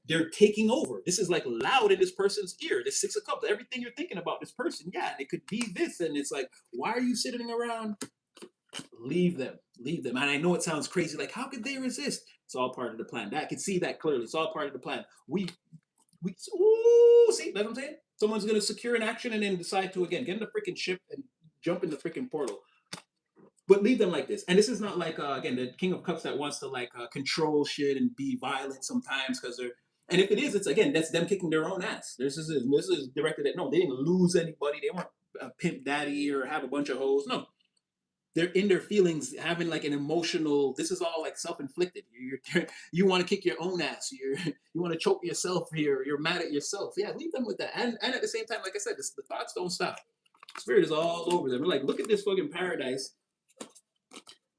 they're taking over. This is like loud in this person's ear. This Six of Cups, everything you're thinking about this person, yeah, and it could be this, and it's like, why are you sitting around? Leave them. And I know it sounds crazy, like how could they resist? It's all part of the plan. I can see that clearly. It's all part of the plan. We ooh, see, that's what I'm saying. Someone's gonna secure an action and then decide to again get in the freaking ship and jump in the freaking portal. But leave them like this. And this is not like again the King of Cups that wants to like control shit and be violent sometimes because they're. And if it is, it's again that's them kicking their own ass. This is directed at no, they didn't lose anybody. They weren't a pimp daddy or have a bunch of hoes. No, they're in their feelings, having like an emotional. This is all like self-inflicted. You want to kick your own ass. You want to choke yourself here. You're mad at yourself. Yeah, leave them with that. And at the same time, like I said, the thoughts don't stop. Spirit is all over them. We're like, look at this fucking paradise.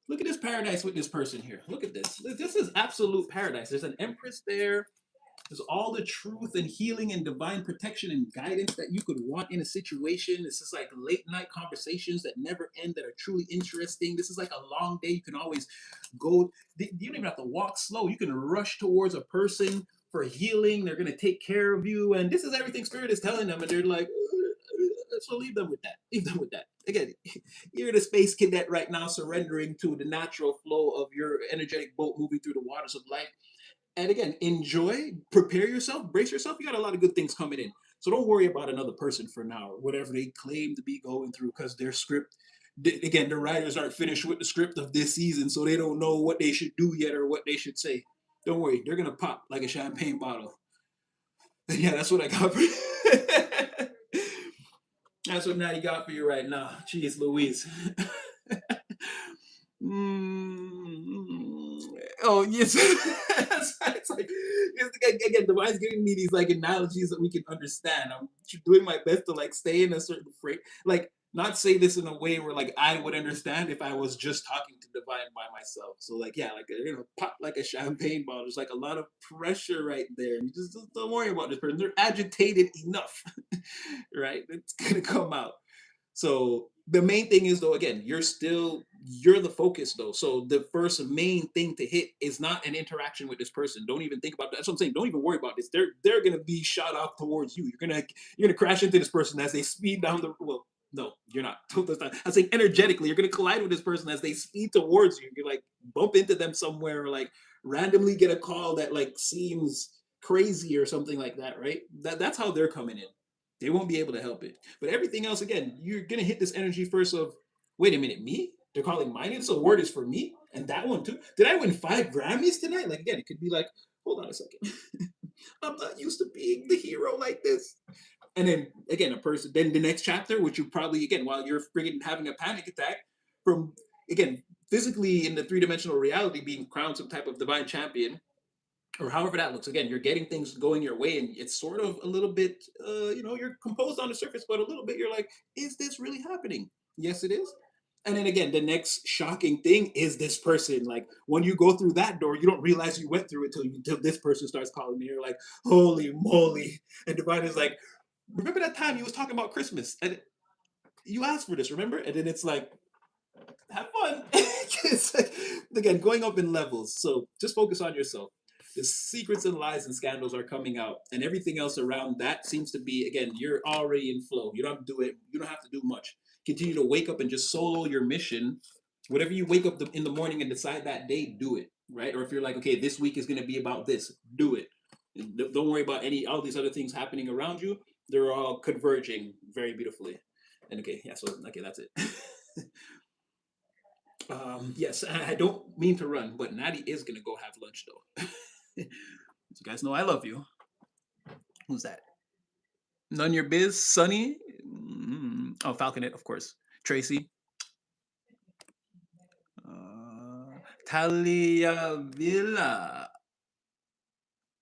Look at this paradise with this person here. Look at this. This is absolute paradise. There's an empress there. There's all the truth and healing and divine protection and guidance that you could want in a situation. This is like late night conversations that never end that are truly interesting. This is like a long day. You can always go, you don't even have to walk slow. You can rush towards a person for healing. They're going to take care of you. And this is everything Spirit is telling them. And they're like, so leave them with that. Leave them with that. Again, you're the space cadet right now, surrendering to the natural flow of your energetic boat moving through the waters of life. And again, enjoy, prepare yourself, brace yourself. You got a lot of good things coming in. So don't worry about another person for now or whatever they claim to be going through because their script, again, the writers aren't finished with the script of this season, so they don't know what they should do yet or what they should say. Don't worry, they're going to pop like a champagne bottle. Yeah, that's what I got for That's what Natty got for you right now. Jeez Louise. Mm, oh yes, it's like again, the mind's giving me these like analogies that we can understand. I'm doing my best to like stay in a certain frame, like not say this in a way where like I would understand if I was just talking to divine by myself. So like yeah, like pop like a champagne bottle. There's like a lot of pressure right there. You just don't worry about this person. They're agitated enough, right? It's gonna come out. So the main thing is though, again, you're the focus though. So the first main thing to hit is not an interaction with this person. Don't even think about that. That's what I'm saying. Don't even worry about this. They're gonna be shot off towards you. You're gonna crash into this person as they speed down the well. No, you're not. That's not. I'm saying energetically, you're gonna collide with this person as they speed towards you. You like bump into them somewhere, or like randomly get a call that like seems crazy or something like that, right? That's how they're coming in. They won't be able to help it. But everything else, again, you're gonna hit this energy first of, wait a minute, me? They're calling my name, so word is for me, and that one too. Did I win 5 Grammys tonight? Like again, it could be like, hold on a second, I'm not used to being the hero like this. And then again, a person. Then the next chapter, which you probably again, while you're friggin' having a panic attack from again physically in the three-dimensional reality, being crowned some type of divine champion, or however that looks. Again, you're getting things going your way, and it's sort of a little bit, you're composed on the surface, but a little bit, you're like, is this really happening? Yes, it is. And then again, the next shocking thing is this person. Like when you go through that door, you don't realize you went through it till this person starts calling me. You're like, holy moly! And Divine is like, remember that time you was talking about Christmas and you asked for this, remember? And then it's like, have fun. It's like, again, going up in levels. So just focus on yourself. The secrets and lies and scandals are coming out, and everything else around that seems to be, again, you're already in flow. You don't have to do it. You don't have to do much. Continue to wake up and just solo your mission. Whatever you wake up in the morning and decide that day, do it. Right? Or if you're like, okay, this week is going to be about this, do it. Don't worry about all these other things happening around you. They're all converging very beautifully. And okay, yeah. So okay, that's it. Yes, I don't mean to run, but Natty is gonna go have lunch though. You guys know I love you. Who's that? None your biz, Sunny. Oh, Falconet, of course. Tracy. Talia Villa.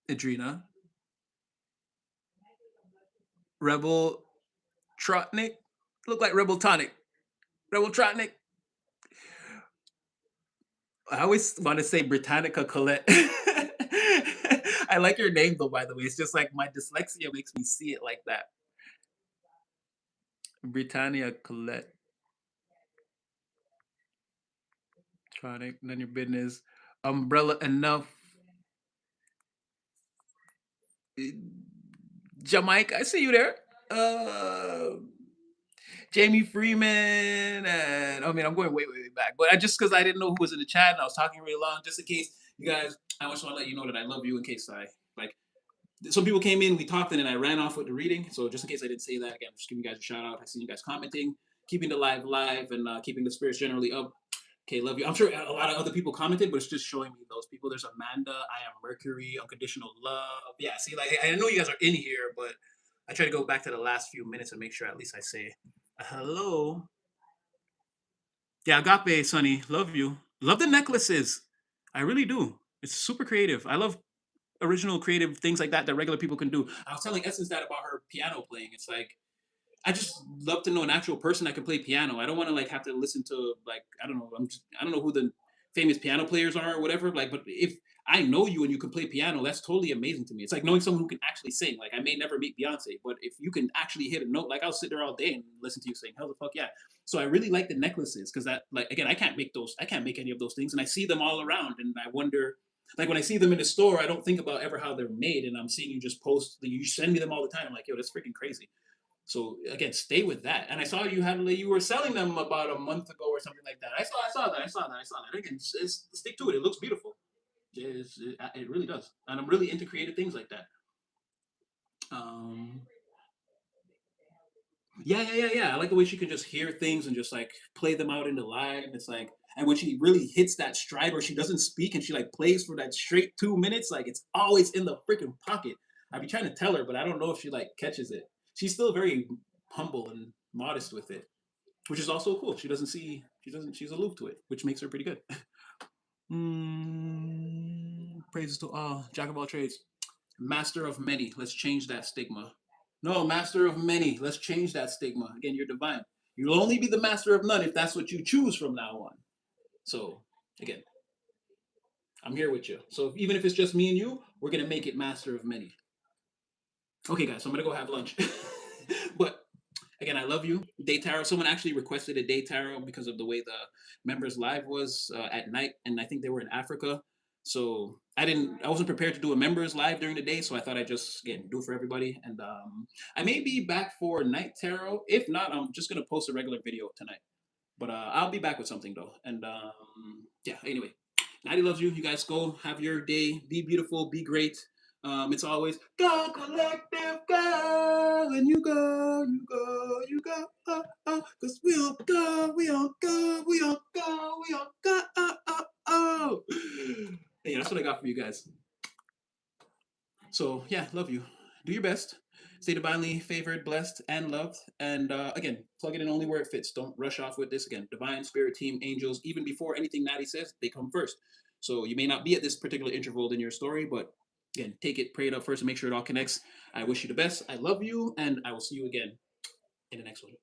Adrena. Rebel Trotnik. Look like Rebel Tonic. Rebel Trotnik. I always want to say Britannica Colette. I like your name though, by the way. It's just like my dyslexia makes me see it like that. Britannia Colette. Tronic, none of your business. Umbrella enough. Jamaica, I see you there. Jamie Freeman, and I mean, I'm going way, way, way back, but I just because I didn't know who was in the chat and I was talking really long, just in case you guys, I just want to let you know that I love you in case I like. Some people came in, we talked, and then I ran off with the reading. So just in case I didn't say that again, just giving you guys a shout out. I see you guys commenting, keeping the live live, and keeping the spirits generally up. Okay, love you. I'm sure a lot of other people commented, but it's just showing me those people. There's Amanda, I am Mercury, Unconditional Love. Yeah, see, like I know you guys are in here, but I try to go back to the last few minutes and make sure at least I say hello. Yeah, Agape, Sonny, love you. Love the necklaces. I really do. It's super creative. I love original creative things like that regular people can do. I was telling Essence that about her piano playing. It's like I just love to know an actual person that can play piano. I don't want to like have to listen to like I don't know who the famous piano players are or whatever. Like, but if I know you and you can play piano, that's totally amazing to me. It's like knowing someone who can actually sing. Like I may never meet Beyonce, but if you can actually hit a note, like I'll sit there all day and listen to you sing. Hell the fuck yeah! So I really like the necklaces because that like again I can't make those. I can't make any of those things, and I see them all around, and I wonder. Like when I see them in the store, I don't think about ever how they're made, and I'm seeing you just post. You send me them all the time. I'm like, yo, that's freaking crazy. So again, stay with that. And I saw you were selling them about a month ago or something like that. I saw that. Again, stick to it. It looks beautiful. It really does. And I'm really into creative things like that. Um, yeah. I like the way she can just hear things and just like play them out into live. It's like, and when she really hits that stride where she doesn't speak and she like plays for that straight 2 minutes, like it's always in the freaking pocket. I be trying to tell her, but I don't know if she like catches it. She's still very humble and modest with it, which is also cool. She's aloof to it, which makes her pretty good. Praises to all, jack of all trades, master of many. Let's change that stigma. No, master of many. Let's change that stigma. Again, you're divine. You'll only be the master of none if that's what you choose from now on. So, again, I'm here with you. So, even if it's just me and you, we're going to make it master of many. Okay, guys, so I'm going to go have lunch. But again, I love you. Day tarot. Someone actually requested a day tarot because of the way the members live was at night, and I think they were in Africa. So I wasn't prepared to do a members live during the day, so I thought I'd just again do it for everybody. And I may be back for night tarot. If not, I'm just gonna post a regular video tonight. But I'll be back with something though. And yeah. Anyway, Natty loves you. You guys go have your day. Be beautiful. Be great. It's always go collective, go, and you go, you go, you go, cause we all go, we all go, we all go, we all go, Hey, that's what I got for you guys. So yeah, love you. Do your best. Stay divinely favored, blessed, and loved. And again, plug it in only where it fits. Don't rush off with this. Again, divine, spirit, team, angels. Even before anything Natty says, they come first. So you may not be at this particular interval in your story, but again, take it, pray it up first, and make sure it all connects. I wish you the best. I love you, and I will see you again in the next one.